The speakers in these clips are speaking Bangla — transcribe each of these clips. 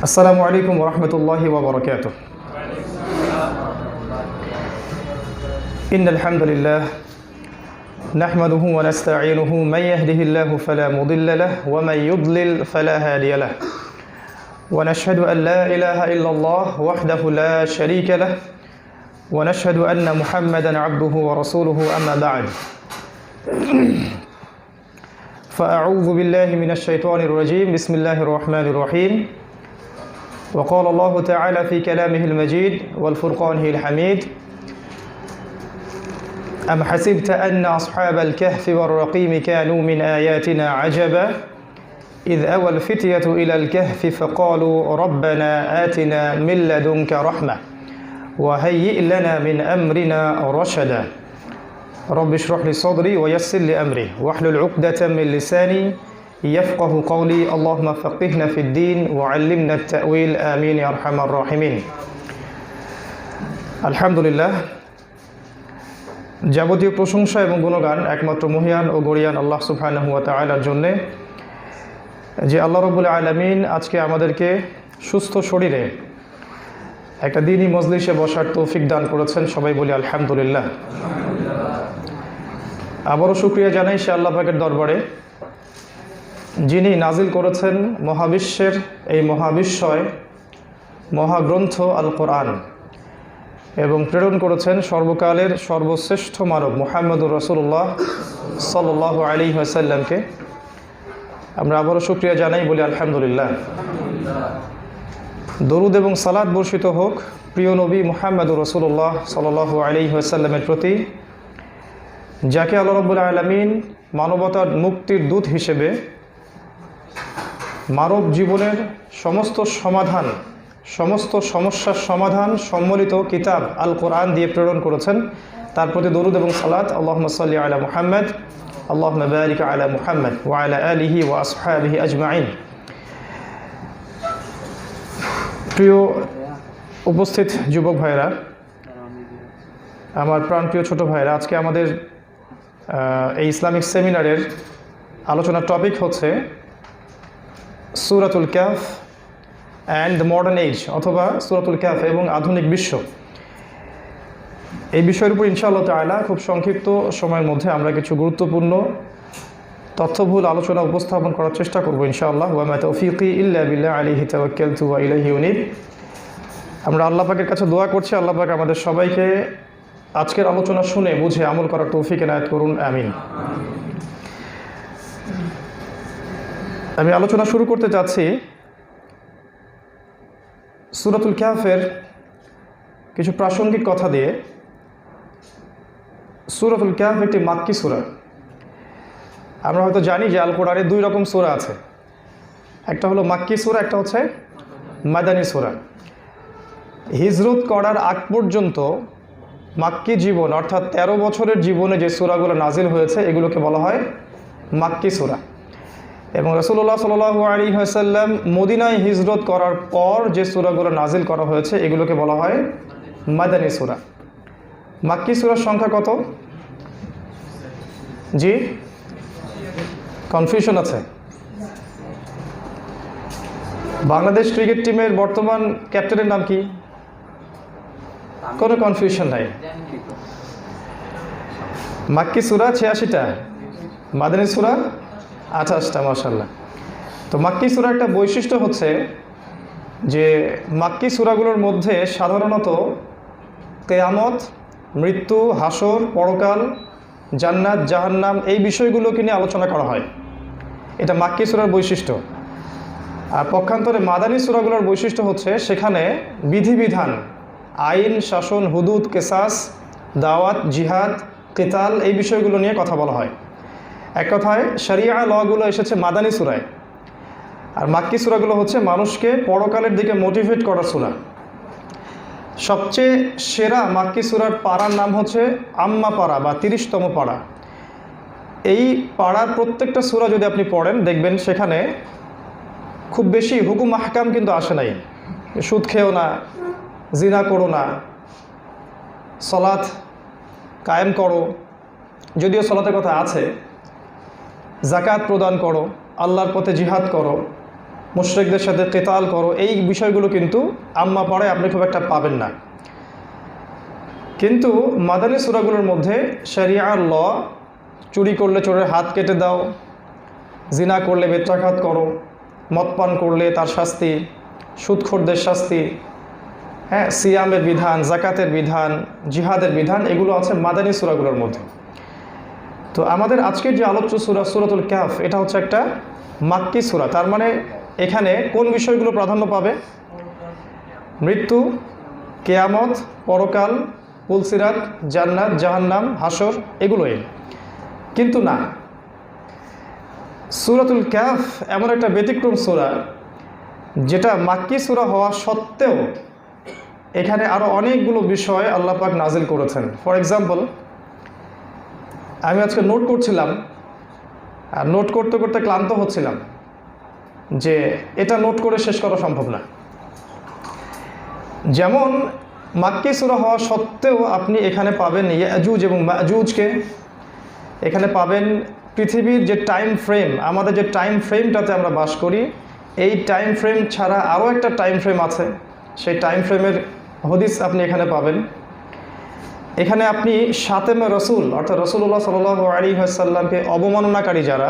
السلام عليكم ورحمة الله وبركاته. إن الحمد لله نحمده ونستعينه من يهده الله فلا مضل له ومن يضلل فلا هادي له ونشهد أن لا إله إلا الله وحده لا شريك له ونشهد أن محمدا عبده ورسوله أما بعد فأعوذ بالله من الشيطان الرجيم بسم الله الرحمن الرحيم وقال الله تعالى في كلامه المجيد والفرقانه الحميد أم حسبت أن أصحاب الكهف والرقيم كانوا من آياتنا عجبا إذ أوى الفتية إلى الكهف فقالوا ربنا آتنا من لدنك رحمة وهيئ لنا من أمرنا رشدا رب اشرح لي صدري ويسر لي أمري واحلل عقدة من لساني يفقه قولي اللهم فقهنا في الدين وعلمنا التأويل آمين يا أرحم الراحمين. আলহামদুলিল্লাহ, যাবতীয় প্রশংসা এবং গুণগান একমাত্র মহিয়ান ও গরিয়ান আল্লাহ সুবহানাহু ওয়া তাআলার জন্যে, যে আল্লাহ রাব্বুল আলামিন আজকে আমাদেরকে সুস্থ শরীরে একটা দ্বীনি মজলিসে বসার তৌফিক দান করেছেন। সবাই বলি আলহামদুলিল্লাহ। আবারও শুকরিয়া জানাই সে আল্লাহ পাকের দরবারে, যিনি নাজিল করেছেন মহাবিশ্বের এই মহাবিশ্বয় মহাগ্রন্থ আল কোরআন এবং প্রেরণ করেছেন সর্বকালের সর্বশ্রেষ্ঠ মানব মুহাম্মদুর রাসূলুল্লাহ সাল্লাল্লাহু আলাইহি ওয়াসাল্লামকে। আমরা আবারও শুকরিয়া জানাই, বলি আলহামদুলিল্লাহ। দরুদ এবং সালাত বর্ষিত হোক প্রিয় নবী মুহাম্মদুর রাসূলুল্লাহ সাল্লাল্লাহু আলাইহি ওয়াসাল্লামের প্রতি, যাকে আল্লাহ রাব্বুল আলামিন মানবতার মুক্তির দূত হিসেবে মানব জীবনের সমস্ত সমাধান, সমস্ত সমস্যার সমাধান সম্মিলিত কিতাব আল কোরআন দিয়ে প্রেরণ করেছেন। তার প্রতি দরুদ এবং সালাত আল্লাহুম্মা সাল্লি আলা মুহাম্মদ আল্লাহুম্মা বারিক আলা মুহাম্মদ ওয়া আলা আলিহি ওয়া আসহাবিহি আজমাইন। প্রিয় উপস্থিত যুবক ভাইরা, আমার প্রাণপ্রিয় ছোট ভাইরা, আজকে আমাদের এই ইসলামিক সেমিনারের আলোচনার টপিক হচ্ছে সূরাতুল কাহফ অ্যান্ড দ্য মডার্ন এজ, অথবা সূরাতুল কাহফ এবং আধুনিক বিশ্ব। এই বিষয়ের উপর ইনশাআল্লাহ তাআলা খুব সংক্ষিপ্ত সময়ের মধ্যে আমরা কিছু গুরুত্বপূর্ণ তথ্যবহুল আলোচনা উপস্থাপন করার চেষ্টা করব ইনশাআল্লাহ। ওয়া মা তাওফীকি ইল্লা বিল্লাহ আলাইহি তাওয়াক্কালতু ওয়া ইলাইহি উনীব। আমরা আল্লাহ পাকের কাছে দোয়া করছি, আল্লাহ পাক আমাদের সবাইকে আজকের আলোচনা শুনে বুঝে আমল করার তৌফিক এনায়েত করুন, আমিন। আমি আলোচনা শুরু করতে চাচ্ছি সূরাতুল কাহফের কিছু প্রাসঙ্গিক কথা দিয়ে। সূরাতুল কাহফ একটি মাক্কি সূরা। আমরা হয়তো জানি যে আল কোরআনে দুই রকম সূরা আছে, একটা হলো মাক্কি সূরা, একটা হচ্ছে মাদানী সূরা। হিজরত করার আগ পর্যন্ত মাক্কি জীবন অর্থাৎ 13 বছরের জীবনে যে সূরাগুলো নাজিল হয়েছে এগুলোকে বলা হয় মাক্কি সূরা। এবং রাসূলুল্লাহ সাল্লাল্লাহু আলাইহি ওয়াসাল্লাম মদিনায় হিজরত করার পর যে সূরাগুলো নাজিল করা হয়েছে এগুলোকে বলা হয় মাদানী সূরা। মাক্কি সূরার সংখ্যা কত? জি, কনফিউশন আছে। বাংলাদেশ ক্রিকেট টিমের বর্তমান ক্যাপ্টেনের নাম কি? কোনো কনফিউশন নাই। মাক্কি সূরা 86টা, মাদানী সূরা 28টা, মাশাআল্লাহ। তো মাক্কি সূরা একটা বৈশিষ্ট্য হচ্ছে যে মাক্কি সূরাগুলোর মধ্যে সাধারণত কিয়ামত, মৃত্যু, হাসর, পরকাল, জান্নাত, জাহান্নাম এই বিষয়গুলোকে নিয়ে আলোচনা করা হয়। এটা মাক্কি সূরার বৈশিষ্ট্য। আর পক্ষান্তরে মাদানী সূরাগুলোর বৈশিষ্ট্য হচ্ছে সেখানে বিধিবিধান, আইন, শাসন, হুদুদ, কেসাস, দাওয়াত, জিহাদ, কিতাল এই বিষয়গুলো নিয়ে কথা বলা হয়। এক কথায় শরিয়া লগুলো এসেছে মাদানী সূরায়, আর মাক্কি সূরাগুলো হচ্ছে মানুষকে পরকালের দিকে মোটিভেট করার সূরা। সবচেয়ে সেরা মাক্কি সূরার পাড়ার নাম হচ্ছে আম্মা পাড়া বা 30তম পাড়া। এই পাড়ার প্রত্যেকটা সূরা যদি আপনি পড়েন দেখবেন সেখানে খুব বেশি হুকুম আহকাম কিন্তু আসে নাই। সুদ খেও না, জিনা করো না, সালাত কায়েম করো, যদিও সালাতের কথা আছে, যাকাত প্রদান করো, আল্লাহর পথে জিহাদ করো, মুশরিকদের সাথে কিতাল করো, এই বিষয়গুলো কিন্তু আম্মা পাড়ায় আপনি খুব একটা পাবেন না। কিন্তু মাদানী সূরাগুলোর মধ্যে শরিয়ার ল, চুরি করলে চোরের হাত কেটে দাও, জিনা করলে বেত্রাঘাত করো, মদ পান করলে তার শাস্তি, সুদখোরদের শাস্তি, হ্যাঁ, সিয়ামের বিধান, জাকাতের বিধান, জিহাদের বিধান, এগুলো আছে মাদানী সূরাগুলোর মধ্যে। তো আমাদের আজকের যে আলোচ্য সূরা সূরাতুল কাহফ, এটা হচ্ছে একটা মাক্কি সূরা। তার মানে এখানে কোন বিষয়গুলো প্রাধান্য পাবে? মৃত্যু, কিয়ামত, পরকাল, পুলসিরাত, জান্নাত, জাহান্নাম, হাসর, এগুলোই। কিন্তু না, সূরাতুল কাহফ এমন একটা ব্যতিক্রম সূরা যেটা মাক্কি সূরা হওয়া সত্ত্বেও এখানে আরও অনেকগুলো বিষয় আল্লাহ পাক নাজিল করেছেন। ফর এক্সাম্পল, আমি আজকে নোট করছিলাম, আর নোট করতে করতে ক্লান্ত হচ্ছিলাম যে এটা নোট করে শেষ করা সম্ভব না। যেমন মাক্কি সূরা হওয়া সত্ত্বেও আপনি এখানে পাবেন ইয়াজুজ এবং মাজুজকে, এখানে পাবেন পৃথিবীর যে টাইম ফ্রেম, আমাদের যে টাইম ফ্রেমটাতে আমরা বাস করি, এই টাইম ফ্রেম ছাড়া আরও একটা টাইম ফ্রেম আছে, সেই টাইম ফ্রেমের হদিস আপনি এখানে পাবেন। এখানে আপনি শাতেমে রসুল অর্থাৎ রসুল্লাহ সাল্লাল্লাহু আলাইহি ওয়াসাল্লামকে অবমাননাকারী যারা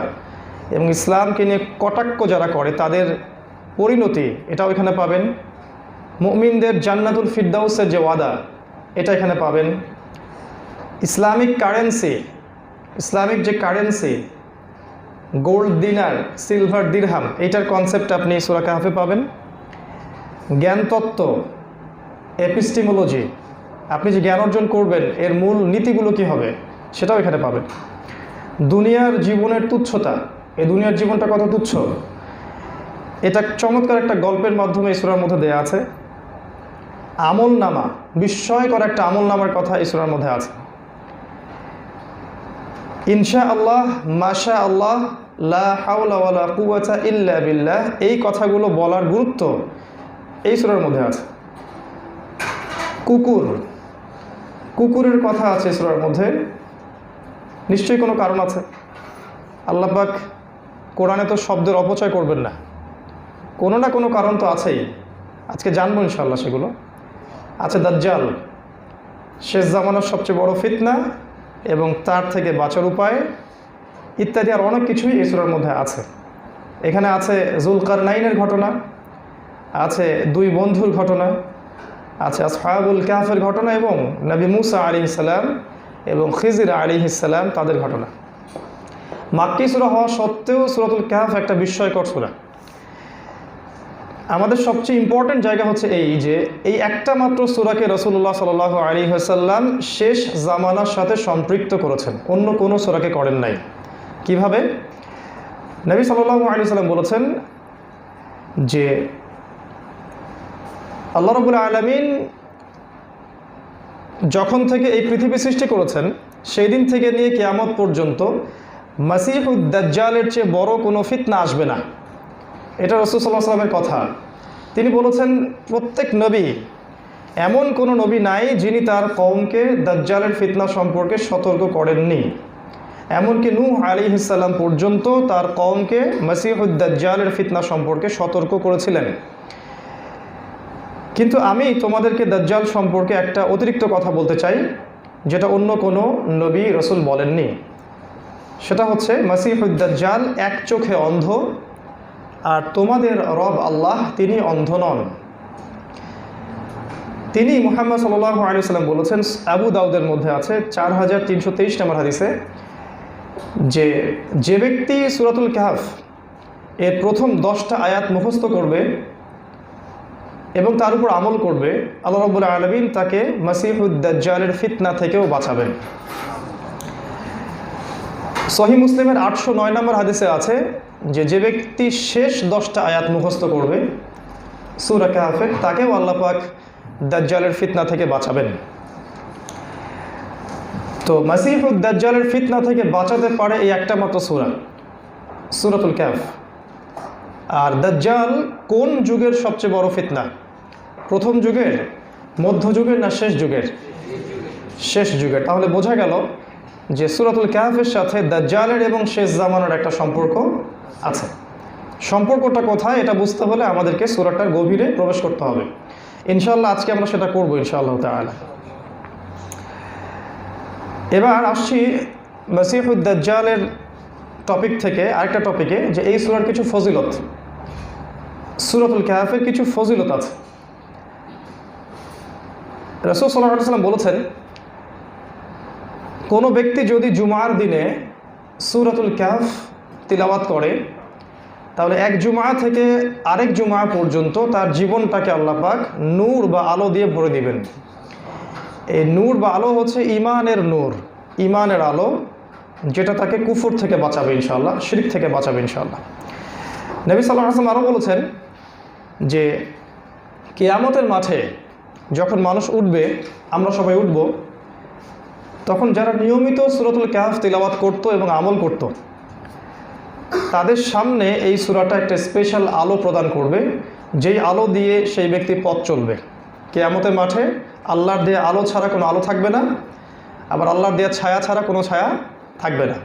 এবং ইসলামকে নিয়ে কটাক্ষ যারা করে তাদের পরিণতি, এটাও এখানে পাবেন। মুমিনদের জান্নাতুল ফিরদাউসের যে ওয়াদা, এটা এখানে পাবেন। ইসলামিক কারেন্সি, ইসলামিক যে কারেন্সি, গোল্ড দিনার, সিলভার দিরহাম, এইটার কনসেপ্ট আপনি সূরা কাহফে পাবেন। জ্ঞানতত্ত্ব, এপিস্টিমোলজি, আপনি যে জ্ঞান অর্জন করবেন এর মূল নীতিগুলো কী হবে, সেটাও এখানে পাবেন। দুনিয়ার জীবনের তুচ্ছতা, এই দুনিয়ার জীবনটা কত তুচ্ছ, এটা চমৎকার একটা গল্পের মাধ্যমে এই সূরার মধ্যে দেয়া আছে। আমল নামা, বিস্ময়কর একটা আমল নামার কথা এই সূরার মধ্যে আছে। ইনশা আল্লাহ, মাশা আল্লাহ, লা হাওলা ওয়ালা কুওয়াতা ইল্লা বিল্লাহ, এই কথাগুলো বলার গুরুত্ব এই সূরার মধ্যে আছে। কুকুর, কুকুরের কথা আছে সূরার মধ্যে, নিশ্চয়ই কোনো কারণ আছে। আল্লাহ পাক কোরআনে তো শব্দের অপচয় করবেন না, কোনো না কোনো কারণ তো আছেই। আজকে জানবো ইনশাআল্লাহ সেগুলো। আছে দাজ্জাল, শেষ জামানার সবচেয়ে বড় ফিতনা এবং তার থেকে বাঁচার উপায়, ইত্যাদি আর অনেক কিছুই এই সূরার মধ্যে আছে। এখানে আছে যুলকারনাইনের ঘটনা, আছে দুই বন্ধুর ঘটনা, আছে আসহাবুল কাহফের ঘটনা এবং নবী মুসা আলাইহিস সালাম এবং খিজির আলাইহিস সালাম তাদের ঘটনা। মাক্কি সূরা হওয়া সত্ত্বেও সূরাতুল কাহফ একটা বিস্ময়কর সূরা। আমাদের সবচেয়ে ইম্পর্ট্যান্ট জায়গা হচ্ছে এই যে এই একটা মাত্র সূরাকে রাসূলুল্লাহ সাল্লাল্লাহু আলাইহি ওয়াসাল্লাম শেষ জামানার সাথে সম্পৃক্ত করেছেন, অন্য কোনো সূরাকে করেন নাই। কিভাবে? নবী সাল্লাল্লাহু আলাইহি ওয়াসাল্লাম বলেছেন যে আল্লাহ রাব্বুল আলামিন যখন থেকে এই পৃথিবী সৃষ্টি করেছেন সেই দিন থেকে নিয়ে কিয়ামত পর্যন্ত মাসিহুদ দাজ্জালের চেয়ে বড় কোনো ফিতনা আসবে না। এটা রাসূল সাল্লাল্লাহু আলাইহি ওয়াসাল্লামের কথা। তিনি বলেছেন প্রত্যেক নবী, এমন কোনো নবী নাই যিনি তার কওমকে দাজ্জালের ফিতনা সম্পর্কে সতর্ক করেননি। এমনকি নূহ আলাইহিস সালাম পর্যন্ত তার কওমকে মাসিহুদ দাজ্জালের ফিতনা সম্পর্কে সতর্ক করেছিলেন। কিন্তু আমি তোমাদেরকে দাজ্জাল সম্পর্কে একটা অতিরিক্ত কথা বলতে চাই, যেটা অন্য কোনো নবী রাসূল বলেননি। সেটা হচ্ছে মাসিহুদ দাজ্জাল এক চোখে অন্ধ, আর তোমাদের রব আল্লাহ তিনি অন্ধ নন। তিনি মুহাম্মদ সাল্লাল্লাহু আলাইহি ওয়াসাল্লাম বলেছেন, আবু দাউদের মধ্যে আছে 4323 নম্বর হাদিসে, যে ব্যক্তি সূরাতুল কাহফ এর প্রথম 10টা আয়াত মুখস্থ করবে এবং তার উপর আমল করবে, আল্লাহ রাব্বুল আলামিন তাকে মাসিহুদ দাজ্জালের ফিতনা থেকেও বাঁচাবেন। সহিহ মুসলিমের 809 নম্বর হাদিসে আছে যে ব্যক্তি শেষ 10টা আয়াত মুখস্থ করবে সূরা কাহফের, তাকেও আল্লাহ পাক দাজ্জালের ফিতনা থেকে বাঁচাবেন। তো মাসিহুদ দাজ্জালের ফিতনা থেকে বাঁচাতে পারে এই একটা মাত্র সূরা, সূরাতুল কাহফ। আর দাজ্জাল কোন যুগের সবচেয়ে বড় ফিতনা? প্রথম যুগের, মধ্যযুগের না শেষ যুগের? শেষ যুগের। তাহলে বোঝা গেল যে সূরাতুল কাহফের সাথে দাজ্জালের এবং শেষ জামানার একটা সম্পর্ক আছে। সম্পর্কটা কোথায় এটা বুঝতে হলে আমাদেরকে সূরাটার গভীরে প্রবেশ করতে হবে। ইনশাআল্লাহ আজকে আমরা সেটা করব ইনশাআল্লাহ তাআলা। এবার আসছি মাসিহুদ দাজ্জালের টপিক থেকে আরেকটা টপিকে, যে এই সূরার কিছু ফজিলত, সূরাতুল কাহফের কিছু ফজিলত আছে। রাসূল সাল্লাল্লাহু আলাইহি ওয়াসাল্লাম বলেছেন, কোনো ব্যক্তি যদি জুমার দিনে সূরাতুল কাহফ তিলাওয়াত করে, তাহলে এক জুমা থেকে আরেক জুমা পর্যন্ত তার জীবনটাকে আল্লাহ পাক নূর বা আলো দিয়ে ভরে দিবেন। এই নূর বা আলো হচ্ছে ঈমানের নূর, ঈমানের আলো, যেটা তাকে কুফর থেকে বাঁচাবে ইনশাআল্লাহ, শিরক থেকে বাঁচাবে ইনশাআল্লাহ। নবী সাল্লাল্লাহু আলাইহি ওয়াসাল্লাম আরও বলেছেন যে কিয়ামতের মাঠে যখন মানুষ উঠবে, আমরা সবাই উঠব, তখন যারা নিয়মিত সূরাতুল কাহফ তিলাওয়াত করত এবং আমল করত, তাদের সামনে এই সূরাটা একটা স্পেশাল আলো প্রদান করবে, যেই আলো দিয়ে সেই ব্যক্তি পথ চলবে। কিয়ামতের মাঠে আল্লাহর দেয়া আলো ছাড়া কোনো আলো থাকবে না, আবার আল্লাহর দেয়া ছায়া ছাড়া কোনো ছায়া থাকবে না।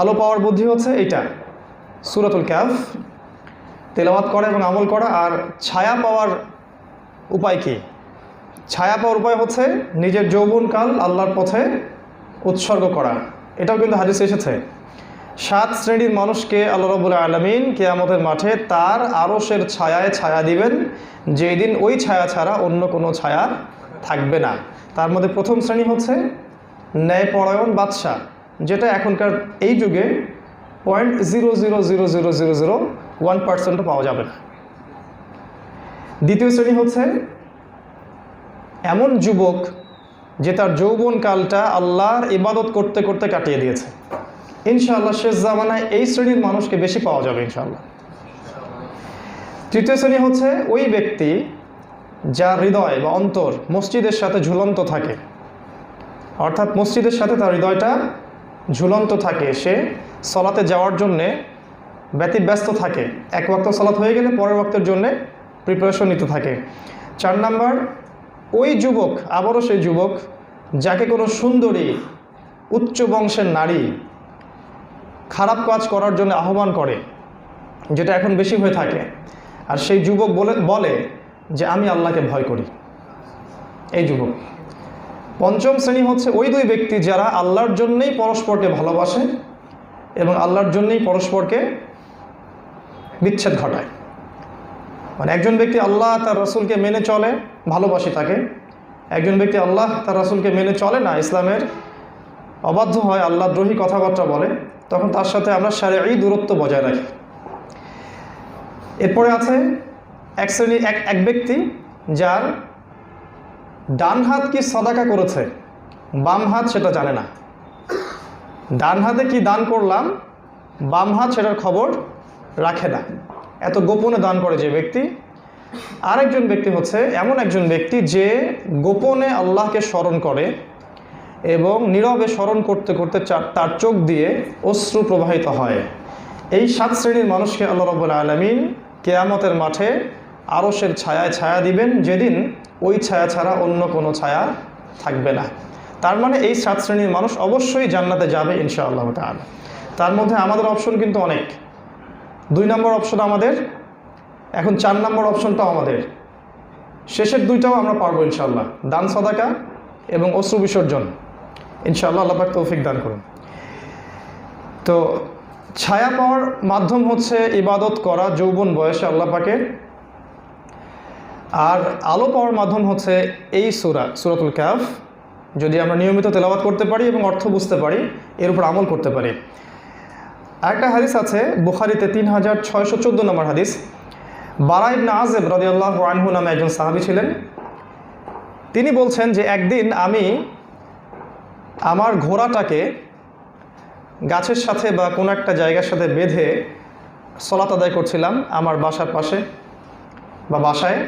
আলো পাওয়ার বুদ্ধি হচ্ছে এইটা, সূরাতুল কাহফ তেলাওয়াত করা এবং আমল করা। আর ছায়া পাওয়ার উপায় কি? ছায়া পাওয়ার উপায় হচ্ছে নিজের যৌবনকাল আল্লাহর পথে উৎসর্গ করা। এটাও কিন্তু হাদিসে এসেছে, 7 শ্রেণীর মানুষকে আল্লাহ রাব্বুল আলামিন কিয়ামতের মাঠে তার আরশের ছায়ায় ছায়া দিবেন, যেই দিন ওই ছায়া ছাড়া অন্য কোনো ছায়া থাকবে না। তার মধ্যে প্রথম শ্রেণী হচ্ছে ন্যায়পরায়ণ বাদশা, যেটা এখনকার এই যুগে 0.0000001% পাওয়া যাবে না। দ্বিতীয় শ্রেণী হচ্ছে এমন যুবক যে তার যৌবনকালটা আল্লাহর ইবাদত করতে করতে কাটিয়ে দিয়েছে। ইনশাআল্লাহ শেষ জামানায় এই শ্রেণীর মানুষকে বেশি পাওয়া যাবে ইনশাআল্লাহ। তৃতীয় শ্রেণী হচ্ছে ওই ব্যক্তি যার হৃদয় বা অন্তর মসজিদের সাথে ঝুলন্ত থাকে, অর্থাৎ মসজিদের সাথে তার হৃদয়টা ঝুলন্ত থাকে, সে সলাতে যাওয়ার জন্যে ব্যতিব্যস্ত থাকে, এক ওয়াক্ত সলাত হয়ে গেলে পরের ওয়াক্তের জন্যে প্রিপারেশন নিতে থাকে। 4 নাম্বার, ওই যুবক, আবারও সেই যুবক যাকে কোনো সুন্দরী উচ্চ বংশের নারী খারাপ কাজ করার জন্য আহ্বান করে, যেটা এখন বেশি হয়ে থাকে, আর সেই যুবক বলে যে আমি আল্লাহকে ভয় করি, এই যুবক। 5ম শ্রেণী হচ্ছে ওই 2 ব্যক্তি যারা আল্লাহর জন্যই পরস্পরকে ভালোবাসে এবং আল্লাহর জন্যই পরস্পরকে বিচ্ছেদ ঘটায়। মানে একজন ব্যক্তি আল্লাহ তার রাসূলকে মেনে চলে, ভালোবাসি তাকে। একজন ব্যক্তি আল্লাহ তার রাসূলকে মেনে চলে না, ইসলামের অবাধ্য হয়, আল্লাহ দ্রোহী কথাবার্তা বলে, তখন তার সাথে আমরা শারঈ দূরত্ব বজায় রাখি। এরপরে আছে এক শ্রেণী, এক ব্যক্তি যার ডান হাত কি সাদাকা করেছে, বাম হাত সেটা জানে না। ডান হাতে কি দান করলাম, বাম হাত সেটার খবর রাখে না, এত গোপনে দান করে যে ব্যক্তি। আরেকজন ব্যক্তি হচ্ছে এমন একজন ব্যক্তি যে গোপনে আল্লাহকে স্মরণ করে এবং নীরবে স্মরণ করতে করতে তার চোখ দিয়ে অশ্রু প্রবাহিত হয়। এই 7 শ্রেণীর মানুষকে আল্লাহ রাব্বুল আলামিন কিয়ামতের মাঠে আরশের ছায়ায় ছায়া দিবেন, যেদিন ওই ছায়া ছাড়া অন্য কোনো ছায়া থাকবে না। তার মানে এই 7 শ্রেণীর মানুষ অবশ্যই জান্নাতে যাবে ইনশাআল্লাহ তাআলা। তার মধ্যে আমাদের অপশন কিন্তু অনেক। 2 নম্বর অপশন আমাদের, এখন 4 নম্বর অপশনটাও আমাদের, শেষের 2টাও আমরা পারবো ইনশাআল্লাহ, দান সাদাকা এবং অশ্রু বিসর্জন। ইনশাআল্লাহ আল্লাহ পাক তৌফিক দান করুন। তো ছায়া পাওয়ার মাধ্যম হচ্ছে ইবাদত করা যৌবন বয়সে আল্লাহ পাকের, আর আলো পাওয়ার মাধ্যম হচ্ছে এই সূরাতুল কাহফ, যদি আমরা নিয়মিত তেলাওয়াত করতে পারি এবং অর্থ বুঝতে পারি, এর উপর আমল করতে পারি। আরেকটা হাদিস আছে বুখারীতে 3614 নম্বর হাদিস। বারা ইবনে আযিব রাদিয়াল্লাহু আনহু নামে একজন সাহাবী ছিলেন। তিনি বলছেন যে একদিন আমি আমার ঘোড়াটাকে গাছের সাথে বা কোনো একটা জায়গার সাথে বেঁধে সালাত আদায় করছিলাম আমার বাসার পাশে বা বাসায়।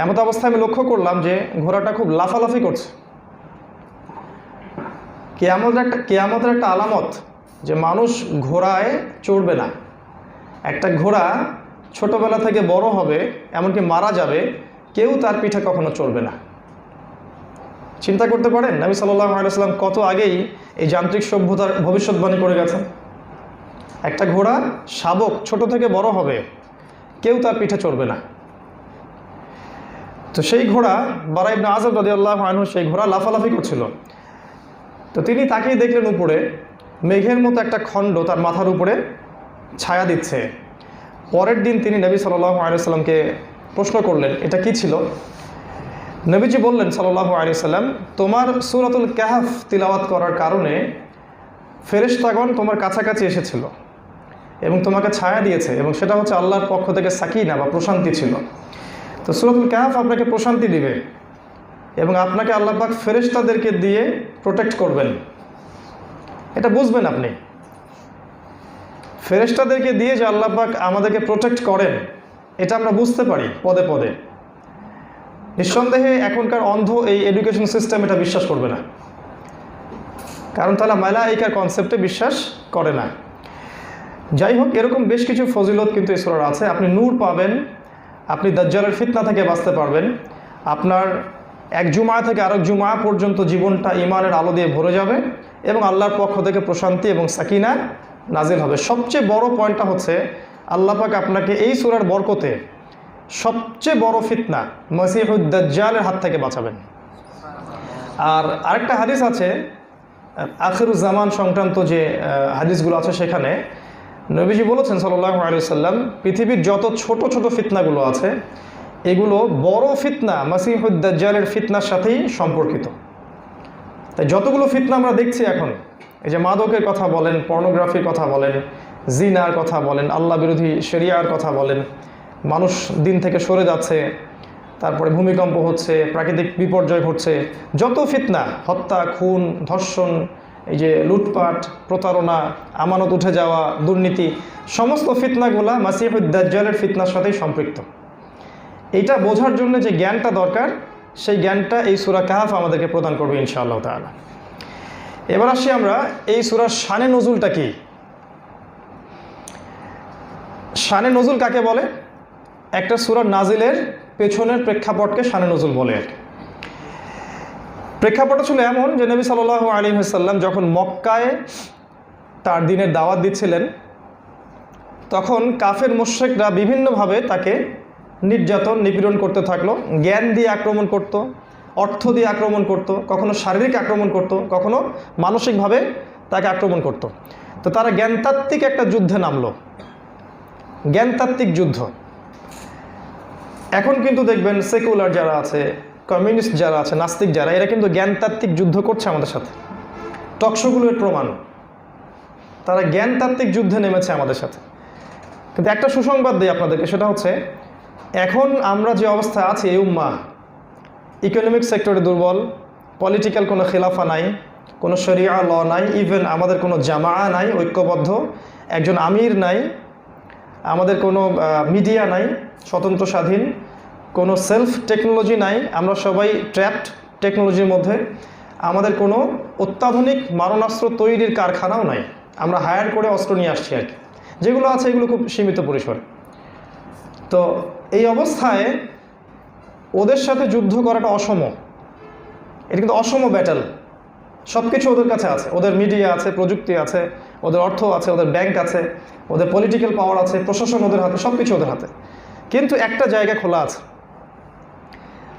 এমত অবস্থায় আমি লক্ষ্য করলাম যে ঘোড়াটা খুব লাফালাফি করছে। কিয়ামতের একটা আলামত যে মানুষ ঘোড়ায় চড়বে না। একটা ঘোড়া ছোটবেলা থেকে বড় হবে, এমনকি মারা যাবে, কেউ তার পিঠে কখনো চড়বে না। চিন্তা করতে পারেন নবী সাল্লাল্লাহু আলাইহি ওয়াসাল্লাম কত আগেই এই যান্ত্রিক সভ্যতার ভবিষ্যৎবাণী করে গেছেন। একটা ঘোড়া শাবক ছোট থেকে বড় হবে, কেউ তার পিঠে চড়বে না। তো সেই ঘোড়া বারা ইবনে আযাব রাদিয়াল্লাহু আনহু, সেই ঘোড়া লাফালাফি করছিল। তো তিনি তাকিয়ে দেখলেন উপরে মেঘের মতো একটা খণ্ড তার মাথার উপরে ছায়া দিচ্ছে। পরের দিন তিনি নবী সাল্লাল্লাহু আলাইহি ওয়াসাল্লামকে প্রশ্ন করলেন এটা কি ছিল। নবীজি বললেন সাল্লাল্লাহু আলাইহি ওয়াসাল্লাম, তোমার সূরাতুল কাহফ তিলাওয়াত করার কারণে ফেরেশতাগণ তোমার কাছাকাছি এসেছিল এবং তোমাকে ছায়া দিয়েছে, এবং সেটা হচ্ছে আল্লাহর পক্ষ থেকে সাকিনা বা প্রশান্তি ছিল। তো সূরাতুল কাহফ আপনাকে প্রশান্তি দিবে এবং আপনাকে আল্লাহ পাক ফেরেশতাদেরকে দিয়ে প্রোটেক্ট করবেন, এটা বুঝবেন আপনি। ফেরেশতাদেরকে দিয়ে যে আল্লাহ পাক আমাদেরকে প্রোটেক্ট করেন এটা আমরা বুঝতে পারি পদে পদে। নিঃসন্দেহে এখনকার অন্ধ এই এডুকেশন সিস্টেম এটা বিশ্বাস করবে না, কারণ তারা মালাইকার কনসেপ্টে বিশ্বাস করে না। যাই হোক, এরকম বেশ কিছু ফজিলত কিন্তু এই সূরার আছে। আপনি নূর পাবেন, আপনি দাজ্জালের ফিতনা থেকে বাঁচতে পারবেন, আপনার এক জুমা থেকে আরেক জুমা পর্যন্ত জীবনটা ইমানের আলো দিয়ে ভরে যাবে এবং আল্লাহর পক্ষ থেকে প্রশান্তি এবং সাকিনা নাজিল হবে। সবচেয়ে বড় পয়েন্টটা হচ্ছে আল্লাহ পাক আপনাকে এই সূরার বরকতে সবচেয়ে বড় ফিতনা মসিহুদ দাজ্জালের হাত থেকে বাঁচাবেন। আর আরেকটা হাদিস আছে আখিরুজ জামান সংক্রান্ত, যে হাদিসগুলো আছে সেখানে নবীজি বলেছেন সাল্লাল্লাহু আলাইহি ওয়াসাল্লাম, পৃথিবীর যত ছোট ছোট ফিতনাগুলো আছে এগুলো বড় ফিতনা মসিহুদ দাজ্জালের ফিতনার সাথেই সম্পর্কিত। তাই যতগুলো ফিতনা আমরা দেখছি এখন, এই যে মাদকের কথা বলেন, পর্নোগ্রাফির কথা বলেন, জিনার কথা বলেন, আল্লাহ বিরোধী শরিয়ার কথা বলেন, মানুষ দিন থেকে সরে যাচ্ছে, তারপরে ভূমিকম্প হচ্ছে, প্রাকৃতিক বিপর্যয় ঘটছে, যত ফিতনা, হত্যা, খুন, ধর্ষণ, এই যে লুটপাট, প্রতারণা, আমানত উঠে যাওয়া, দুর্নীতি, সমস্ত ফিতনাগুলা মাসিহুদ দাজ্জালের ফিতনার সাথেই সম্পৃক্ত। এইটা বোঝার জন্য যে জ্ঞানটা দরকার, সেই জ্ঞানটা এই সূরা কাহফ আমাদেরকে প্রদান করবে ইনশাআল্লাহ তাআলা। এবার আসি আমরা এই সূরার শানে নজুলটা কি। শানে নজুল কাকে বলে? একটা সূরার নাজিলের পেছনের প্রেক্ষাপটকে শানে নজুল বলে। প্রেক্ষাপট ছিল এমন যে নবী সাল্লাল্লাহু আলাইহি ওয়াসাল্লাম যখন মক্কায় তার দ্বীনের দাওয়াত দিচ্ছিলেন, তখন কাফের মুশরিকরা বিভিন্নভাবে তাকে নির্যাতন নিপীড়ন করতে থাকলো। জ্ঞান দিয়ে আক্রমণ করত, অর্থ দিয়ে আক্রমণ করত, কখনো শারীরিক আক্রমণ করত, কখনো মানসিকভাবে তাকে আক্রমণ করত। তো তারা জ্ঞানতাত্ত্বিক একটা যুদ্ধে নামলো, জ্ঞানতাত্ত্বিক যুদ্ধ। এখন কিন্তু দেখবেন সেকুলার যারা আছে, কমিউনিস্ট যারা আছে, নাস্তিক যারা, এরা কিন্তু জ্ঞানতাত্ত্বিক যুদ্ধ করছে আমাদের সাথে। টকশোগুলোর প্রমাণ, তারা জ্ঞানতাত্ত্বিক যুদ্ধে নেমেছে আমাদের সাথে। কিন্তু একটা সুসংবাদ দিই আপনাদেরকে, সেটা হচ্ছে এখন আমরা যে অবস্থায় আছি, এই উম্মাহ ইকোনমিক সেক্টরে দুর্বল, পলিটিক্যাল কোনো খেলাফা নাই, কোনো শরিয়া ল নাই, ইভেন আমাদের কোনো জামা নাই ঐক্যবদ্ধ, একজন আমির নাই, আমাদের কোনো মিডিয়া নাই স্বতন্ত্র স্বাধীন, কোনো সেলফ টেকনোলজি নাই, আমরা সবাই ট্র্যাপড টেকনোলজির মধ্যে, আমাদের কোনো অত্যাধুনিক মারণাস্ত্র তৈরির কারখানাও নাই, আমরা হায়ার করে অস্ত্র নিয়ে আসছি আর কি, যেগুলো আছে এগুলো খুব সীমিত পরিসরে। তো এই অবস্থায় ওদের সাথে যুদ্ধ করাটা অসম, এটা কিন্তু অসম ব্যাটেল। সব কিছু ওদের কাছে আছে, ওদের মিডিয়া আছে, প্রযুক্তি আছে, ওদের অর্থ আছে, ওদের ব্যাংক আছে, ওদের পলিটিক্যাল পাওয়ার আছে, প্রশাসন ওদের হাতে, সব কিছু ওদের হাতে। কিন্তু একটা জায়গা খোলা আছে,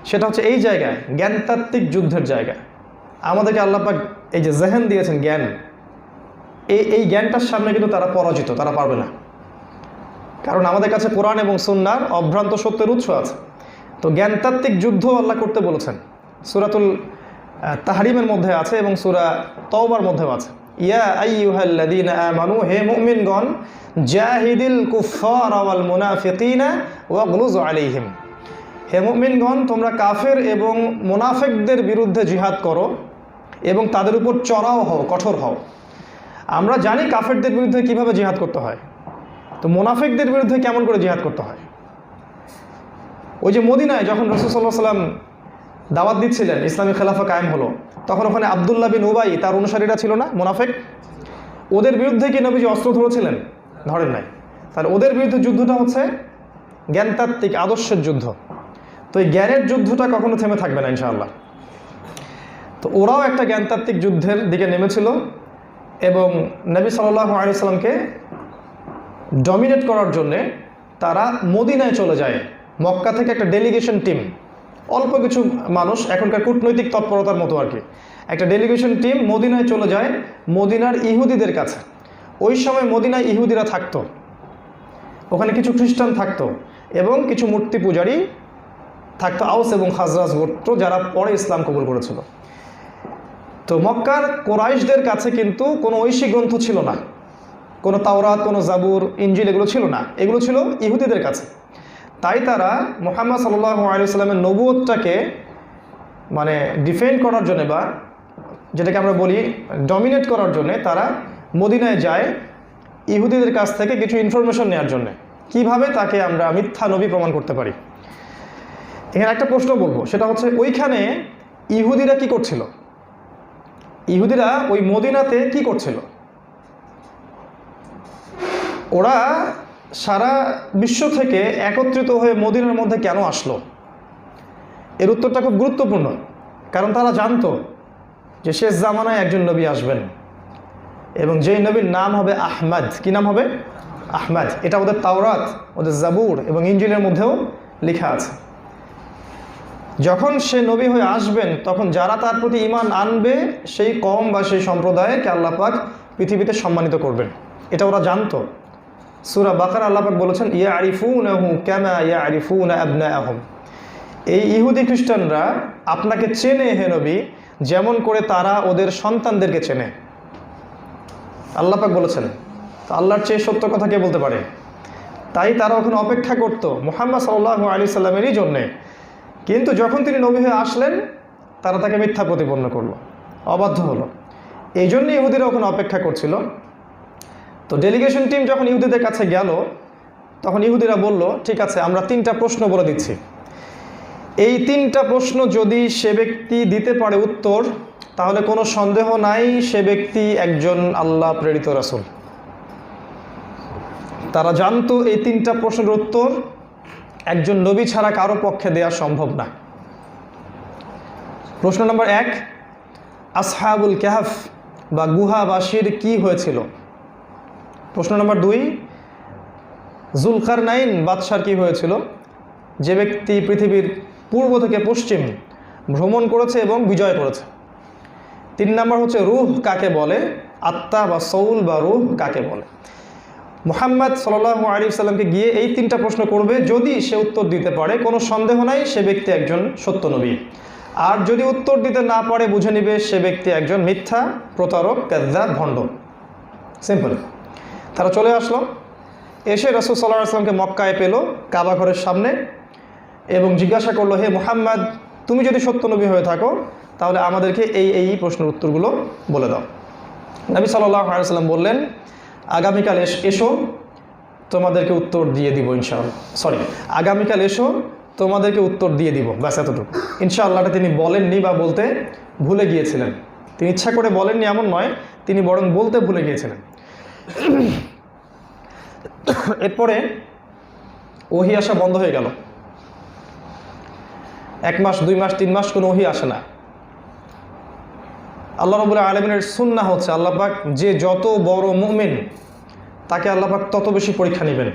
সেটা হচ্ছে এই জায়গায় জ্ঞানতাত্ত্বিক যুদ্ধের জায়গা। আমাদেরকে আল্লাহ পাক এই যে জেহেন দিয়েছেন, জ্ঞান, এই জ্ঞানটার সামনে কিন্তু তারা পরাজিত, তারা পারবে না। কারণ আমাদের কাছে কোরআন এবং সুন্নাহর অভ্রান্ত সত্যের উৎস আছে। তো জ্ঞানতাত্ত্বিক যুদ্ধ আল্লাহ করতে বলেছেন, সূরাতুল তাহরিমের মধ্যে আছে এবং সূরা তওবার মধ্যেও আছে। ইয়া আইয়ুহাল্লাযীনা আমানু, হে মুমিনগণ, জাহিদিল কুফফারা ওয়াল মুনাফিকিনা ওয়াগলুজ আলাইহিম, হে মুমিনগণ তোমরা কাফের এবং মুনাফিকদের বিরুদ্ধে জিহাদ করো এবং তাদের উপর চড়াও হও, কঠোর হও। আমরা জানি কাফেরদের বিরুদ্ধে কিভাবে জিহাদ করতে হয়, তো মুনাফিকদের বিরুদ্ধে কেমন করে জিহাদ করতে হয়। ওই যে মদিনায় যখন রাসূল সাল্লাল্লাহু আলাইহি ওয়াসাল্লাম দাওয়াত দিচ্ছিলেন, ইসলামী খেলাফা কায়েম হলো, তখন ওখানে আব্দুল্লাহ বিন উবাই তার অনুসারীরা ছিল না, মুনাফিক, ওদের বিরুদ্ধে কি নবীজি অস্ত্র ধরেছিলেন? ধরেন নাই। তাহলে ওদের বিরুদ্ধে যুদ্ধটা হচ্ছে জ্ঞানতাত্ত্বিক আদর্শের যুদ্ধ। তো এই জ্ঞানের যুদ্ধটা কখনো থেমে থাকবে না ইনশাআল্লাহ। তো ওরাও একটা জ্ঞানতাত্ত্বিক যুদ্ধের দিকে নেমেছিল এবং নবী সাল্লাল্লাহু আলাইহি ওয়াসাল্লামকে ডমিনেট করার জন্যে তারা মদিনায় চলে যায়। মক্কা থেকে একটা ডেলিগেশন টিম, অল্প কিছু মানুষ, এখনকার কূটনৈতিক তৎপরতার মতো আর কি, একটা ডেলিগেশন টিম মদিনায় চলে যায় মদিনার ইহুদিদের কাছে। ওই সময় মদিনায় ইহুদিরা থাকতো, ওখানে কিছু খ্রিস্টান থাকতো এবং কিছু মূর্তি পূজারী থাকতো, আউস এবং খাজরাজ গোত্র, যারা পরে ইসলাম কবুল করেছিল। তো মক্কার কোরাইশদের কাছে কিন্তু কোনো ঐশী গ্রন্থ ছিল না, কোনো তাওরাত, কোনো জাবুর, ইনজিল এগুলো ছিল না, এগুলো ছিল ইহুদিদের কাছে। তাই তারা মুহাম্মদ সাল্লাল্লাহু আলাইহি ওয়াসাল্লামের নবুয়তটাকে মানে ডিফেন্ড করার জন্য, বা যেটাকে আমরা বলি ডমিনেট করার জন্য, তারা মদিনায় যায় ইহুদিদের কাছ থেকে কিছু ইনফরমেশন নেওয়ার জন্য, কিভাবে তাকে আমরা মিথ্যা নবী প্রমাণ করতে পারি। এখানে একটা প্রশ্ন বলবো, সেটা হচ্ছে ওইখানে ইহুদিরা কি করছিল? ইহুদিরা ওই মদিনাতে কি করছিল? ওরা সারা বিশ্ব থেকে একত্রিত হয়ে মদিনার মধ্যে কেন আসলো? এর উত্তরটা খুব গুরুত্বপূর্ণ, কারণ তারা জানতো যে শেষ জামানায় একজন নবী আসবেন এবং যেই নবীর নাম হবে আহমদ। কি নাম হবে? আহমদ। এটা ওদের তাওরাত, ওদের জাবুর এবং ইনজিলের মধ্যেও লেখা আছে। যখন সে নবী হয়ে আসবেন, তখন যারা তার প্রতি ঈমান আনবে সেই কওম বা সেই সম্প্রদায়কে আল্লাহ পাক পৃথিবীতে সম্মানিত করবেন, এটা ওরা জানতো। সূরা বাকারা আল্লাহ পাক বলেছেন, ইয়ারিফুনাহু কামা ইয়ারিফুনা আবনাআহুম। এই ইহুদি খ্রিস্টানরা আপনাকে চেনে হে নবী, যেমন করে তারা ওদের সন্তানদেরকে চেনে। আল্লাহ পাক বলেছেন। তো আল্লাহর চেয়ে সত্য কথা কে বলতে পারে? তাই তারা ওখানে অপেক্ষা করতো মুহাম্মদ সাল্লাল্লাহু আলাইহি সাল্লামেরই জন্যে। কিন্তু যখন তিনি নবী হয়ে আসলেন, তারা তাকে মিথ্যা প্রতিপন্ন করলো, অবাধ্য হলো। এই জন্যে ইহুদিরা ওখানে অপেক্ষা করছিল। তো ডেলিগেশন টিম যখন ইহুদিদের কাছে গেল, তখন ইহুদিরা বলল, ঠিক আছে, আমরা 3টা প্রশ্ন বলে দিচ্ছি। এই 3টা প্রশ্ন যদি সে ব্যক্তি দিতে পারে উত্তর, তাহলে কোনো সন্দেহ নাই সে ব্যক্তি একজন আল্লাহ প্রেরিত রাসূল। তারা জানতো এই 3টা প্রশ্নের উত্তর একজন নবী ছাড়া কারো পক্ষে দেওয়া সম্ভব না। প্রশ্ন নম্বর 1, আসহাবুল কাহফ বা গুহাবাসীর কি হয়েছিল? প্রশ্ন নম্বর 2, জুলকারনাইন বাদশার কি হয়েছিল, যে ব্যক্তি পৃথিবীর পূর্ব থেকে পশ্চিম ভ্রমণ করেছে এবং বিজয় করেছে। 3 নম্বর হচ্ছে রূহ কাকে বলে, আত্মা বা সৌল বা রূহ কাকে বলে। মুহাম্মদ সাল্লাল্লাহু আলাইহি ওয়াসাল্লামকে গিয়ে এই 3টা প্রশ্ন করবে, যদি সে উত্তর দিতে পারে কোনো সন্দেহ নাই সে ব্যক্তি একজন সত্য নবী, আর যদি উত্তর দিতে না পারে বুঝে নিবে সে ব্যক্তি একজন মিথ্যা, প্রতারক, কাযযাব, ভণ্ড। সিম্পল। তারা চলে আসলো, এসে রাসূল সাল্লাল্লাহু আলাইহি ওয়াসাল্লামকে মক্কায় পেল কাবা ঘরের সামনে এবং জিজ্ঞাসা করলো, হে মুহাম্মদ, তুমি যদি সত্য নবী হয়ে থাকো তাহলে আমাদেরকে এই প্রশ্নের উত্তরগুলো বলে দাও। নবী সাল্লাল্লাহু আলাইহি ওয়াসাল্লাম বললেন, আগামীকাল এসো, তোমাদেরকে উত্তর দিয়ে দিব ইনশাআল্লাহ। আগামীকাল এসো, তোমাদেরকে উত্তর দিয়ে দিব, ব্যাস এতটুকু। ইনশাআল্লাহটা তিনি বলেননি বা বলতে ভুলে গিয়েছিলেন। তিনি ইচ্ছা করে বলেননি এমন নয়, তিনি বরং বলতে ভুলে গিয়েছিলেন। এরপরে ওহী আসা বন্ধ হয়ে গেল। 1 মাস, 2 মাস, 3 মাস কোনো ওহী আসে না। আল্লাহ রাব্বুল আলামিনের সুন্নাহ হচ্ছে, আল্লাহ পাক যে যত বড় মুমিন তাকে আল্লাহ পাক তত বেশি পরীক্ষা নেবেন।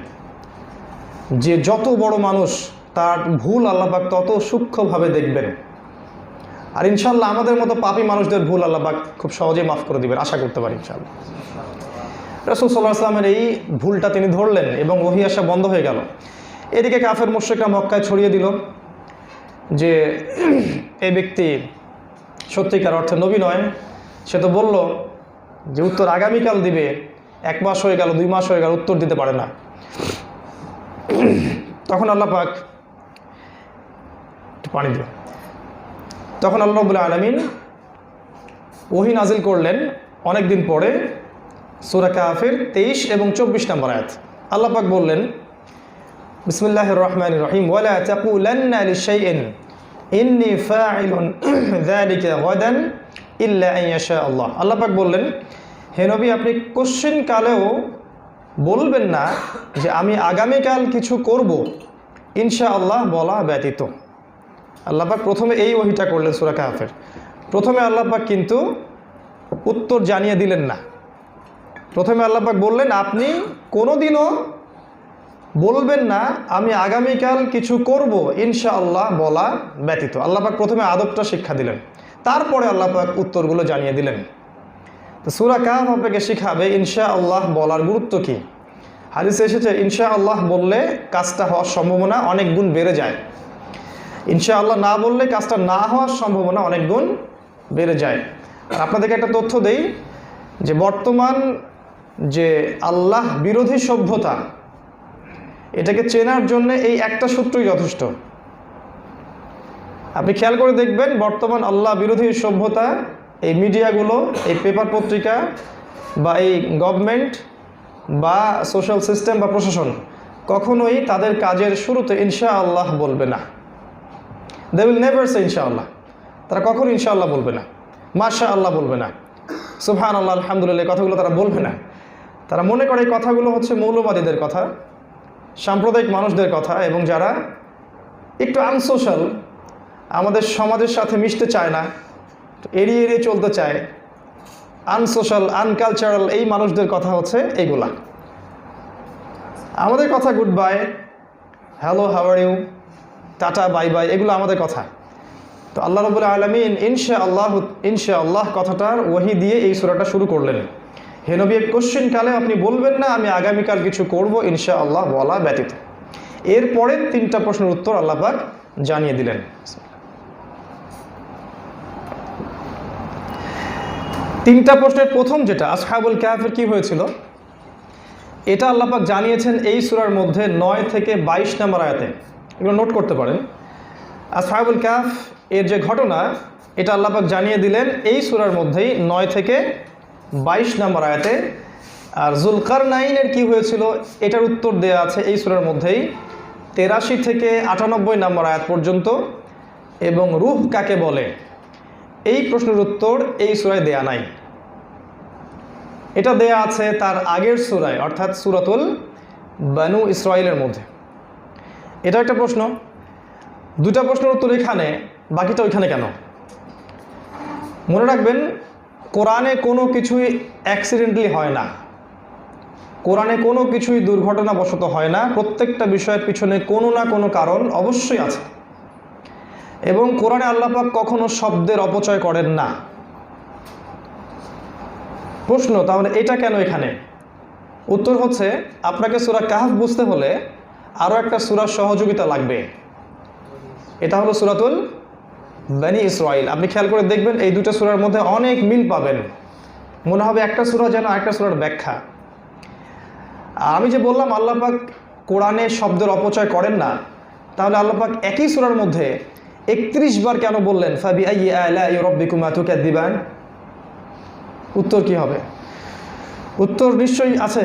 যে যত বড় মানুষ তার ভুল আল্লাহ পাক তত সূক্ষ্মভাবে দেখবেন। আর ইনশাআল্লাহ আমাদের মতো পাপী মানুষদের ভুল আল্লাহ পাক খুব সহজেই মাফ করে দিবেন, আশা করতে পারি ইনশাআল্লাহ। রাসূল সাল্লাল্লাহু আলাইহি ওয়াসাল্লামের এই ভুলটা তিনি ধরলেন এবং ওহী আসা বন্ধ হয়ে গেল। এদিকে কাফের মুশরিকরা মক্কায় ছড়িয়ে দিল যে এই ব্যক্তি সত্যিকার অর্থে নবী নয়। সে তো বলল যে উত্তর আগামীকাল দিবে, 1 মাস হয়ে গেল, 2 মাস হয়ে গেল, উত্তর দিতে পারে না। তখন আল্লাহ পাক পানি দিল। তখন আল্লাহ রাব্বুল আলামিন ওহী নাজিল করলেন অনেক দিন পরে, সূরা কাহফের 23 এবং 24 নম্বর আয়াত। আল্লাহ পাক বললেন, বিসমিল্লাহির রহমানির রহিম, ওয়ালা তাকুলান্না লিশাইইন ইন্নী ফাইলুন যালিকা গাদান ইল্লা আন ইয়াশা আল্লাহ। আল্লাহ পাক বললেন, হে নবী, আপনি কোশ্চিন কালেও বলবেন না যে আমি আগামীকাল কিছু করব ইনশাআল্লাহ বলা ব্যতীত। আল্লাহ পাক প্রথমে এই ওহীটা করলেন সূরা কাহফের। প্রথমে আল্লাহ পাক কিন্তু উত্তর জানিয়ে দিলেন না। প্রথমে আল্লাহ পাক বললেন, আপনি কোনোদিনও বলবেন না আমি আগামীকাল কিছু করব ইনশাআল্লাহ বলা ব্যতীত। আল্লাহ পাক প্রথমে আদবটা শিক্ষা দিলেন, তারপরে আল্লাহ পাক উত্তরগুলো জানিয়ে দিলেন। তো সূরা কাহফ আপনাকে শিখাবে ইনশাআল্লাহ বলার গুরুত্ব কী। হাদিসে এসেছে ইনশাআল্লাহ বললে কাজটা হওয়ার সম্ভাবনা অনেক গুণ বেড়ে যায়, ইনশাআল্লাহ না বললে কাজটা না হওয়ার সম্ভাবনা অনেক গুণ বেড়ে যায়। আর আপনাদেরকে একটা তথ্য দেই যে বর্তমান যে আল্লাহ বিরোধী সভ্যতা, এটাকে চেনার জন্য এই একটা সূত্রই যথেষ্ট। আপনি খেয়াল করে দেখবেন বর্তমান আল্লাহ বিরোধী সভ্যতা, এই মিডিয়াগুলো, এই পেপার পত্রিকা বা এই গভর্নমেন্ট বা সোশ্যাল সিস্টেম বা প্রশাসন কখনোই তাদের কাজের শুরুতে ইনশাআল্লাহ বলবে না। দে উইল নেভার সে ইনশাআল্লাহ। তারা কখনো ইনশাআল্লাহ বলবে না, মাশা আল্লাহ বলবে না, সুবহানাল্লাহ আলহামদুলিল্লাহ, কথাগুলো তারা বলবে না। তারা মনে করে এই কথাগুলো হচ্ছে মৌলবাদীদের কথা, সাম্প্রদায়িক মানুষদের কথা, এবং যারা একটু আনসোশ্যাল, আমাদের সমাজের সাথে মিশতে চায় না, এড়িয়ে এড়িয়ে চলতে চায়, আনসোশ্যাল আনকালচারাল, এই মানুষদের কথা হচ্ছে এইগুলা। আমাদের কথা good bye, hello, how are you, tata, bye bye, এগুলো আমাদের কথা। তো আল্লাহ রাব্বুল আলামিন ইনশাআল্লাহ কথাটার ওয়াহি দিয়ে এই সূরাটা শুরু করলেন। হে নবী, কোশ্চেন কালে আপনি বলবেন না আমি আগামীকাল কিছু করব ইনশাআল্লাহ বলা ব্যতীত। এরপরে 3টা প্রশ্নের উত্তর আল্লাহ পাক জানিয়ে দিলেন। 3টা প্রশ্নের প্রথম যেটা আসহাবুল কাহফের কি হয়েছিল, এটা আল্লাহ পাক জানিয়েছেন এই সূরার মধ্যে 9 থেকে 22 নম্বর আয়াতে। এগুলো নোট করতে পারেন। আসহাবুল কাহফ এর যে ঘটনা, এটা আল্লাহ পাক জানিয়ে দিলেন এই সূরার মধ্যেই 9 থেকে 22 নম্বর আয়াতে। আর যুলকারনাইনের কি হয়েছিল এটার উত্তর দেয়া আছে এই সূরার মধ্যেই 83 থেকে 98 নম্বর আয়াত পর্যন্ত। এবং রূহ কাকে বলে এই প্রশ্নের উত্তর এই সূরায় দেয়া নাই, এটা দেয়া আছে তার আগের সূরায়, অর্থাৎ সূরাতুল বানু ইসরাঈলের মধ্যে। এটা একটা প্রশ্ন। 2টা প্রশ্নের উত্তর এখানে, বাকিটা ওইখানে কেন? মনে রাখবেন কোরআনে কোনো কিছুই অ্যাক্সিডেন্টালি হয় না, কোরআনে কোনো কিছুই দুর্ঘটনাবশত হয় না। প্রত্যেকটা বিষয়ের পিছনে কোনো না কোনো কারণ অবশ্যই আছে। এবং কোরআনে আল্লাহ পাক কখনো শব্দের অপচয় করেন না। প্রশ্ন, তাহলে এটা কেন এখানে? উত্তর হচ্ছে আপনাকে সূরা কাহফ বুঝতে হলে আরও একটা সূরার সহযোগিতা লাগবে। এটা হলো সূরাতুল বানি ইসরাঈল। আপনি খেয়াল করে দেখবেন এই 2টা সূরার মধ্যে অনেক মিল পাবেন, মনে হবে একটা সূরা যেন আরেকটা সূরার ব্যাখ্যা। আমি যে বললাম আল্লাহ পাক কোরআনে শব্দের অপচয় করেন না, তাহলে আল্লাহ পাক একই সূরার মধ্যে 31 বার কেন বললেন ফাবিআইয়ি আলাই রাব্বিকুমা তুকাযযিবান? উত্তর কি হবে? উত্তর নিশ্চয়ই আছে।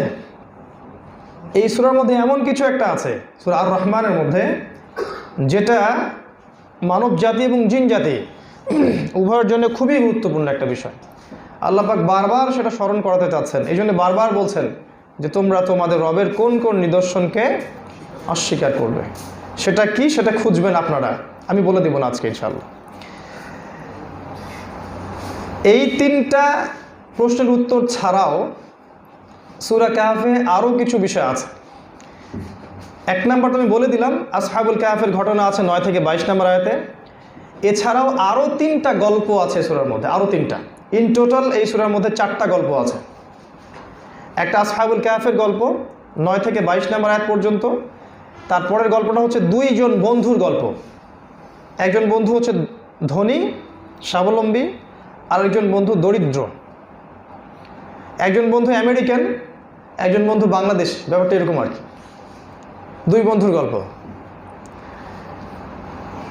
এই সূরার মধ্যে এমন কিছু একটা আছে সূরা আর রহমানের মধ্যে, যেটা মানব জাতি এবং জিন জাতি উভয়ের জন্য খুবই গুরুত্বপূর্ণ একটা বিষয়। আল্লাহ পাক বারবার সেটা স্মরণ করাতে চাচ্ছেন, এই জন্য বারবার বলছেন যে তোমরা তোমাদের রবের কোন কোন নিদর্শনকে অস্বীকার করবে। সেটা কি, সেটা খুঁজবেন আপনারা, আমি বলে দিব না আজকে ইনশাআল্লাহ। এই 3টা প্রশ্নের উত্তর ছাড়াও সূরা কাহফে আরও কিছু বিষয় আছে। 1 নাম্বার তো আমি বলে দিলাম, আসহাবুল কাহফের ঘটনা আছে 9 থেকে 22 নম্বর আয়াতে। এছাড়াও আরও 3টা গল্প আছে সূরার মধ্যে, আরও 3টা। ইন টোটাল এই সূরার মধ্যে 4টা গল্প আছে। একটা আসহাবুল কাহফের গল্প 9 থেকে 22 নম্বর আয়াত পর্যন্ত। তারপরের গল্পটা হচ্ছে 2 জন বন্ধুর গল্প। একজন বন্ধু হচ্ছে ধনী স্বাবলম্বী, আর একজন বন্ধু দরিদ্র। একজন বন্ধু আমেরিকান, একজন বন্ধু বাংলাদেশ, ব্যাপারটা এরকম আর কি। 2 বন্ধুর গল্প।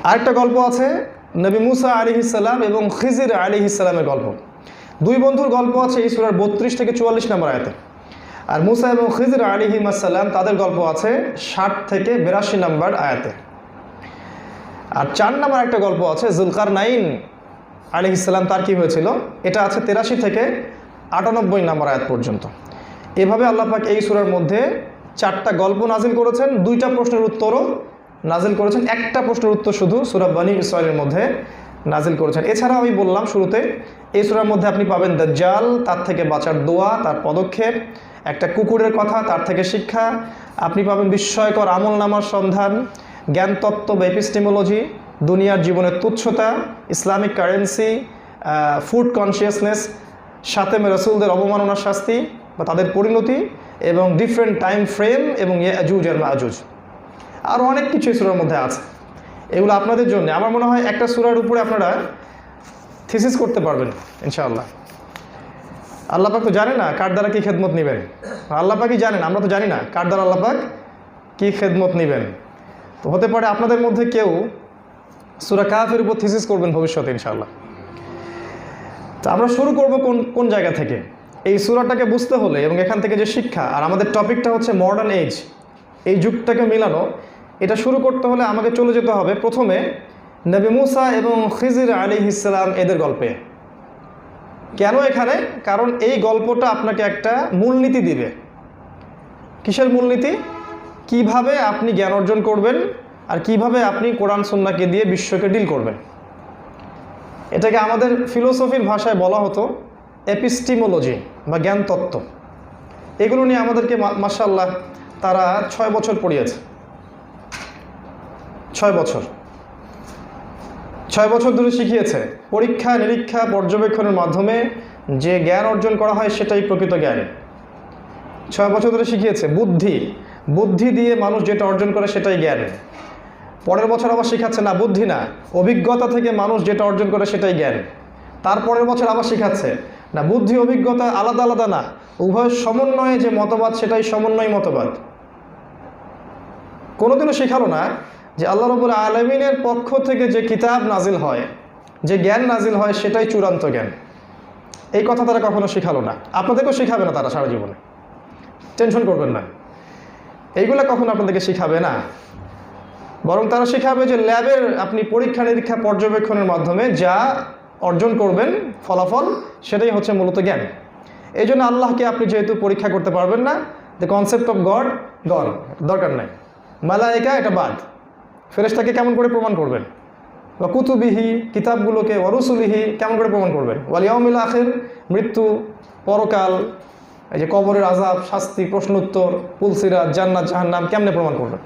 আরেকটা গল্প আছে নবী মুসা আলাইহিস সালাম এবং খিজির আলাইহিস সালামের গল্প। 2 বন্ধুর গল্প আছে এই সূরার 32 থেকে 44 নম্বর আয়াতে। আর মুসা এবং খিজির আলাইহিস সালাম তাদের গল্প আছে 60 থেকে 82 নম্বর আয়াতে। আর 4 নম্বর একটা গল্প আছে যুলকারনাইন আলাইহিস সালাম, তার কি হয়েছিল, এটা আছে 83 থেকে 98 নম্বর আয়াত পর্যন্ত। এভাবে আল্লাহ পাক এই সূরার মধ্যে 4টা গল্প নাজিল করেছেন, 2টা প্রশ্নের উত্তরও নাজিল করেছেন। একটা প্রশ্নের উত্তর শুধু সূরা বানি ইসরাঈলের মধ্যে নাজিল করেছেন। এছাড়াও আমি বললাম শুরুতে, এই সূরার মধ্যে আপনি পাবেন দাজ্জাল, তার থেকে বাঁচার দোয়া, তার পদক্ষেপ, একটা কুকুরের কথা, তার থেকে শিক্ষা। আপনি পাবেন বিস্ময়কর আমলনামার সন্ধান, জ্ঞানতত্ত্ব বা এপিস্টেমোলজি, দুনিয়ার জীবনের তুচ্ছতা, ইসলামিক কারেন্সি, ফুড কনসিয়াসনেস, সাতেমে রসুলদের অবমাননার শাস্তি বা তাদের পরিণতি, এবং ডিফারেন্ট টাইম ফ্রেম, এবং ইয়াজুজ আর মাজুজ। আরও অনেক কিছু এই সূরার মধ্যে আছে। এগুলো আপনাদের জন্য, আমার মনে হয় একটা সূরার উপরে আপনারা থিসিস করতে পারবেন ইনশাআল্লাহ। আল্লাহ পাক তো জানে না কার দ্বারা কী খেদমত নেবেন, আল্লাহ পাকই জানেন, আমরা তো জানি না কার দ্বারা আল্লাহ পাক কী খেদমত নেবেন। তো হতে পারে আপনাদের মধ্যে কেউ সূরা কাহফের উপর থিসিস করবেন ভবিষ্যতে ইনশাআল্লাহ। তো আমরা শুরু করব কোন জায়গা থেকে? এই সূরাটাকে বুঝতে হলে এবং এখান থেকে যে শিক্ষা, আর আমাদের টপিকটা হচ্ছে মডার্ন এজ, এই যুগটাকে মিলানো। এটা শুরু করতে হলে আমাকে চলে যেতে হবে প্রথমে নবী মুসা এবং খিজির আলাইহিস সালাম এদের গল্পে। কেন এখানে? কারণ এই গল্পটা আপনাকে একটা মূলনীতি দিবে। কিসের মূলনীতি? কিভাবে আপনি জ্ঞান অর্জন করবেন আর কিভাবে আপনি কোরআন সুন্নাহকে দিয়ে বিশ্বকে ডিল করবেন। এটাকে আমাদের ফিলোসফির ভাষায় বলা হতো এপিস্টিমোলজি বা জ্ঞান তত্ত্ব। এগুলো নিয়ে আমাদেরকে মাশাআল্লাহ তারা 6 বছর পড়িয়েছে। 6 বছর ধরে শিখিয়েছে। পরীক্ষা নিরীক্ষা পর্যবেক্ষণের মাধ্যমে যে জ্ঞান অর্জন করা হয় সেটাই প্রকৃত জ্ঞান। 6 বছর ধরে শিখিয়েছে। বুদ্ধি দিয়ে মানুষ যেটা অর্জন করে সেটাই জ্ঞান। পরের বছর আবার শেখাচ্ছে না বুদ্ধি না, অভিজ্ঞতা থেকে মানুষ যেটা অর্জন করে সেটাই জ্ঞান। তারপরের বছর আবার শেখাচ্ছে না বুদ্ধি অভিজ্ঞতা আলাদা আলাদা না, উভয় সমন্বয়ে যে মতবাদ সেটাই সমন্বয় মতবাদ। কোনোদিনও শেখালো না যে আল্লাহ রাব্বুল আলামিনের পক্ষ থেকে যে কিতাব নাজিল হয়, যে জ্ঞান নাজিল হয় সেটাই চূড়ান্ত জ্ঞান। এই কথা তারা কখনো শেখালো না, আপনাদেরকেও শেখাবে না তারা সারা জীবনে, টেনশন করবেন না। এইগুলো কখনো আপনাদেরকে শেখাবে না, বরং তারা শেখাবে যে ল্যাবের আপনি পরীক্ষা নিরীক্ষা পর্যবেক্ষণের মাধ্যমে যা অর্জন করবেন ফলাফল, সেটাই হচ্ছে মূলত জ্ঞান। এই জন্য আল্লাহকে আপনি যেহেতু পরীক্ষা করতে পারবেন না, দ্য কনসেপ্ট অফ গড গন, দরকার নাই। মালায়েকা এটা বাদ, ফেরেশতাকে কেমন করে প্রমাণ করবেন? বা কুতুবিহি কিতাবগুলোকে, ওয়ারুসুলিহি কেমন করে প্রমাণ করবেন? ওয়াল ইয়াউমিল আখির মৃত্যু, পরকাল, এই যে কবরের আযাব, শাস্তি, প্রশ্ন উত্তর, পুলসিরাত, জান্নাত জাহান্নাম কেমনে প্রমাণ করবেন?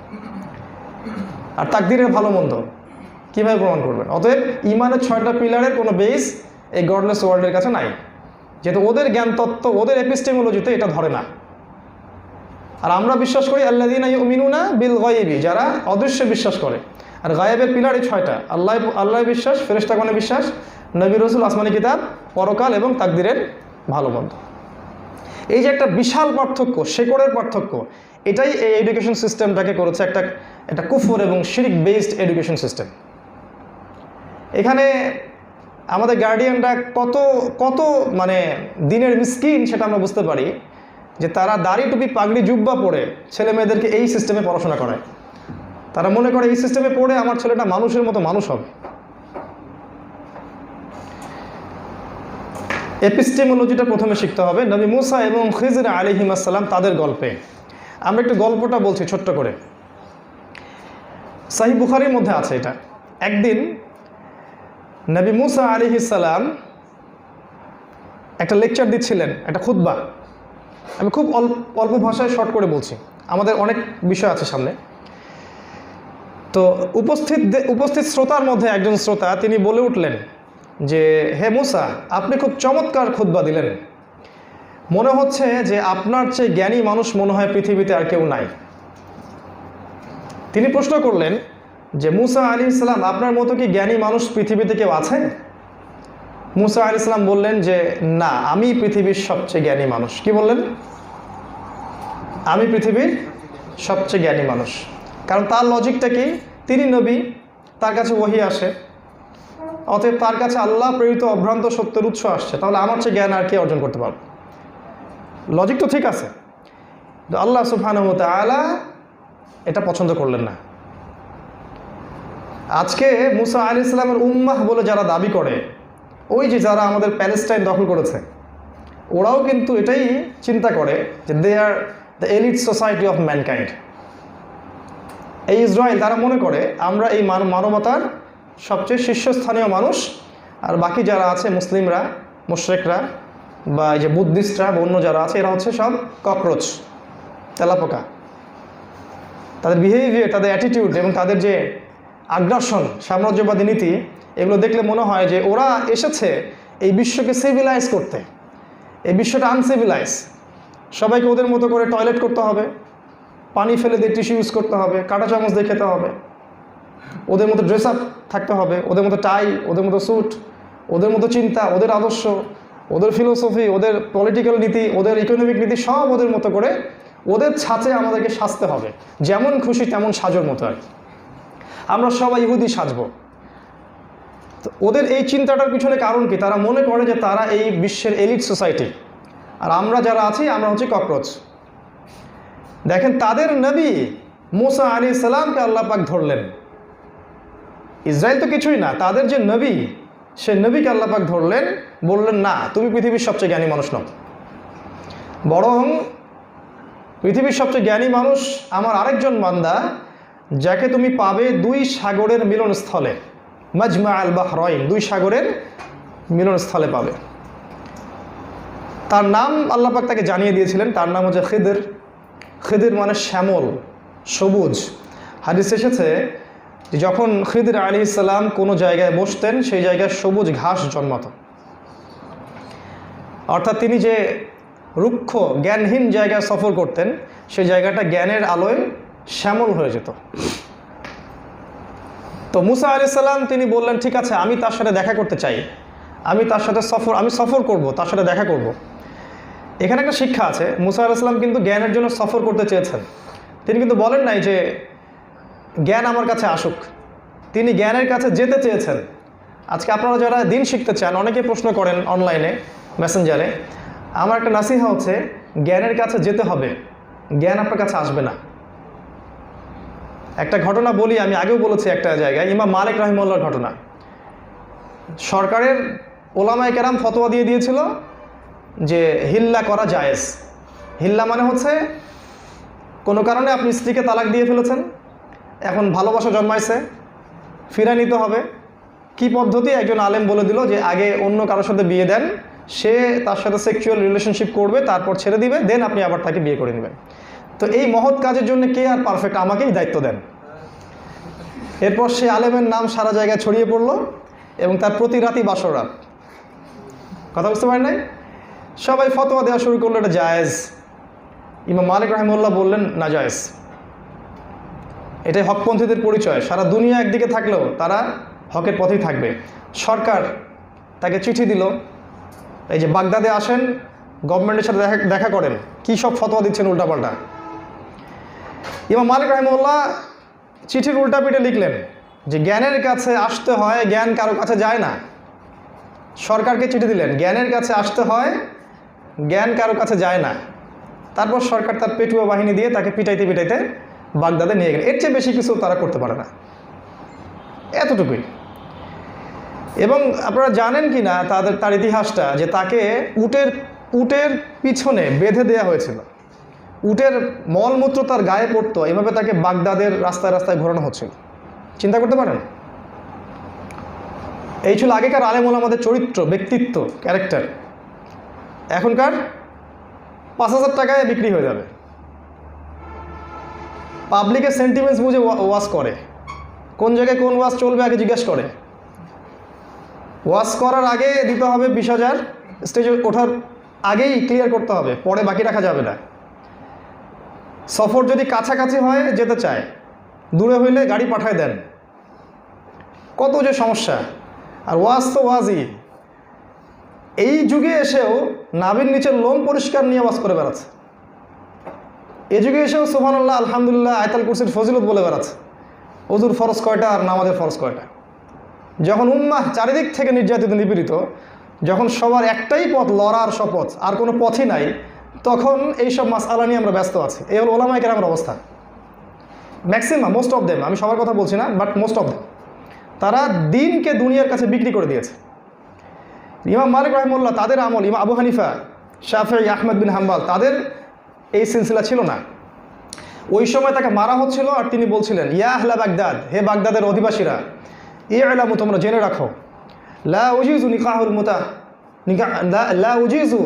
আর তাকদীরের ভালো মন্দ কীভাবে প্রমাণ করবেন? অতএব ইমানের 6টা পিলারের কোনো বেস এই গডলেস ওয়ার্ল্ডের কাছে নাই, যেহেতু ওদের জ্ঞান তত্ত্ব, ওদের এপিস্টেমোলজিতে এটা ধরে না। আর আমরা বিশ্বাস করি আল্লাযীনা ইউমিনুনা বিল গায়বি, যারা অদৃশ্যে বিশ্বাস করে। আর গায়েবের পিলার এই 6টা: আল্লাহ বিশ্বাস, ফেরেশতাগণে বিশ্বাস, নবী রাসূল, আসমানি কিতাব, পরকাল এবং তাকদীরের ভালো মন্দ। এই যে একটা বিশাল পার্থক্য, শেকড়ের পার্থক্য, এটাই এই এডুকেশন সিস্টেমটাকে করেছে একটা কুফর এবং শিরক বেসড এডুকেশন সিস্টেম। এখানে আমাদের গার্ডিয়ানরা কত মানে দিনের মিসকিন সেটা আমরা বুঝতে পারি যে তারা দাড়ি টুপি পাগড়ি জুব্বা পরে ছেলে মেয়েদেরকে এই সিস্টেমে পড়াশোনা করায়। তারা মনে করে এই সিস্টেমে পড়ে আমার ছেলেটা মানুষের মতো মানুষ হবে। এপিস্টেমোলজিটা প্রথমে শিখতে হবে নবী মুসা এবং খিজির আলাইহিস সালাম তাদের গল্পে। আমরা একটু গল্পটা বলছি ছোট্ট করে, সহিহ বুখারীর মধ্যে আছে এটা। একদিন নবী মুসা আলাইহিস সালাম একটা লেকচার দিচ্ছিলেন, একটা খুতবা। আমি খুব অল্প ভাষায় শর্ট করে বলছি, আমাদের অনেক বিষয় আছে সামনে। তো উপস্থিত শ্রোতার মধ্যে একজন শ্রোতা তিনি বলে উঠলেন যে, হে মুসা, আপনি খুব চমৎকার খুতবা দিলেন, মনে হচ্ছে যে আপনার চেয়ে জ্ঞানী মানুষ মনে হয় পৃথিবীতে আর কেউ নাই। তিনি প্রশ্ন করলেন যে, মুসা আলাইহিস সালাম, আপনার মতো কি জ্ঞানী মানুষ পৃথিবীতে কেউ আছে? মুসা আলাইহিস সালাম বললেন যে, না, আমি পৃথিবীর সবচেয়ে জ্ঞানী মানুষ। কি বললেন? আমি পৃথিবীর সবচেয়ে জ্ঞানী মানুষ। কারণ তার লজিকটা কি? তিনি নবী, তার কাছে ওহী আসে, অতএব তার কাছে আল্লাহ প্রেরিত অভ্রান্ত সত্যের উৎস আসছে, তাহলে আমার চেয়ে জ্ঞান আর কে অর্জন করতে পারবে? লজিক তো ঠিক আছে। আল্লাহ সুবহানাহু ওয়া তাআলা এটা পছন্দ করলেন না। আজকে মুসা আলাইহিস সালামের উম্মাহ বলে যারা দাবি করে, ওই যে যারা আমাদের প্যালেস্টাইন দখল করেছে, ওরাও কিন্তু এটাই চিন্তা করে যে they are the elite society of mankind. এই ইসরায়েল, তারা মনে করে আমরা এই মানবতার সবচেয়ে শীর্ষস্থানীয় মানুষ, আর বাকি যারা আছে মুসলিমরা, মুশরিকরা বা এই যে বুদ্ধিস্টরা বা অন্য যারা আছে, এরা হচ্ছে সব ককরোচ, তেলাপোকা। তাদের বিহেভিয়ার, তাদের অ্যাটিটিউড এবং তাদের যে আগ্রাসন, সাম্রাজ্যবাদী নীতি, এগুলো দেখলে মনে হয় যে ওরা এসেছে এই বিশ্বকে সিভিলাইজ করতে। এই বিশ্বটা আনসিভিলাইজ। সবাইকে ওদের মতো করে টয়লেট করতে হবে, পানি ফেলে দিয়ে টিস্যু ইউজ করতে হবে, কাঁটা চামচ দিয়ে খেতে হবে, ওদের মতো ড্রেস আপ থাকতে হবে, ওদের মতো টাই, ওদের মতো স্যুট, ওদের মতো চিন্তা, ওদের আদর্শ, ওদের ফিলোসফি, ওদের পলিটিক্যাল নীতি, ওদের ইকোনমিক নীতি, সব ওদের মতো করে ওদের ছাঁচে আমাদেরকে সাজতে হবে, যেমন খুশি তেমন সাজোর মতো আর কি। আমরা সবাই ইহুদি সাজবো। তো ওদের এই চিন্তাটার পিছনে কারণ কি? তারা মনে করে যে তারা এই বিশ্বের এলিট সোসাইটি, আর আমরা যারা আছি আমরা হচ্ছে ককরোচ। দেখেন, তাদের নবী মুসা আলাইহিস সালামকে আল্লাহ পাক ধরলেন। ইসরায়েল তো কিছুই না, তাদের যে নবী, সে নবীকে আল্লাহ পাক ধরলেন, বললেন না তুমি পৃথিবীর সবচেয়ে জ্ঞানী মানুষ নও, বরং পৃথিবীর সবচেয়ে জ্ঞানী মানুষ আমার আরেকজন বান্দা, যাকে তুমি পাবে দুই সাগরের মিলনস্থলে, মাজমা আল বাহরাইন, দুই সাগরের মিলনস্থলে পাবে। তার নাম আল্লাহ পাক তাকে জানিয়ে দিয়েছিলেন, তার নাম হচ্ছে খিদির। খিদির মানে শ্যামল, সবুজ। হাদিস এসেছে যে যখন খিদির আলাইহিস সালাম কোনো জায়গায় বসতেন, সেই জায়গায় সবুজ ঘাস জন্মাত। অর্থাৎ তিনি যে রুক্ষ জ্ঞানহীন জায়গায় সফর করতেন, সেই জায়গাটা জ্ঞানের আলোয় শ্যামল হয়ে যেত। তো মুসা আলাইহিস সালাম তিনি বললেন, ঠিক আছে, আমি তার সাথে দেখা করতে চাই, আমি তার সাথে সফর করব, তার সাথে দেখা করব। এখানে একটা শিক্ষা আছে। মুসা আলাইহিস সালাম কিন্তু জ্ঞানের জন্য সফর করতে চেয়েছেন। তিনি কিন্তু বলেন নাই যে জ্ঞান আমার কাছে আসুক, তিনি জ্ঞানের কাছে যেতে চেয়েছেন। আজকে আপনারা যারা দিন শিখতে চান, অনেকে প্রশ্ন করেন অনলাইনে, মেসেঞ্জারে, আমার একটা নাসিহা হচ্ছে জ্ঞানের কাছে যেতে হবে, জ্ঞান আপনার কাছে আসবে না। একটা ঘটনা বলি, আমি আগেও বলেছি একটা জায়গায়, ইমাম মালিক রাহিমাহুল্লাহর ঘটনা। সরকারের ওলামায়ে কেরাম ফতোয়া দিয়ে দিয়েছিল যে হিল্লা করা জায়েজ। হিল্লা মানে হচ্ছে কোনো কারণে আপনি স্ত্রীকে তালাক দিয়ে ফেলেছেন, এখন ভালোবাসা জন্মাইছে, ফিরে নিতে হবে। কি পদ্ধতি? একজন আলেম বলে দিল যে আগে অন্য কারোর সাথে বিয়ে দেন, সে তার সাথে সেক্সুয়াল রিলেশনশিপ করবে, তারপর ছেড়ে দিবে, দেন আপনি আবার তাকে বিয়ে করে নেবেন। তো এই মহৎ কাজের জন্য কে আর পারফেক্ট? আমাকেই দায়িত্ব দেন। এরপর সে আলেমের নাম সারা জায়গায় ছড়িয়ে পড়লো এবং তার প্রতি রাতই বাসর রাত। কথা বুঝতে পারেন নাই? সবাই ফতোয়া দেওয়া শুরু করলো এটা জায়েজ। ইমাম মালিক রাহিমাহুল্লাহ বললেন না জায়েজ। এটাই হকপন্থীদের পরিচয়। সারা দুনিয়া একদিকে থাকলেও তারা হকের পথেই থাকবে। সরকার তাকে চিঠি দিল, এই যে বাগদাদে আসেন, গভর্নমেন্টের সাথে দেখা করেন, কী সব ফতোয়া দিচ্ছেন উল্টাপাল্টা। ইমাম মালিক রাহিমাহুল্লাহ চিঠির উল্টাপিঠে লিখলেন যে জ্ঞানের কাছে আসতে হয়, জ্ঞান কারো কাছে যায় না। সরকারকে চিঠি দিলেন, জ্ঞানের কাছে আসতে হয়, জ্ঞান কারো কাছে যায় না। তারপর সরকার তার পেটুয়া বাহিনী দিয়ে তাকে পিটাইতে পিটাইতে বাগদাদে নিয়ে গেলেন। এর চেয়ে বেশি কিছু তারা করতে পারে না, এতটুকুই। এবং আপনারা জানেন কি না তার ইতিহাসটা, যে তাকে উটের পিছনে বেঁধে দেওয়া হয়েছিল, উটের মলমূত্র তার গায়ে পড়তো, এভাবে তাকে বাগদাদের রাস্তায় রাস্তায় ঘোরানো হচ্ছিল। চিন্তা করতে পারেন? এই ছিল আগেকার আলেম ওলামাদের চরিত্র, ব্যক্তিত্ব, ক্যারেক্টার। এখনকার 5,000 টাকায় বিক্রি হয়ে যাবে। পাবলিকের সেন্টিমেন্টস বুঝে ওয়াজ করে, কোন জায়গায় কোন ওয়াজ চলবে আগে জিজ্ঞেস করে। ওয়াজ করার আগে দিতে হবে 20,000, স্টেজে ওঠার আগেই ক্লিয়ার করতে হবে, পরে বাকি রাখা যাবে না। সফর যদি কাছাকাছি হয় যেতে চায়, দূরে হইলে গাড়ি পাঠায় দেন। কত যে সমস্যা। আর ওয়াজ তো ওয়াজই। এই যুগে এসেও নাভির নিচের লোম পরিষ্কার নিয়ে ওয়াজ করে বেড়াচ্ছে। এই যুগে এসেও সুবহানাল্লাহ, আলহামদুলিল্লাহ, আয়াতুল কুরসির ফজিলত বলে বেড়াচ্ছে। ওযুর ফরজ কয়টা আর নামাজের ফরজ কয়টা। যখন উম্মাহ চারিদিক থেকে নির্যাতিত নিপীড়িত, যখন সবার একটাই পথ লড়ার শপথ, আর কোনো পথই নাই, তখন এইসব মাসআলা নিয়ে আমরা ব্যস্ত আছি। এই হলো ওলামায়ে কেরামের অবস্থা। ম্যাক্সিমাম, মোস্ট অফ দেম, আমি সবার কথা বলছি না, বাট মোস্ট অফ দেম, তারা দিনকে দুনিয়ার কাছে বিক্রি করে দিয়েছে। ইমাম মালিক রাহিমাহুল্লাহ তাদের আমল, ইমাম আবু হানিফা, শাফিঈ, আহমদ বিন হাম্বল, তাদের এই সিলসিলা ছিল না। ওই সময় তাকে মারা হচ্ছিল আর তিনি বলছিলেন, ইয়া আহলা বাগদাদ, হে বাগদাদের অধিবাসীরা, ইলামু, তোমরা জেনে রাখো, লা উজিজু নিকাহুল মুতা লা উজিজু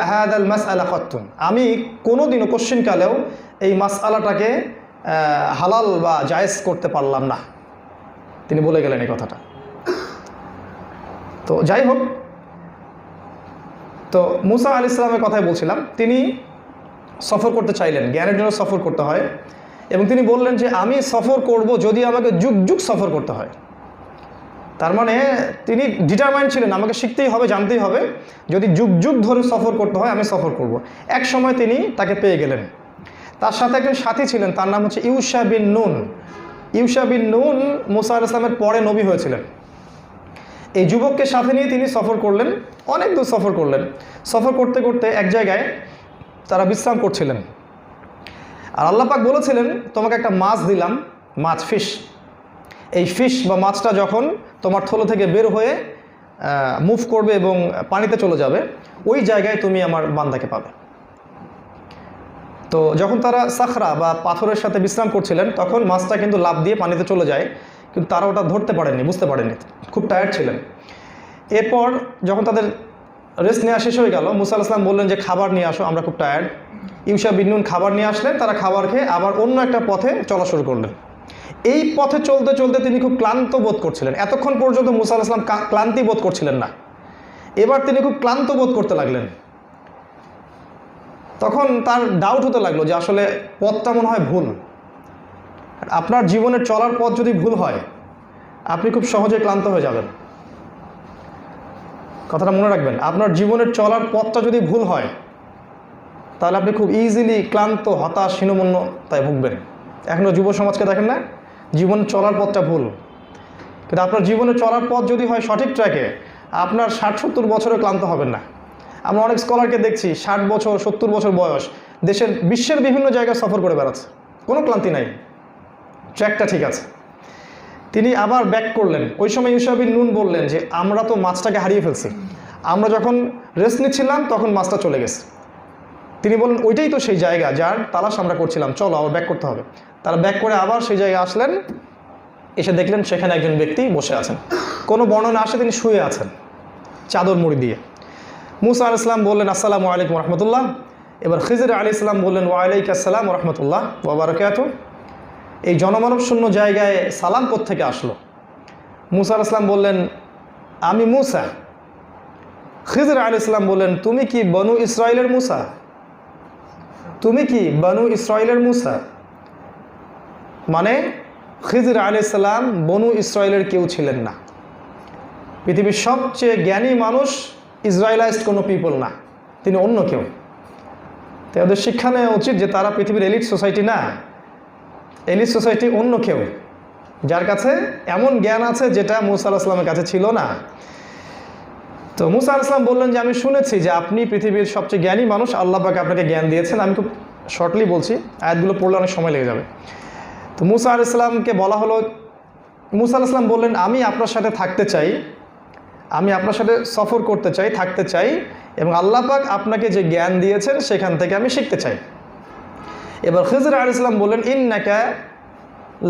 হাদাল মাসআলা কত্তুন, আমি কোনোদিনও কোশ্চিনকালেও এই মাসআলাটাকে হালাল বা জায়েজ করতে পারলাম না। তিনি বলে গেলেন এই কথাটা। তো যাই হোক, তো মুসা আলাইহিস সালামের কথাই বলছিলাম। তিনি সফর করতে চাইলেন, জ্ঞানের জন্য সফর করতে হয়, এবং তিনি বললেন যে আমি সফর করব যদি আমাকে যুগ যুগ সফর করতে হয়। তার মানে তিনি ডিটারমাইন্ড ছিলেন, আমাকে শিখতেই হবে, জানতেই হবে, যদি যুগ যুগ ধরে সফর করতে হয় আমি সফর করব। এক সময় তিনি তাকে পেয়ে গেলেন। তার সাথে একজন সাথী ছিলেন, তার নাম হচ্ছে ইউশা বিন নুন। ইউশা বিন নুন মুসা আলাইহিস সালামের পরে নবী হয়েছিলেন। এই যুবককে সাথে নিয়ে তিনি সফর করলেন, অনেক দূর সফর করলেন। সফর করতে করতে এক জায়গায় তারা বিশ্রাম করছিলেন। আর আল্লাহ পাক বলেছিলেন, তোমাকে একটা মাছ দিলাম, মাছ, ফিশ। এই ফিশ বা মাছটা যখন তোমার থলো থেকে বের হয়ে মুভ করবে এবং পানিতে চলে যাবে, ওই জায়গায় তুমি আমার বান্দাকে পাবে। তো যখন তারা সাখরা বা পাথরের সাথে বিশ্রাম করছিলেন, তখন মাছটা কিন্তু লাফ দিয়ে পানিতে চলে যায়, কিন্তু তারা ওটা ধরতে পারেননি, বুঝতে পারেননি, খুব টায়ার্ড ছিলেন। এরপর যখন তাদের রেস্ট নেওয়া শেষ হয়ে গেল, মুসা আলাইহিস সালাম বললেন যে খাবার নিয়ে আসো, আমরা খুব টায়ার্ড। ইউশা বিন নুন খাবার নিয়ে আসলেন, তারা খাবার খেয়ে আবার অন্য একটা পথে চলা শুরু করলেন। এই পথে চলতে চলতে তিনি খুব ক্লান্ত বোধ করছিলেন। এতক্ষণ পর্যন্ত মুসা আলাইহিস সালাম ক্লান্তি বোধ করছিলেন না, এবার তিনি খুব ক্লান্ত বোধ করতে লাগলেন। তখন তার ডাউট হতে লাগলো যে আসলে পথটা মনে হয় ভুল। আপনার জীবনের চলার পথ যদি ভুল হয়, আপনি খুব সহজে ক্লান্ত হয়ে যাবেন। কথাটা মনে রাখবেন, আপনার জীবনের চলার পথটা যদি ভুল হয়, তাহলে আপনি খুব ইজিলি ক্লান্ত, হতাশ, হীনমন্যতায় ভুগবেন। এখনও যুব সমাজকে দেখেন না, জীবন চলার পথটা ভুল। কিন্তু আপনার জীবনে চলার পথ যদি হয় সঠিক ট্র্যাকে, আপনার 60-70 বছরে ক্লান্ত হবেন না। আমরা অনেক স্কলারকে দেখছি 60 বছর 70 বছর বয়স, বিশ্বের বিভিন্ন জায়গায় সফর করে বেড়াচ্ছে, কোনো ক্লান্তি নাই, ট্র্যাকটা ঠিক আছে। তিনি আবার ব্যাক করলেন। ওই সময় ইউশা বিন নুন বললেন যে আমরা তো মাছটাকে হারিয়ে ফেলছি, আমরা যখন রেস্ট নিচ্ছিলাম তখন মাছটা চলে গেছে। তিনি বললেন ওইটাই তো সেই জায়গা যার তালাশ আমরা করছিলাম, চলো আবার ব্যাক করতে হবে। তারা ব্যাক করে আবার সেই জায়গায় আসলেন, এসে দেখলেন সেখানে একজন ব্যক্তি বসে আছেন। কোনো বর্ণনা আসে তিনি শুয়ে আছেন চাদর মুড়ি দিয়ে। মুসা আলাইহিস সালাম বললেন আসসালামু আলাইকুম রহমতুল্লাহ। এবার খিজির আলাইহিস সালাম বললেন ওয়ালাইকুম আসসালাম রহমতুল্লাহ ওয়া বারাকাতুহু। এই জনমানব শূন্য জায়গায় সালাম কোত্থেকে আসলো? মুসা আলাইহিস সালাম বললেন আমি মুসা। খিজির আলাইহিস সালাম বললেন তুমি কি বনু ইসরাইলের মুসা? তুমি কি বনু ইসরাইলের মুসা? মানে খিজির আলাইহিস সালাম বনু ইসরাইলের কেউ ছিলেন না। পৃথিবীর সবচেয়ে জ্ঞানী মানুষ ইসরায়েলাইজড কোনো পিপল না, তিনি অন্য কেউ। তাই ওদের শিক্ষা নেওয়া উচিত যে তারা পৃথিবীর এলিট সোসাইটি না, এলিট সোসাইটি অন্য কেউ, যার কাছে এমন জ্ঞান আছে যেটা মুসা আলাইহিস সালামের কাছে ছিল না। তো মুসা আলাইহিস সালাম বললেন যে আমি শুনেছি যে আপনি পৃথিবীর সবচেয়ে জ্ঞানী মানুষ, আল্লাহ পাক আপনাকে জ্ঞান দিয়েছেন। আমি খুব শর্টলি বলছি, আয়াতগুলো পড়লে অনেক সময় লেগে যাবে। তো মুসা আলাইহিস সালামকে বলা হলো, মুসা আলাইহিস সালাম বললেন আমি আপনার সাথে থাকতে চাই, আমি আপনার সাথে সফর করতে চাই, থাকতে চাই, এবং আল্লাহ পাক আপনাকে যে জ্ঞান দিয়েছেন সেখান থেকে আমি শিখতে চাই। এবার খিজির আলাইহিস সালাম বললেন ইন্নাকা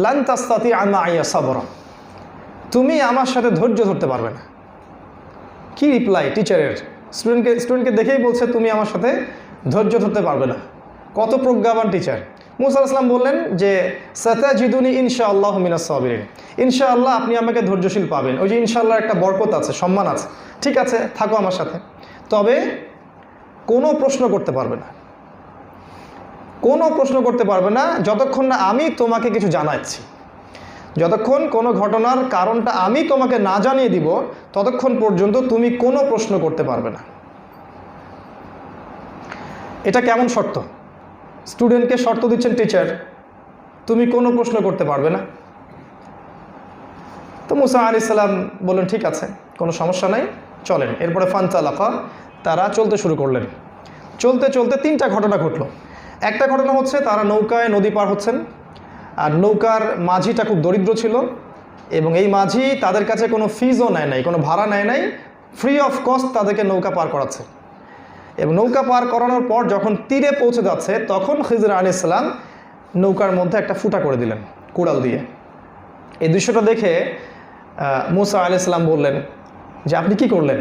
লান তাস্তাতিআ মাইয়া সাবরা, তুমি আমার সাথে ধৈর্য ধরতে পারবে না। কি রিপ্লাই টিচারের! স্টুডেন্টকে দেখেই বলছে তুমি আমার সাথে ধৈর্য ধরতে পারবে না। কত প্রজ্ঞাবান টিচার! মুসা আলাইহিস সালাম বললেন যে সাতাজিদুনি ইনশাআল্লাহু মিনাস সাবিরিন, ইনশাআল্লাহ আপনি আমাকে ধৈর্যশীল পাবেন। ওই যে ইনশাআল্লাহ একটা বরকত আছে, সম্মান আছে। ঠিক আছে, থাকো আমার সাথে, তবে কোনো প্রশ্ন করতে পারবে না, কোনো প্রশ্ন করতে পারবে না যতক্ষণ না আমি তোমাকে কিছু জানাচ্ছি। যতক্ষণ কোনো ঘটনার কারণটা আমি তোমাকে না জানিয়ে দিব, ততক্ষণ পর্যন্ত তুমি কোনো প্রশ্ন করতে পারবে না। এটা কেমন শর্ত? স্টুডেন্টকে শর্ত দিচ্ছেন টিচার, তুমি কোনো প্রশ্ন করতে পারবে না। তো মুসা আলাইহিস সালাম বললেন ঠিক আছে, কোনো সমস্যা নাই, চলেন। এরপরে ফানতালাকা, তারা চলতে শুরু করলেন। চলতে চলতে 3টা ঘটনা ঘটলো। একটা ঘটনা হচ্ছে তারা নৌকায় নদী পার হচ্ছেন, আর নৌকার মাঝিটা খুব দরিদ্র ছিল, এবং এই মাঝি তাদের কাছে কোনো ফিজও নেয় নাই, কোনো ভাড়া নেয় নাই, ফ্রি অফ কস্ট তাদেরকে নৌকা পার করাচ্ছে। এবং নৌকা পার করানোর পর যখন তীরে পৌঁছে যাচ্ছে, তখন খিজির আলাইহিস সালাম নৌকার মধ্যে একটা ফুটা করে দিলেন কুড়াল দিয়ে। এই দৃশ্যটা দেখে মুসা আলাইহিস সালাম বললেন যে আপনি কি করলেন?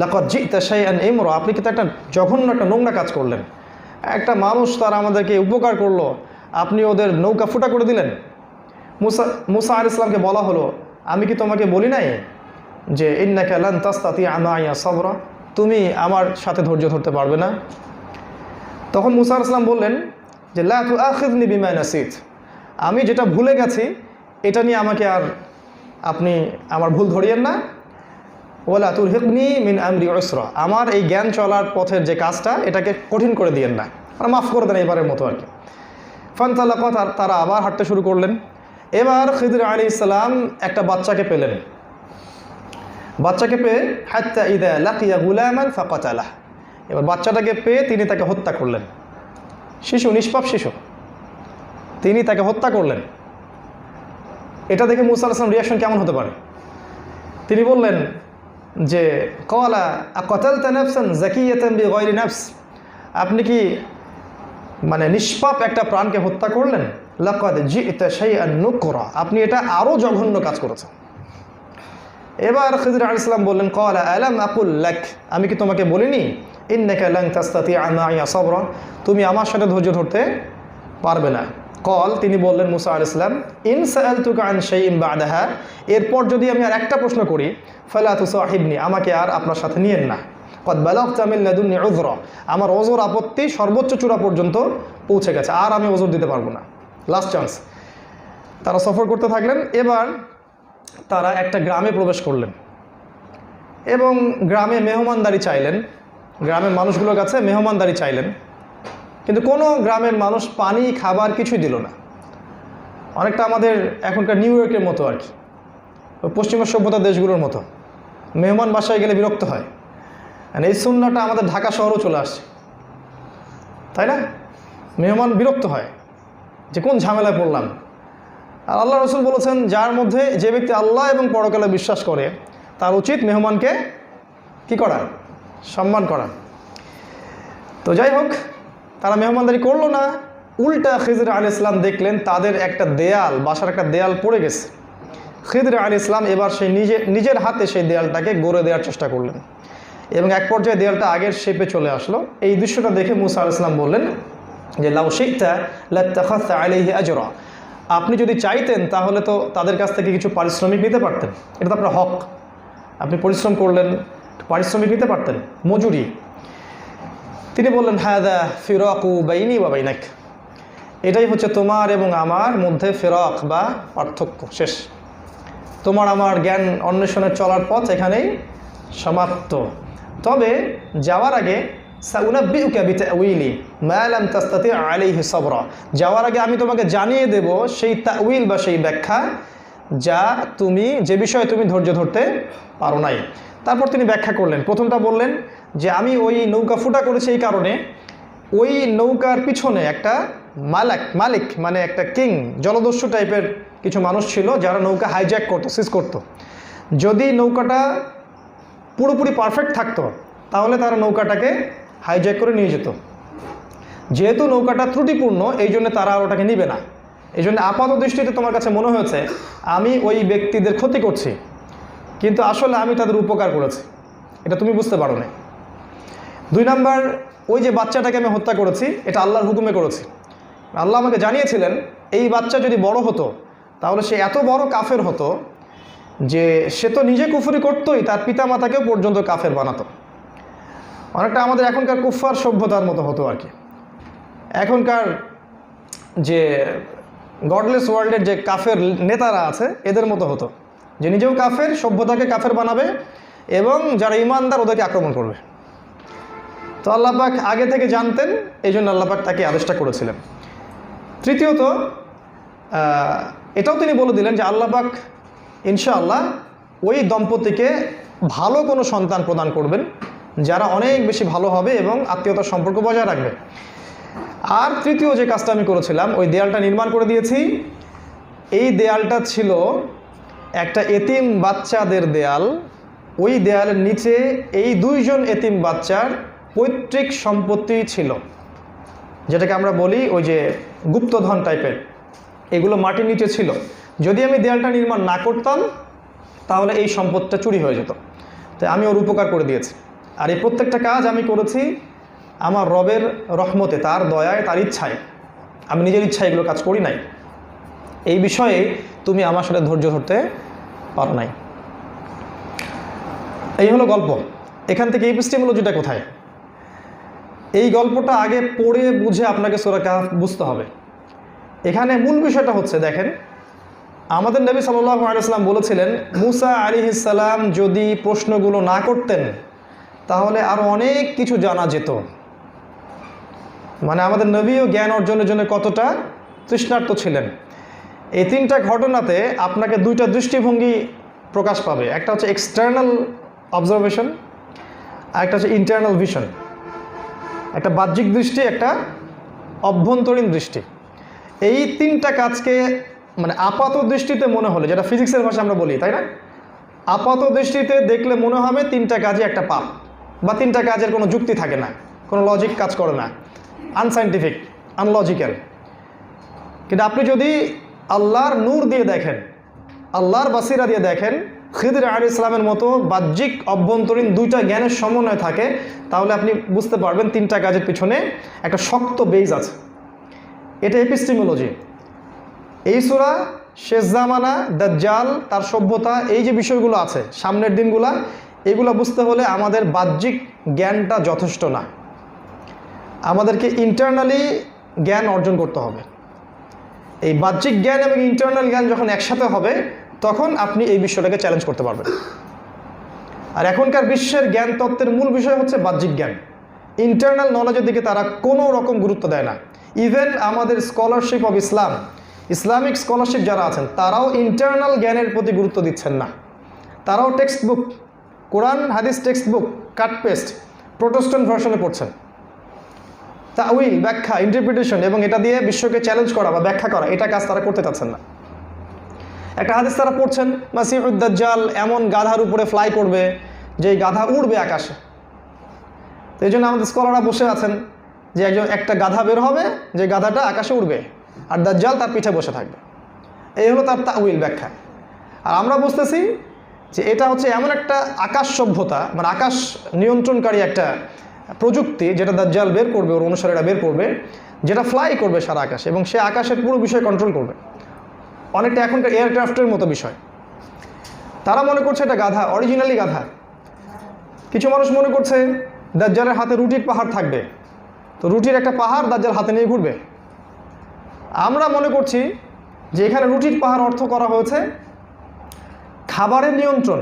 লাকাদ জি'তা শাইআন ইমরা, আপনি কিন্তু একটা জঘন্য একটা নোংরা কাজ করলেন। একটা মানুষ তারা আমাদেরকে উপকার করলো, আপনি ওদের নৌকা ফুটা করে দিলেন। মুসা আলাইহিস সালামকে বলা হলো, আমি কি তোমাকে বলি নাই যে ইন্নাকা লান তাসতাতিআ মাইয়া সাবরা, তুমি আমার সাথে ধৈর্য ধরতে পারবে না? তখন মুসা আলাইহিস সালাম বললেন যে লা তুআখিযনি বিমা নাসিত, আমি যেটা ভুলে গেছি এটা নিয়ে আমাকে আর আপনি আমার ভুল ধরিয়েন না। ওয়ালা তুরহিকনি মিন আমরি উসরা, আমার এই জ্ঞান চলার পথের যে কাজটা এটাকে কঠিন করে দিয়েন না, আর মাফ করে দেন এবারের মতো আর কি। ফানতালাকা, তারা আবার হাঁটতে শুরু করলেন। এবার খিদর আলাইহিস সালাম একটা বাচ্চাকে পেলেন। বাচ্চাকে পেয়ে হাত্তা ইদা লাকিয়া গুলামান ফাকাতালাহ, এবার বাচ্চাটাকে পেয়ে তিনি তাকে হত্যা করলেন। শিশু, নিষ্পাপ শিশু, তিনি তাকে হত্যা করলেন। এটা দেখে মুসা আলাইহিস সালাম রিয়াকশন কেমন হতে পারে? তিনি বললেন যে ক্বালা আকাতালতা নাফসান যাকিয়াতান বিগাইরি নাফস, আপনি কি মানে নিষ্পাপ একটা প্রাণকে হত্যা করলেন? লাকাদ জি'তা শাইআন নুকরা, আপনি এটা আরও জঘন্য কাজ করেছেন। এবার খিদর আলাইহিস সালাম বললেন ক্বালা আলাম আকুল লাক, আমি কি তোমাকে বলিনি ইন্নাকা লান তাসতাতিআ মাইয়া সাবরা, তুমি আমার সাথে ধৈর্য ধরতে পারবে না। কল, তিনি বললেন মুসা আলাইহিস সালাম, ইন সাআলতুকা আন শাইইন বা'দাহা, এরপর যদি আমি আর একটা প্রশ্ন করি, ফালা তুসাহিবনি, আমাকে আর আপনার সাথে নিয়েন না। কদ বালাগতা মিন লাদুন্নি উযরা, আমার ওযর আপত্তি সর্বোচ্চ চূড়া পর্যন্ত পৌঁছে গেছে, আর আমি ওযর দিতে পারবো না, লাস্ট চান্স। তারা সফর করতে থাকলেন। এবার তারা একটা গ্রামে প্রবেশ করলেন এবং গ্রামে মেহমানদারি চাইলেন, গ্রামের মানুষগুলোর কাছে মেহমানদারি চাইলেন, কিন্তু কোনো গ্রামের মানুষ পানি খাবার কিছুই দিল না। অনেকটা আমাদের এখনকার নিউ ইয়র্কের মতো আর কি, পশ্চিমা সভ্যতার দেশগুলোর মতো, মেহমান বাসায় গেলে বিরক্ত হয়। এই সুন্নাটা আমাদের ঢাকা শহরেও চলে আসছে, তাই না? মেহমান বিরক্ত হয় যে কোন ঝামেলায় পড়লাম। আর আল্লাহ রসুল বলেছেন, যার মধ্যে যে ব্যক্তি আল্লাহ এবং পরকালে বিশ্বাস করে তার উচিত মেহমানকে কি করা? সম্মান করা। তো যাই হোক, তারা মেহমানদারি করলো না, উল্টা খিদর আলাইহিস সালাম দেখলেন তাদের একটা দেয়াল, বাসার একটা দেয়াল পড়ে গেছে। খিদর আলাইহিস সালাম এবার সেই নিজের হাতে সেই দেয়ালটাকে গড়ে দেওয়ার চেষ্টা করলেন এবং এক পর্যায়ে দেয়ালটা আগের শেপে চলে আসলো। এই দৃশ্যটা দেখে মুসা আলাইহিস সালাম বললেন যে লাউ শি'তা লাত্তাখাযতা আলাইহি আজরা, আপনি যদি চাইতেন তাহলে তো তাদের কাছ থেকে কিছু পারিশ্রমিক নিতে পারতেন, এটা তো আপনার হক, আপনি পরিশ্রম করলেন, পারিশ্রমিক নিতে পারতেন, মজুরি। তিনি বললেন হাযা ফিরাকু বাইনি ওয়া বাইনাক, এটাই হচ্ছে তোমার এবং আমার মধ্যে ফিরাক বা পার্থক্য, শেষ। তোমার আমার জ্ঞান অন্বেষণের চলার পথ এখানেই সমাপ্ত। তবে যাওয়ার আগে সাউনাব্বিউকা বিতাউইলি মা লাম তাস্তাতি আলাইহি সাবরা, যাওয়ার আগে আমি তোমাকে জানিয়ে দেব সেই তাউইল বা সেই ব্যাখ্যা যে বিষয়ে তুমি ধৈর্য ধরতে পারো নাই। তারপর তিনি ব্যাখ্যা করলেন। প্রথমটা বললেন যে আমি ওই নৌকা ফুটা করেছি এই কারণে, ওই নৌকার পিছনে একটা মালিক মানে একটা কিং, জলদস্যু টাইপের কিছু মানুষ ছিল যারা নৌকা হাইজ্যাক করতো, সিজ করতো। যদি নৌকাটা পুরোপুরি পারফেক্ট থাকতো তাহলে তারা নৌকাটাকে হাইজ্যাক করে নিয়ে যেত। যেহেতু নৌকাটা ত্রুটিপূর্ণ, এই জন্য তারা আর ওটাকে নিবে না। এই জন্য আপাত দৃষ্টিতে তোমার কাছে মনে হয়েছে আমি ওই ব্যক্তিদের ক্ষতি করছি, কিন্তু আসলে আমি তাদের উপকার করেছি, এটা তুমি বুঝতে পারো না। 2 নাম্বার, ওই যে বাচ্চাটাকে আমি হত্যা করেছি এটা আল্লাহর হুকুমে করেছি। আল্লাহ আমাকে জানিয়েছিলেন এই বাচ্চা যদি বড় হতো তাহলে সে এত বড় কাফের হতো যে সে তো নিজে কুফরি করতোই, তার পিতামাতাকেও পর্যন্ত কাফের বানাতো। অনেকটা আমাদের এখনকার কুফফার সভ্যতার মতো হতো আর কি। এখনকার যে গডলেস ওয়ার্ল্ডের যে কাফের নেতারা আছে এদের মতো হতো, যে নিজেও কাফের, সভ্যতাকে কাফের বানাবে এবং যারা ইমানদার ওদেরকে আক্রমণ করবে। তো আল্লাহ পাক আগে থেকে জানতেন, এই জন্য আল্লাহ পাক তাকে আদেশটা করেছিলেন। তৃতীয়ত, এটাও তিনি বলে দিলেন যে আল্লাহ পাক ইনশাআল্লাহ ওই দম্পতিকে ভালো কোনো সন্তান প্রদান করবেন যারা অনেক বেশি ভালো হবে এবং আত্মীয়তার সম্পর্ক বজায় রাখবে। আর তৃতীয় যে কাজটা আমি করেছিলাম, ওই দেয়ালটা নির্মাণ করে দিয়েছি। এই দেয়ালটা ছিল একটা এতিম বাচ্চাদের দেয়াল। ওই দেয়ালের নিচে এই 2 জন এতিম বাচ্চার পৈতৃক সম্পত্তি ছিল, যেটাকে আমরা বলি ওই যে গুপ্তধন টাইপের, এগুলো মাটির নিচে ছিল। যদি আমি দেয়ালটা নির্মাণ না করতাম তাহলে এই সম্পদটা চুরি হয়ে যেত। তাই আমি ওর উপকার করে দিয়েছি। আর এই প্রত্যেকটা কাজ আমি করেছি আমার রবের রহমতে, তার দয়ায়, তার ইচ্ছায়। আমি নিজের ইচ্ছায় এগুলো কাজ করি নাই। এই বিষয়ে তুমি আমার সাথে ধৈর্য ধরতে পারো নাই। এই হলো গল্প। এখান থেকে এপিস্টেমোলজিটা কোথায়? এই গল্পটা আগে পড়ে বুঝে আপনাকে সূরা কাহফ বুঝতে হবে। এখানে মূল বিষয়টা হচ্ছে, দেখেন, আমাদের নবী সাল্লাল্লাহু আলাইহি ওয়াসাল্লাম বলেছিলেন মুসা আলাইহিস সালাম যদি প্রশ্নগুলো না করতেন তাহলে আরও অনেক কিছু জানা যেত। মানে আমাদের নবীও জ্ঞান অর্জনের জন্য কতটা তৃষ্ণার্ত ছিলেন। এই তিনটা ঘটনাতে আপনাকে দুইটা দৃষ্টিভঙ্গি প্রকাশ পাবে। একটা হচ্ছে এক্সটার্নাল অবজারভেশন, আর একটা হচ্ছে ইন্টারনাল ভিশন। একটা বাহ্যিক দৃষ্টি, একটা অভ্যন্তরীণ দৃষ্টি। এই তিনটা কাজকে মানে আপাত দৃষ্টিতে মনে হলে, যেটা ফিজিক্সের ভাষা আমরা বলি, তাই না? আপাত দৃষ্টিতে দেখলে মনে হবে তিনটা কাজই একটা পাপ, বা তিনটা কাজের কোনো যুক্তি থাকে না, কোনো লজিক কাজ করে না, আনসাইন্টিফিক, আনলজিক্যাল। কিন্তু আপনি যদি আল্লাহর নূর দিয়ে দেখেন, আল্লাহর বাসিরা দিয়ে দেখেন, খিদর আলাইহিস সালামের মতো বাহ্যিক অভ্যন্তরীণ দুইটা জ্ঞানের সমন্বয় থাকে, তাহলে আপনি বুঝতে পারবেন তিনটা কাজের পিছনে একটা শক্ত বেজ আছে। এটা এপিস্টেমোলজি। এই সূরা, শেষ জামানা, দাজ্জাল, তার সভ্যতা, এই যে বিষয়গুলো আছে সামনের দিনগুলা, এগুলো বুঝতে হলে আমাদের বাহ্যিক জ্ঞানটা যথেষ্ট না, আমাদেরকে ইন্টারনালি জ্ঞান অর্জন করতে হবে। এই বাহ্যিক জ্ঞান এবং ইন্টারনাল জ্ঞান যখন একসাথে হবে তখন আপনি এই বিষয়টাকে চ্যালেঞ্জ করতে পারবেন। আর এখনকার বিশ্বের জ্ঞান তত্ত্বের মূল বিষয় হচ্ছে বাহ্যিক জ্ঞান। ইন্টারনাল নলেজের দিকে তারা কোনো রকম গুরুত্ব দেয় না। ইভেন আমাদের scholarship of Islam, Islamic scholarship যারা আছেন, তারাও ইন্টারনাল জ্ঞানের প্রতি গুরুত্ব দিচ্ছেন না। তারাও টেক্সট বুক, কোরআন হাদিস text book, cut paste, Protestant ভার্সনে পড়ছেন। তাউইল, ব্যাখ্যা, ইন্টারপ্রিটেশন এবং এটা দিয়ে বিশ্বকে চ্যালেঞ্জ করা বা ব্যাখ্যা করা, এটা কাজ তারা করতে চাচ্ছেন না। একটা হাদিস তারা পড়ছেন, মাসিহুদ দাজ্জাল এমন গাধার উপরে ফ্লাই করবে যে গাধা উড়বে আকাশে। তো এই জন্য আমাদের স্কলাররা বসে আছেন যে একটা গাধা বের হবে, যে গাধাটা আকাশে উড়বে, আর দাজ্জাল তার পিঠে বসে থাকবে। এই হলো তার তাউইল, ব্যাখ্যা। আর আমরা বুঝতেছি যে এটা হচ্ছে এমন একটা আকাশ সভ্যতা, মানে আকাশ নিয়ন্ত্রণকারী একটা প্রযুক্তি, যেটা দাজ্জাল বের করবে, ওর অনুসারীরা বের করবে, যেটা ফ্লাই করবে সারা আকাশে, এবং সে আকাশের পুরো বিষয় কন্ট্রোল করবে। অনেকটা এখনকার এয়ারক্রাফটের মতো বিষয়। তারা মনে করছে এটা গাধা, অরিজিনালি গাধা। কিছু মানুষ মনে করছে দাজ্জালের হাতে রুটির পাহাড় থাকবে, তো রুটির একটা পাহাড় দাজ্জাল হাতে নিয়ে ঘুরবে। আমরা মনে করছি যে এখানে রুটির পাহাড় অর্থ করা হয়েছে খাবারের নিয়ন্ত্রণ,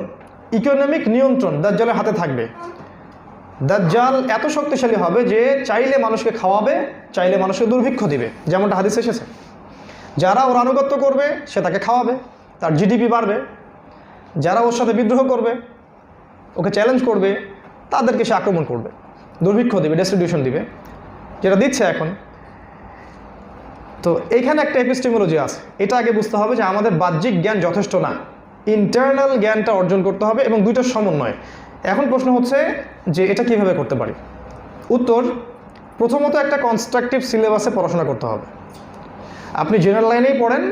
ইকোনমিক নিয়ন্ত্রণ দাজ্জালের হাতে থাকবে। দাজ্জাল এত শক্তিশালী হবে যে চাইলে মানুষকে খাওয়াবে, চাইলে মানুষকে দুর্ভিক্ষ দিবে, যেমনটা হাদিসে এসেছে। যারা ওর আনুগত্য করবে সে তাকে খাওয়াবে, তার জিডিপি বাড়বে। যারা ওর সাথে বিদ্রোহ করবে, ওকে চ্যালেঞ্জ করবে, তাদেরকে সে আক্রমণ করবে, দুর্ভিক্ষ দিবে, ডিস্ট্রিবিউশন দিবে, যেটা দিচ্ছে এখন। তো এইখানে একটা এপিস্টেমোলজি আছে। এটা আগে বুঝতে হবে যে আমাদের বাহ্যিক জ্ঞান যথেষ্ট না, ইন্টারনাল জ্ঞানটা অর্জন করতে হবে, এবং দুইটার সমন্বয়। এখন প্রশ্ন হচ্ছে যে এটা কিভাবে করতে পারি? উত্তর, প্রথমত একটা কনস্ট্রাকটিভ সিলেবাসে পড়াশোনা করতে হবে। আপনি জেনারেল লাইনেই পড়েন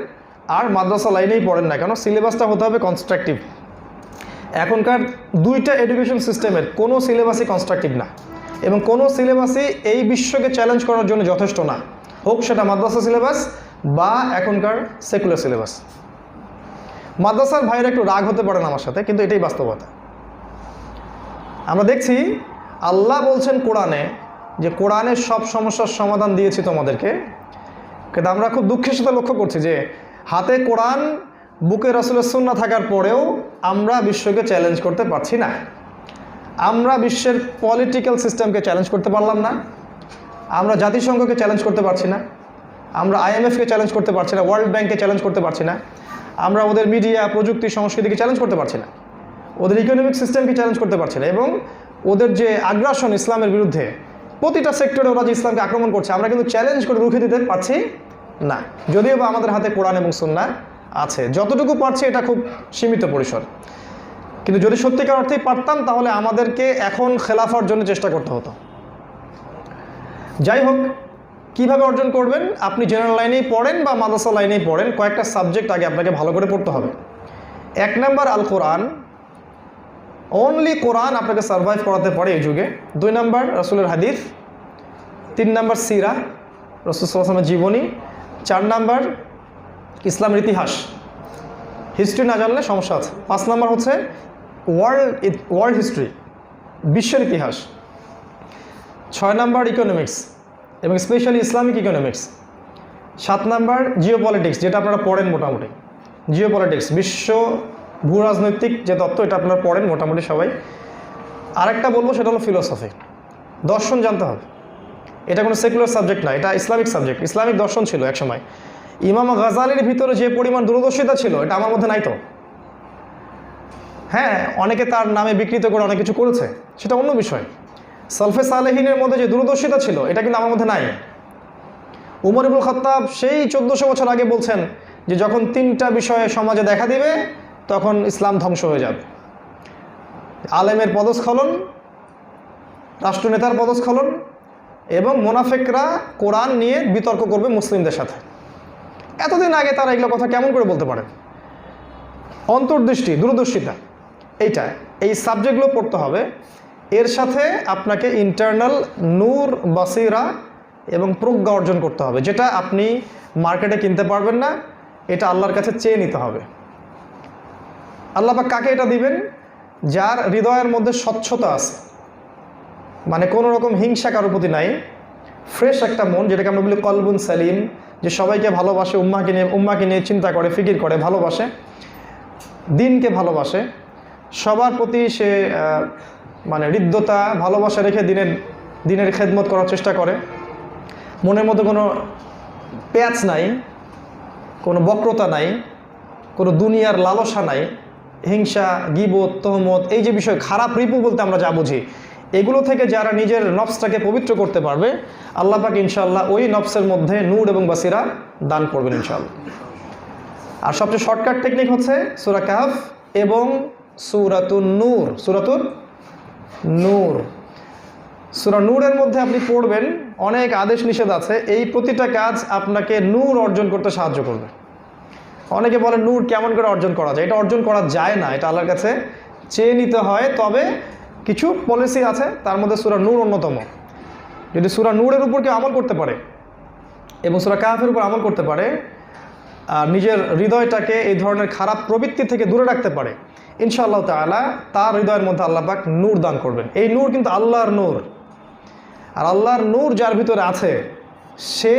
আর মাদ্রাসা লাইনেই পড়েন না কেন, সিলেবাসটা হতে হবে কনস্ট্রাকটিভ। এখনকার দুইটা এডুকেশন সিস্টেমের কোনো সিলেবাসই কনস্ট্রাকটিভ না, এবং কোনো সিলেবাসই এই বিশ্বকে চ্যালেঞ্জ করার জন্য যথেষ্ট না, হোক সেটা মাদ্রাসা সিলেবাস বা এখনকার সেকুলার সিলেবাস। মাদ্রাসার ভাইয়েরা একটু রাগ হতে পারেন আমার সাথে, কিন্তু এটাই বাস্তবতা। আমরা দেখছি আল্লাহ বলছেন কোরআনে যে কোরআনের সব সমস্যার সমাধান দিয়েছি তোমাদেরকে, কিন্তু আমরা খুব দুঃখের সাথে লক্ষ্য করছি যে হাতে কোরআন, বুকে রাসূলের সুন্নাহ থাকার পরেও আমরা বিশ্বকে চ্যালেঞ্জ করতে পারছি না। আমরা বিশ্বের পলিটিক্যাল সিস্টেমকে চ্যালেঞ্জ করতে পারলাম না, আমরা জাতিসংঘকে চ্যালেঞ্জ করতে পারছি না, আমরা IMFকে চ্যালেঞ্জ করতে পারছি না, ওয়ার্ল্ড ব্যাংককে চ্যালেঞ্জ করতে পারছি না, আমরা ওদের মিডিয়া, প্রযুক্তি, সংস্কৃতিকে চ্যালেঞ্জ করতে পারছি না, ওদের ইকোনমিক সিস্টেমকে চ্যালেঞ্জ করতে পারছি না, এবং ওদের যে আগ্রাসন ইসলামের বিরুদ্ধে, প্রতিটা সেক্টরে ওরা যে ইসলামকে আক্রমণ করছে, আমরা কিন্তু চ্যালেঞ্জ করে রুখে দিতে পারছি না। যদিও বা আমাদের হাতে কোরআন এবং সুন্নাহ আছে, যতটুকু পারছি এটা খুব সীমিত পরিসর। কিন্তু যদি সত্যিকার অর্থেই পারতাম তাহলে আমাদেরকে এখন খেলাফার জন্য চেষ্টা করতে হতো। যাই হোক, কিভাবে অর্জন করবেন? আপনি জেনারেল লাইনেই পড়েন বা মাদ্রাসা লাইনেই পড়েন, কয়েকটা সাবজেক্ট আগে আপনাকে ভালো করে পড়তে হবে। 1 নম্বর আল কোরআন, অনলি কোরআন আপনাকে সার্ভাইভ করাতে পারে এই যুগে। 2 নম্বর রাসূলের হাদিস, 3 নম্বর সিরা, রাসূল সাল্লাল্লাহু আলাইহি ওয়াসাল্লামের জীবনী, 4 নম্বর ইসলামের ইতিহাস, হিস্ট্রি না জানলে সমস্যা আছে। 5 নম্বর হচ্ছে ওয়ার্ল্ড হিস্ট্রি, বিশ্বের ইতিহাস। 6 নম্বর ইকোনমিক্স এবং স্পেশালি ইসলামিক ইকোনমিক্স। 7 নম্বর জিওপলিটিক্স, যেটা আপনারা পড়েন মোটামুটি, জিওপলিটিক্স বিশ্ব ভূ রাজনৈতিক যে তত্ত্ব, এটা আপনারা পড়েন মোটামুটি সবাই। আরেকটা বলবো সেটা হলো ফিলোসফি, দর্শন জানতে হবে। এটা কোনো সেকুলার সাবজেক্ট না, এটা ইসলামিক সাবজেক্ট। ইসলামিক দর্শন ছিল এক সময়। ইমাম গাজালির ভিতরে যে পরিমাণ দূরদর্শিতা ছিল এটা আমার মধ্যে নাই তো। হ্যাঁ, অনেকে তার নামে বিকৃত করে অনেক কিছু করেছে, সেটা অন্য বিষয়। সালফে সালেহিনের মধ্যে যে দূরদর্শিতা ছিল এটা কিন্তু আমার মধ্যে নাই। উমর ইবনুল খাত্তাব সেই 1400 বছর আগে বলছেন যে যখন 3টা বিষয়ে সমাজে দেখা দিবে তখন ইসলাম ধ্বংস হয়ে যাবে: আলেমের পদস্খলন, রাষ্ট্রনেতার পদস্খলন, এবং মুনাফিকরা কোরআন নিয়ে বিতর্ক করবে মুসলিমদের সাথে। এতদিন আগে তারা এগুলো কথা কেমন করে বলতে পারে? অন্তর্দৃষ্টি, দূরদর্শিতা, এই সাবজেক্টগুলো পড়তে হবে। এর সাথে আপনাকে ইন্টারনাল নূর, বাসিরা এবং প্রজ্ঞা অর্জন করতে হবে, যেটা আপনি মার্কেটে কিনতে পারবেন না। এটা আল্লাহর কাছে চেয়ে নিতে হবে। আল্লাহ পাক কাকে এটা দিবেন? যার হৃদয়ের মধ্যে স্বচ্ছতা আছে, মানে কোনো রকম হিংসা কারোর প্রতি নাই, ফ্রেশ একটা মন, যেটাকে আমরা বলি কলবুন সালিম, যে সবাইকে ভালোবাসে, উম্মাকে নিয়ে চিন্তা করে, ফিকির করে, ভালোবাসে, দিনকে ভালোবাসে, সবার প্রতি সে মানে হৃদ্যতা, ভালোবাসা রেখে দিনের খেদমত করার চেষ্টা করে। মনের মধ্যে কোনো প্যাচ নাই, কোনো বক্রতা নাই, কোনো দুনিয়ার লালসা নাই, হিংসা, গীবত, তহমত, এই যে বিষয়, খারাপ রিপু বলতে আমরা যা বুঝি, এগুলো থেকে যারা নিজের নফসটাকে পবিত্র করতে পারবে, আল্লাহ পাক ইনশাআল্লাহ ওই নফসের মধ্যে নূর এবং বাসিরা দান করবেন ইনশাআল্লাহ। আর সবচেয়ে শর্টকাট টেকনিক হচ্ছে সূরা কাহফ এবং সূরাতুন নূর। সূরা নূরের মধ্যে আপনি পড়বেন, অনেক আদেশ নিষেধ আছে। এই প্রতিটা কাজ আপনাকে নূর অর্জন করতে সাহায্য করবে। অনেকে বলে নূর কেমন করে অর্জন করা যায়? এটা অর্জন করা যায় না, এটা আল্লাহর কাছে চেয়ে নিতে হয়। তবে কিছু পলিসি আছে, তার মধ্যে সূরা নূর অন্যতম। যদি সূরা নূরের উপর কেউ আমল করতে পারে এবং সূরা কাহফের উপর আমল করতে পারে, আর নিজের হৃদয়টাকে এই ধরনের খারাপ প্রবৃত্তি থেকে দূরে রাখতে পারে, ইনশাআল্লাহ তাআলা তার হৃদয়ের মধ্যে আল্লাহ পাক নূর দান করবেন। এই নূর কিন্তু আল্লাহর নূর, আর আল্লাহর নূর যার ভিতরে আছে সে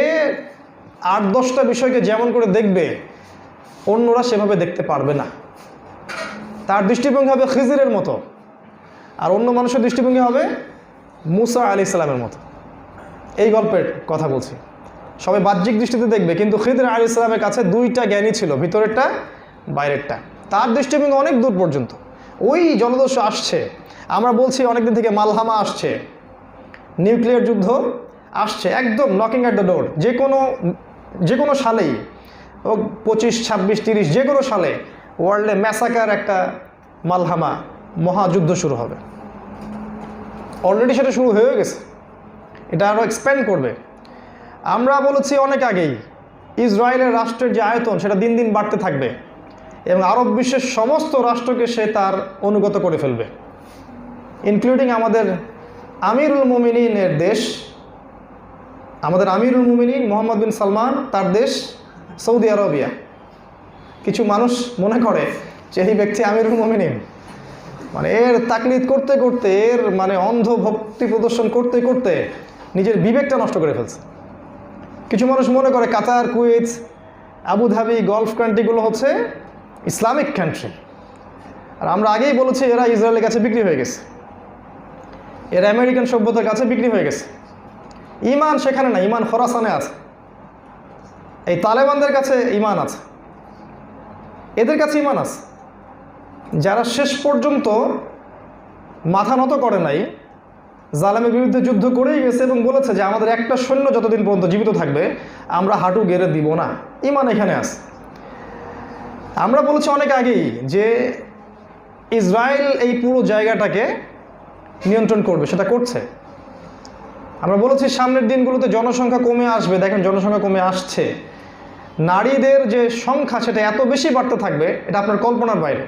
8-10টা বিষয়কে যেমন করে দেখবে অন্যরা সেভাবে দেখতে পারবে না। তার দৃষ্টিভঙ্গি হবে খিজিরের মতো, আর অন্য মানুষের দৃষ্টিভঙ্গি হবে মুসা আলাইহিস সালামের মতো। এই গল্পের কথা বলছি। সবাই বাহ্যিক দৃষ্টিতে দেখবে, কিন্তু খিজির আলাইহিস সালামের কাছে 2টা জ্ঞানই ছিল, ভিতরেরটা, বাইরেরটা। তার দৃষ্টিভঙ্গি অনেক দূর পর্যন্ত। ওই জলদস্যু আসছে, আমরা বলছি অনেকদিন থেকে মালহামা আসছে, নিউক্লিয়ার যুদ্ধ আসছে, একদম নকিং অ্যাট দ্য ডোর। যে কোনো সালেই, ও 25, 26, 30, যে কোনো সালে ওয়ার্ল্ডে ম্যাসাকার একটা মালহামা, মহাযুদ্ধ শুরু হবে। অলরেডি সেটা শুরু হয়ে গেছে, এটা আরও এক্সপ্যান্ড করবে। আমরা বলেছি অনেক আগেই, ইসরায়েলের রাষ্ট্রের যে আয়তন সেটা দিন দিন বাড়তে থাকবে এবং আরব বিশ্বের সমস্ত রাষ্ট্রকে সে তার অনুগত করে ফেলবে, ইনক্লুডিং আমাদের আমিরুল মুমিনিনের দেশ, আমাদের আমিরুল মুমিনিন মোহাম্মদ বিন সালমান, তার দেশ সৌদি আরবিয়া। কিছু মানুষ মনে করে যে এই ব্যক্তি আমিরুল মুমিনিন, মানে এর তাকলিদ করতে করতে, এর মানে অন্ধ ভক্তি প্রদর্শন করতে করতে নিজের বিবেকটা নষ্ট করে ফেলছে। কিছু মানুষ মনে করে কাতার, কুয়েত, আবুধাবি, গলফ কান্ট্রিগুলো হচ্ছে ইসলামিক কান্ট্রি। আর আমরা আগেই বলেছি এরা ইসরায়েলের কাছে বিক্রি হয়ে গেছে, এরা আমেরিকান সভ্যতার কাছে বিক্রি হয়ে গেছে। ইমান সেখানে না, ইমান খোরাসানে আছে। এই তালেবানদের কাছে ইমান আছে, এদের কাছে ইমান আছে। যারা শেষ পর্যন্ত মাথা নত করে নাই, জালেমের বিরুদ্ধে যুদ্ধ করেই গেছে এবং বলেছে যে আমাদের একটা সৈন্য যতদিন পর্যন্ত জীবিত থাকবে আমরা হাঁটু গেড়ে দিব না, ইমান এখানে আছে। আমরা বলেছি অনেক আগেই যে ইসরায়েল এই পুরো জায়গাটাকে নিয়ন্ত্রণ করবে, সেটা করছে। আমরা বলেছি সামনের দিনগুলোতে জনসংখ্যা কমে আসবে, দেখেন জনসংখ্যা কমে আসছে। নারীদের যে সংখ্যা সেটা এত বেশি বাড়তে থাকবে, এটা আপনার কল্পনার বাইরে।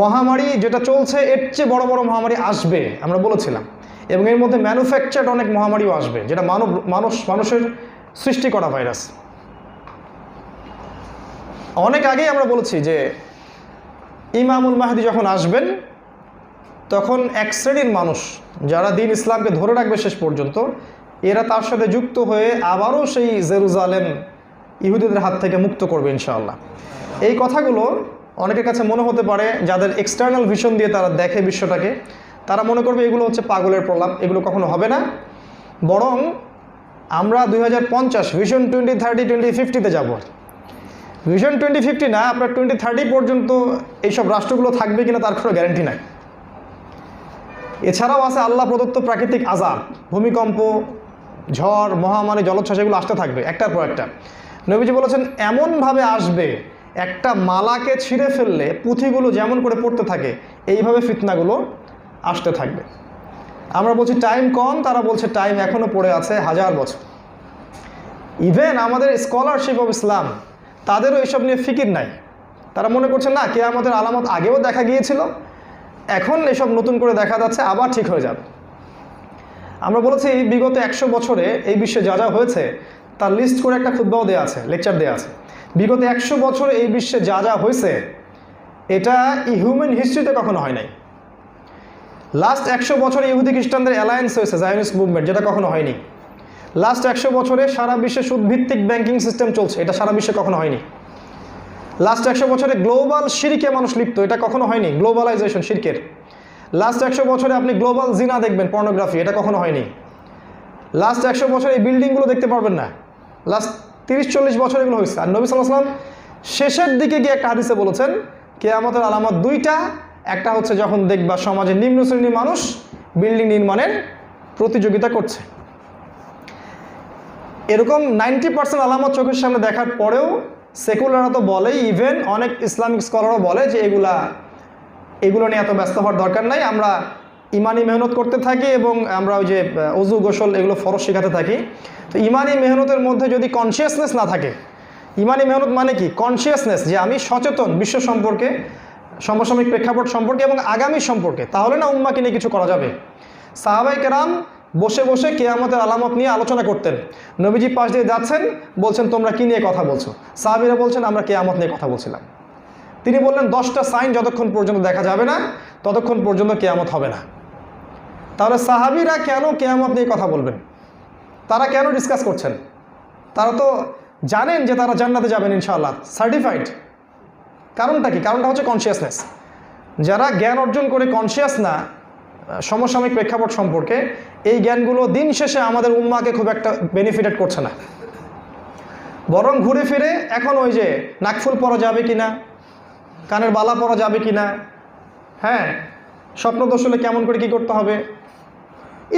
মহামারী যেটা চলছে এর চেয়ে বড় বড় মহামারী আসবে আমরা বলেছিলাম, এবং এর মধ্যে ম্যানুফ্যাকচার্ড অনেক মহামারীও আসবে, যেটা মানুষের সৃষ্টি করা ভাইরাস। অনেক আগেই আমরা বলেছি যে ইমামুল মাহদি যখন আসবেন তখন এক শ্রেণীর মানুষ যারা দ্বীন ইসলামকে ধরে রাখবে শেষ পর্যন্ত, এরা তার সাথে যুক্ত হয়ে আবারও সেই জেরুজালেম ইহুদিদের হাত থেকে মুক্ত করবে ইনশাআল্লাহ। এই কথাগুলো অনেকের কাছে মনে হতে পারে, যাদের এক্সটার্নাল ভিশন দিয়ে তারা দেখে বিশ্বটাকে, তারা মনে করবে এগুলো হচ্ছে পাগলের প্রলাপ, এগুলো কখনো হবে না। বরং আমরা 2050 ভিশন 2030 2050-তে যাব। ভিশন 2050 না, আপনার 2030 পর্যন্ত এইসব রাষ্ট্রগুলো থাকবে কিনা তার কোনো গ্যারান্টি নাই। এছাড়াও আছে আল্লাহ প্রদত্ত প্রাকৃতিক আযাব, ভূমিকম্প, ঝড়, মহামারী, জলোচ্ছ্বাস, এগুলো আসতে থাকবে একটার পর একটা। নবীজি বলেছেন এমনভাবে আসবে, একটা মালাকে ছিঁড়ে ফেললে পুঁথিগুলো যেমন করে পড়তে থাকে এইভাবে ফিতনাগুলো আসতে থাকবে। আমরা বলছি টাইম কম, তারা বলছে টাইম এখনও পড়ে আছে 1000 বছর। ইভেন আমাদের স্কলারশিপ অফ ইসলাম তাদেরও এসব নিয়ে ফিকির নাই। তারা মনে করছে না কিয়ামতের আলামত আগেও দেখা গিয়েছিল, এখন এসব নতুন করে দেখা যাচ্ছে, আবার ঠিক হয়ে যাবে। আমরা বলেছি বিগত 100 বছরে এই বিশ্বে যা যা হয়েছে তার লিস্ট করে একটা খুতবাও দেওয়া আছে, লেকচার দেওয়া আছে। বিগত 100 বছরে এই বিশ্বে যা যা হয়েছে এটা হিউম্যান হিস্ট্রিতে কখনো হয় নাই। লাস্ট 100 বছরে ইহুদি খ্রিস্টানদের অ্যালায়েন্স হয়েছে, জায়নিস্ট মুভমেন্ট, যেটা কখনো হয়নি। লাস্ট 100 বছরে সারা বিশ্বে সুদভিত্তিক ব্যাংকিং সিস্টেম চলছে, এটা সারা বিশ্বে কখনো হয়নি। লাস্ট 100 বছরে গ্লোবাল শিরকে মানুষ লিপ্ত, এটা কখনো হয়নি, গ্লোবালাইজেশন শিরকের। লাস্ট 100 বছরে আপনি গ্লোবাল জিনা দেখবেন, পর্নোগ্রাফি, এটা কখনো হয়নি। লাস্ট 100 বছরে এই বিল্ডিংগুলো দেখতে পারবেন না, লাস্ট 30-40 বছর এগুলো হয়েছে। আর নবী সাল্লাল্লাহু আলাইহি ওয়াসাল্লাম শেষের দিকে গিয়ে একটা হাদিসে বলেছেন কিয়ামতের আলামত 2টা, একটা হচ্ছে যখন দেখবা সমাজের নিম্ন শ্রেণীর মানুষ বিল্ডিং নির্মাণের প্রতিযোগিতা করছে। এরকম 90% আলামত চোখের সামনে দেখার পরেও সেকুলাররা তো বলেই, ইভেন অনেক ইসলামিক স্কলারও বলে যে এগুলো নিয়ে এত ব্যস্ত হওয়ার দরকার নাই, আমরা ইমানি মেহনত করতে থাকি এবং আমরা ওই যে অজু গোসল এগুলো ফরজ শেখাতে থাকি। তো ইমানি মেহনতের মধ্যে যদি কনসিয়াসনেস না থাকে, ইমানি মেহনত মানে কি? কনসিয়াসনেস, যে আমি সচেতন বিশ্ব সম্পর্কে, সমসাময়িক প্রেক্ষাপট সম্পর্কে এবং আগামী সম্পর্কে, তাহলে না উম্মাকে নিয়ে কিছু করা যাবে। সাহাবায়ে কেরাম বসে বসে কিয়ামতের আলামত নিয়ে আলোচনা করতেন। নবীজি পাশ দিয়ে যাচ্ছেন, বলছেন তোমরা কি নিয়ে কথা বলছো? সাহাবীরা বলছেন আমরা কিয়ামত নিয়ে কথা বলছিলাম। তিনি বললেন 10টা সাইন যতক্ষণ পর্যন্ত দেখা যাবে না ততক্ষণ পর্যন্ত কিয়ামত হবে না। তাহলে সাহাবীরা কেন কিয়ামত নিয়ে কথা বলবেন? তারা কেন ডিসকাস করছেন? তারা তো জানেন যে তারা জান্নাতে যাবেন ইনশাআল্লাহ, সার্টিফাইড। কারণটা কি? কারণটা হচ্ছে কনসিয়াসনেস। যারা জ্ঞান অর্জন করে কনসিয়াস না সমসাময়িক প্রেক্ষাপট সম্পর্কে, এই জ্ঞানগুলো দিন শেষে আমাদের উম্মাকে খুব একটা বেনিফিটেড করছে না, বরং ঘুরে ফিরে এখন ওই যে নাকফুল পরা যাবে কিনা, কানের বালা পরা যাবে কিনা, হ্যাঁ, স্বপ্নদোষ হলে কেমন করে কী করতে হবে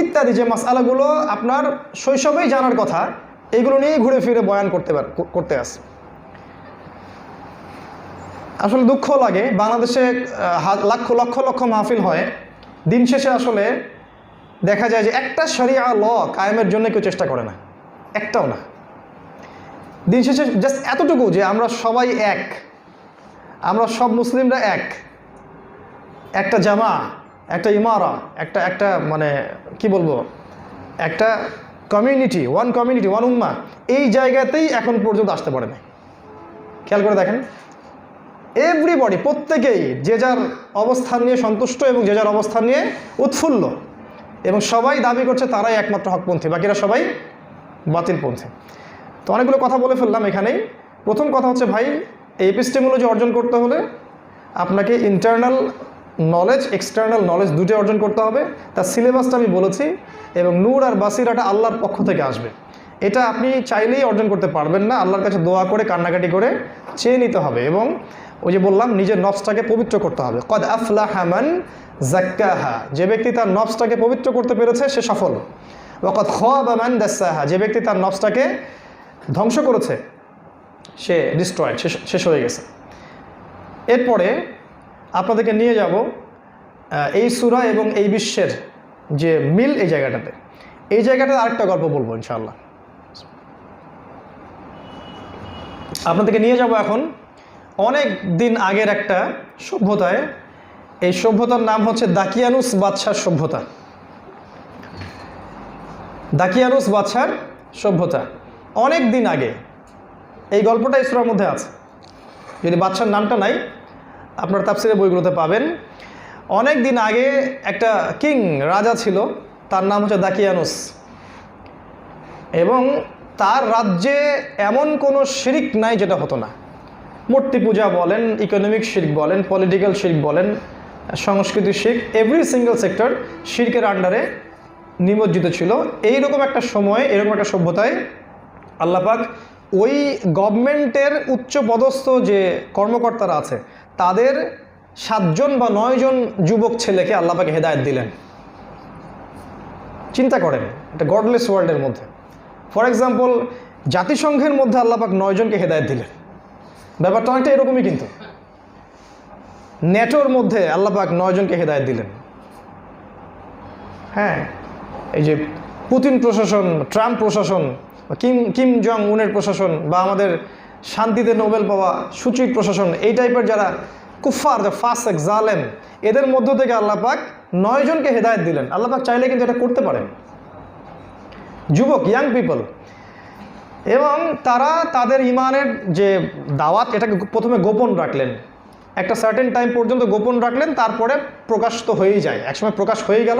ইত্যাদি যে মাসআলাগুলো আপনার শৈশবেই জানার কথা, এগুলো নিয়েই ঘুরে ফিরে বয়ান করতে আসে। আসলে দুঃখ লাগে, বাংলাদেশে লক্ষ লক্ষ লক্ষ মাহফিল হয়, দিন শেষে আসলে দেখা যায় যে একটা শরিয়া ল কায়েমের জন্য কেউ চেষ্টা করে না, একটাও না। দিন শেষে জাস্ট এতটুকু যে আমরা সবাই এক, আমরা সব মুসলিমরা এক, একটা জামা, একটা ইমারা, একটা মানে কি বলবো, একটা কমিউনিটি, ওয়ান উম্মা, এই জায়গাতেই এখন পর্যন্ত আসতে পারে না। খেয়াল করে দেখেন, এভরিবডি, প্রত্যেকেই যে যার অবস্থান নিয়ে সন্তুষ্ট এবং যে যার অবস্থান নিয়ে উৎফুল্ল, এবং সবাই দাবি করছে তারাই একমাত্র হকপন্থী, বাকিরা সবাই বাতিলপন্থী। তো অনেকগুলো কথা বলে ফেললাম এখানেই। প্রথম কথা হচ্ছে ভাই, এই এপিস্টেমোলজি অর্জন করতে হলে আপনাকে ইন্টারনাল নলেজ, এক্সটার্নাল নলেজ দুটোই অর্জন করতে হবে। তার সিলেবাসটা আমি বলেছি, এবং নূর আর বাসিরাটা আল্লাহর পক্ষ থেকে আসবে। এটা আপনি চাইলেই অর্জন করতে পারবেন না, আল্লাহর কাছে দোয়া করে কান্নাকাটি করে চেয়ে নিতে হবে। এবং ওই যে বললাম, নিজের নফসটাকে পবিত্র করতে হবে। কদ আফলাহা মান যাক্কাহা, যে ব্যক্তি তার নফসটাকে পবিত্র করতে পেরেছে সে সফল। ওয়া কদ খাবা মান দাসাহা, যে ব্যক্তি তার নফসটাকে ধ্বংস করেছে সে ডিস্ট্রয়েড, শেষ হয়ে গেছে। এরপরে আপনাদেরকে নিয়ে যাব এই সূরা এবং এই বিশ্বের যে মিল, এই জায়গাটাতে আরেকটা গল্প বলবো ইনশাআল্লাহ। আপনাদেরকে নিয়ে যাব এখন অনেক দিন আগের একটা সভ্যতায়। এই সভ্যতার নাম হচ্ছে দাকিয়ানুস বাদশার সভ্যতা। দাকিয়ানুস বাদশার সভ্যতা অনেক দিন আগে। এই গল্পটা এই সূরার মধ্যে আছে। যদি বাদশার নামটা নাই, আপনার তাফসিরের বইগুলোতে পাবেন। অনেক দিন আগে একটা কিং রাজা ছিল, তার নাম হচ্ছে দাকিয়ানুস, এবং তার রাজ্যে এমন কোনো শিরক নাই যেটা হতো না। মূর্তি পূজা বলেন, ইকোনমিক শিরক বলেন, পলিটিক্যাল শিরক বলেন, সংস্কৃতি শিরক, এভরি সিঙ্গেল সেক্টর শিরকের আন্ডারে নিমজ্জিত ছিল। এইরকম একটা সময়ে, এরকম একটা সভ্যতায় আল্লাহ পাক ওই গভর্নমেন্টের উচ্চ পদস্থ যে কর্মকর্তারা আছে তাদের 7 জন বা 9 জন যুবক ছেলেকে আল্লাহ পাক হেদায়েত দিলেন। চিন্তা করেন, এটা গডলেস ওয়ার্ল্ডের মধ্যে। ফর এক্সাম্পল, জাতিসংঘের মধ্যে আল্লাহ পাক 9 জনকে হেদায়েত দিলেন। ব্যাপারটা অনেকটা এরকমই কিন্তু। নেটোর মধ্যে আল্লাহ পাক 9 জনকে হেদায়েত দিলেন। হ্যাঁ, এই যে পুতিন প্রশাসন, ট্রাম্প প্রশাসন, কিম জং উনের প্রশাসন, বা আমাদের শান্তিতে নোবেল পাওয়া সুচিক প্রশাসন, এই টাইপের যারা কুফার, ফাসেক, জালেম, এদের মধ্য থেকে আল্লাহ পাক 9 জনকে হেদায়েত দিলেন। আল্লাহ পাক চাইলে কিন্তু এটা করতে পারেন। যুবক, ইয়াং পিপল, এবং তারা তাদের ইমানের যে দাওয়াত, এটাকে প্রথমে গোপন রাখলেন, একটা সার্টেন টাইম পর্যন্ত গোপন রাখলেন, তারপরে প্রকাশ তো হয়েই যায়। একসময় প্রকাশ হয়ে গেল।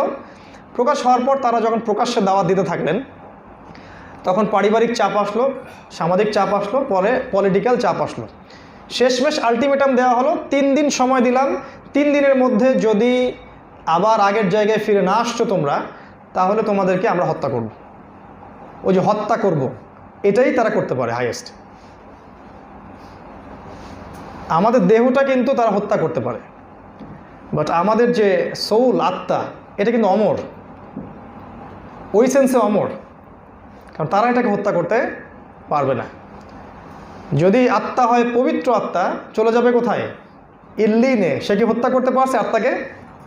প্রকাশ হওয়ার পর তারা যখন প্রকাশ্যে দাওয়াত দিতে থাকলেন, তখন পারিবারিক চাপ আসলো, সামাজিক চাপ আসলো, পরে পলিটিক্যাল চাপ আসলো। শেষমেশ আলটিমেটাম দেওয়া হলো, 3 দিন সময় দিলাম, 3 দিনের মধ্যে যদি আবার আগের জায়গায় ফিরে না আসছো তোমরা, তাহলে তোমাদেরকে আমরা হত্যা করব। ওই যে হত্যা করব, এটাই তারা করতে পারে হাইয়েস্ট। আমাদের দেহটা কিন্তু তারা হত্যা করতে পারে, বাট আমাদের যে সোল, আত্মা, এটা কিন্তু অমর, ওই সেন্সে অমর, কারণ তারা এটাকে হত্যা করতে পারবে না। যদি আত্মা হয় পবিত্র আত্মা, চলে যাবে কোথায়? ইল্লিনে। সে কি হত্যা করতে পারছে আত্মাকে?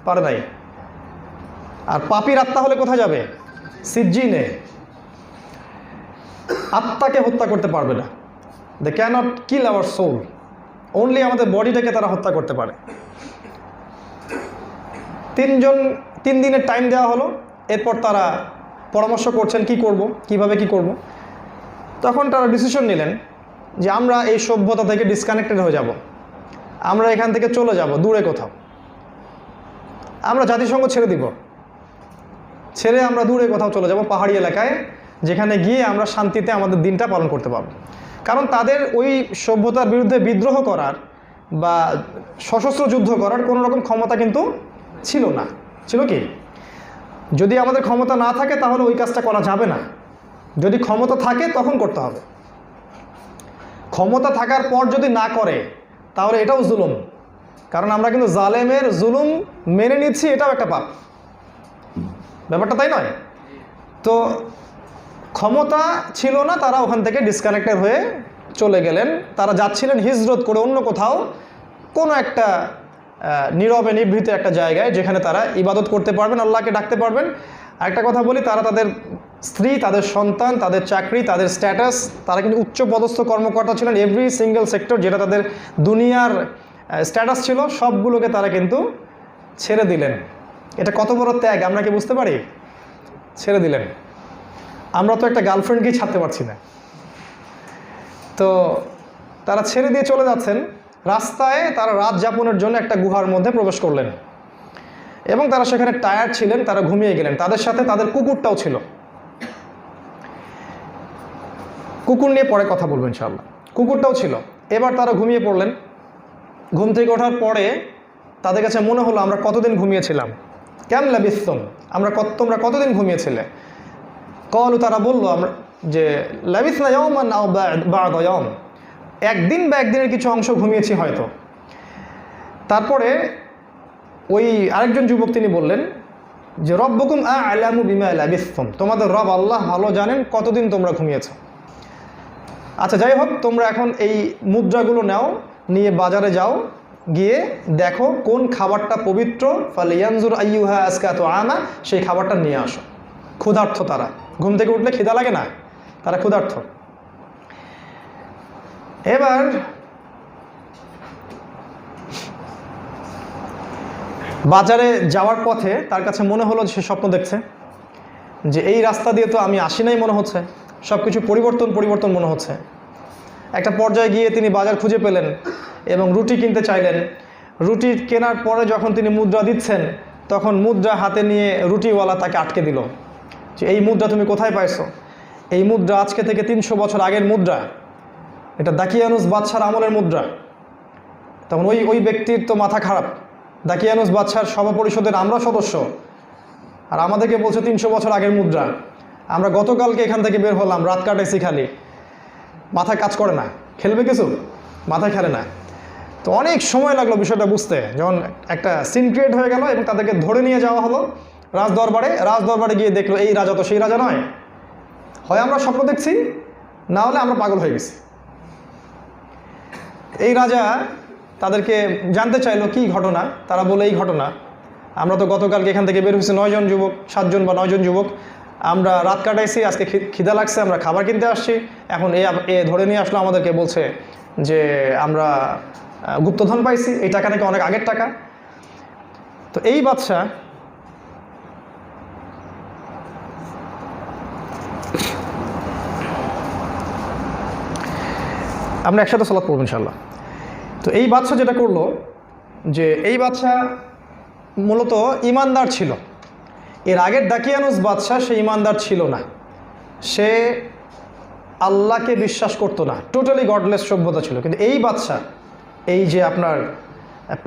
পারে নাই। আর পাপীর আত্মা হলে কোথায় যাবে? সিজ্জিনে। আত্মাকে হত্যা করতে পারবে না। They cannot kill our soul. Only আমাদের বডিটাকে তারা হত্যা করতে পারে। 3 দিনের টাইম দেওয়া হলো। এরপর তারা পরামর্শ করছেন কি করব, কিভাবে কি করব। তখন তারা ডিসিশন নিলেন যে আমরা এই সভ্যতা থেকে ডিসকানেক্টেড হয়ে যাব, আমরা এখান থেকে চলে যাব দূরে কোথাও, আমরা জাতিসংঘ ছেড়ে দিব, ছেড়ে আমরা দূরে কোথাও চলে যাব, পাহাড়ি এলাকায়, যেখানে গিয়ে আমরা শান্তিতে আমাদের দিনটা পালন করতে পারব। কারণ তাদের ওই সভ্যতার বিরুদ্ধে বিদ্রোহ করার বা সশস্ত্র যুদ্ধ করার কোনো রকম ক্ষমতা কিন্তু ছিল না। ছিল কি? যদি আমাদের ক্ষমতা না থাকে তাহলে ওই কাজটা করা যাবে না। যদি ক্ষমতা থাকে তখন করতে হবে। ক্ষমতা থাকার পর যদি না করে তাহলে এটাও জুলুম। কারণ আমরা কিন্তু জালেমের জুলুম মেনে নিচ্ছি, এটাও একটা পাপ। ব্যাপারটা তাই নয়? তো ক্ষমতা ছিল না, তারা ওখান থেকে ডিসকানেক্টেড হয়ে চলে গেলেন। তারা যাচ্ছিলেন হিজরত করে অন্য কোথাও, কোনো একটা নীরবে নিভৃত একটা জায়গায়, যেখানে তারা ইবাদত করতে পারবেন, আল্লাহকে ডাকতে পারবেন। আরেকটা কথা বলি, তারা তাদের স্ত্রী, তাদের সন্তান, তাদের চাকরি, তাদের স্ট্যাটাস, তারা কিন্তু উচ্চ পদস্থ কর্মকর্তা ছিলেন। এভরি সিঙ্গেল সেক্টর যেটা তাদের দুনিয়ার স্ট্যাটাস ছিল, সবগুলোকে তারা কিন্তু ছেড়ে দিলেন। এটা কত বড় ত্যাগ আমরা কি বুঝতে পারি? ছেড়ে দিলেন। আমরা তো একটা গার্লফ্রেন্ডকেই ছাড়তে পারছি না। তো তারা ছেড়ে দিয়ে চলে যাচ্ছেন। রাস্তায় তারা রাত যাপনের জন্য একটা গুহার মধ্যে প্রবেশ করলেন, এবং তারা সেখানে টায়ার্ড ছিলেন, তারা ঘুমিয়ে গেলেন। তাদের সাথে তাদের কুকুরটাও ছিল। কুকুর নিয়ে পরে কথা বলবো ইনশাআল্লাহ। কুকুরটাও ছিল। এবার তারা ঘুমিয়ে পড়লেন। ঘুম থেকে ওঠার পরে তাদের কাছে মনে হলো আমরা কতদিন ঘুমিয়েছিলাম। কেম লাবিসতুম, তোমরা কতদিন ঘুমিয়েছিলে? কলু, তারা বললো আমরা যে লাবিসনা ইয়াওমান আও বা'দা ইয়াওম, একদিন বা একদিনের কিছু অংশ ঘুমিয়েছি হয়তো। তারপরে ওই আরেকজন যুবক তিনি বললেন যে রব্বুকুম আ'লামু বিমা লাবিসতুম, তোমাদের রব আল্লাহ ভালো জানেন কতদিন তোমরা ঘুমিয়েছ। আচ্ছা, যাই হোক, তোমরা এখন এই মুদ্রাগুলো নাও, নিয়ে বাজারে যাও, গিয়ে দেখো কোন খাবারটা পবিত্র, ফালিয়ানজুর আইয়ুহা আজকা তুআমা, সেই খাবারটা নিয়ে আসো। ক্ষুধার্ত তারা, ঘুম থেকে উঠলে খিদা লাগে না, তারা ক্ষুধার্ত। এবার বাজারে যাওয়ার পথে তার কাছে মনে হলো সে স্বপ্ন দেখছে যে এই রাস্তা দিয়ে তো আমি আসি নাই মনে হচ্ছে, সব কিছু পরিবর্তন মনে হচ্ছে। একটা পর্যায়ে গিয়ে তিনি বাজার খুঁজে পেলেন এবং রুটি কিনতে চাইলেন। রুটি কেনার পরে যখন তিনি মুদ্রা দিচ্ছেন, তখন মুদ্রা হাতে নিয়ে রুটিওয়ালা তাকে আটকে দিল যে এই মুদ্রা তুমি কোথায় পাইছো? এই মুদ্রা আজকে থেকে 300 বছর আগের মুদ্রা, এটা দাকিয়ানুস বাদশার আমলের মুদ্রা। তখন ওই ব্যক্তির তো মাথা খারাপ। দাকিয়ানুস বাদশার সভা পরিষদের আমরা সদস্য, আর আমাদেরকে বলছে 300 বছর আগের মুদ্রা। আমরা গতকালকে এখান থেকে বের হলাম, রাত কাটাইছি, খালি মাথায় কাজ করে না, খেলবে কিছু মাথায় খেলে না। তো অনেক সময় লাগলো বিষয়টা বুঝতে, যখন একটা সিন ক্রিয়েট হয়ে গেল এবং তাদেরকে ধরে নিয়ে যাওয়া হলো রাজদরবারে গিয়ে দেখলো এই রাজা তো সেই রাজা নয়, হয় আমরা স্বপ্ন দেখছি, না হলে আমরা পাগল হয়ে গেছি। এই রাজা তাদেরকে জানতে চাইলো কি ঘটনা। তারা বলে এই ঘটনা, আমরা তো গতকালকে এখান থেকে বের হয়েছি 9 জন যুবক, 7 জন বা 9 জন যুবক, আমরা রাত কাটাইছি, আজকে খিদা লাগছে, আমরা খাবার কিনতে আসছি, এখন এ ধরে নিয়ে আসলো আমাদেরকে, বলছে যে আমরা গুপ্তধন পাইছি, এই টাকা নাকি অনেক আগের টাকা। তো এই বাদশা আমরা একসাথে সালাত পড়ব ইনশাআল্লাহ। তো এই বাদশা যেটা করলো, যে এই বাদশা মূলত ইমানদার ছিল। এর আগের দাকিয়ানুস বাদশা সে ইমানদার ছিল না, সে আল্লাহকে বিশ্বাস করতো না, টোটালি গডলেস সভ্যতা ছিল। কিন্তু এই বাদশা, এই যে আপনার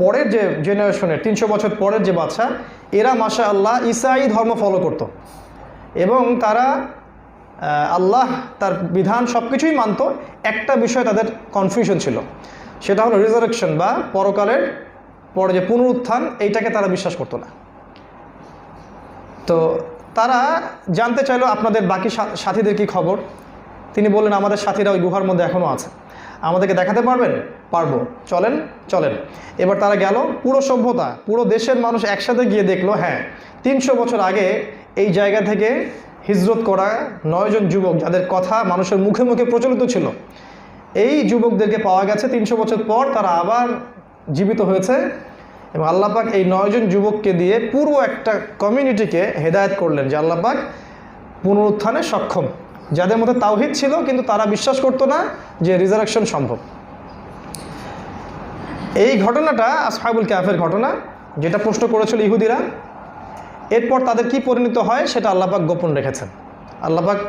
পরের যে জেনারেশনের 300 বছর পরের যে বাদশা, এরা মাশা আল্লাহ ঈসাই ধর্ম ফলো করত এবং তারা আল্লাহ তার বিধান সব কিছুই মানত। একটা বিষয় তাদের কনফিউশন ছিল, সেটা হলো রিজারেকশন বা পরকালের পরে যে পুনরুত্থান, এইটাকে তারা বিশ্বাস করতো না। তো তারা জানতে চাইলো আপনাদের বাকি সাথীদের কি খবর। তিনি বললেন আমাদের সাথীরা ওই গুহার মধ্যে এখনও আছে, আমাদেরকে দেখাতে পারবেন? পারবো, চলেন। এবার তারা গেল, পুরো সভ্যতা, পুরো দেশের মানুষ একসাথে গিয়ে দেখলো, হ্যাঁ 300 বছর আগে এই জায়গা থেকে হিজরত করা 9 জন যুবক, যাদের কথা মানুষের মুখে মুখে প্রচলিত ছিল, এই যুবকদেরকে পাওয়া গেছে 300 বছর পর, তারা আবার জীবিত হয়েছে। এবং আল্লাহ পাক এই 9 জন যুবককে দিয়ে পুরো একটা কমিউনিটিকে হেদায়েত করলেন যে আল্লাহ পাক পুনরুত্থানে সক্ষম, যাদের মধ্যে তাওহীদ ছিল কিন্তু তারা বিশ্বাস করতো না যে রিজারেকশন সম্ভব। এই ঘটনাটা আসহাবুল কাহফের ঘটনা, যেটা প্রশ্ন করেছিল ইহুদিরা। এরপর তাদের কি পরিণত হয় সেটা আল্লাহ পাক গোপন রেখেছেন। আল্লাহ পাক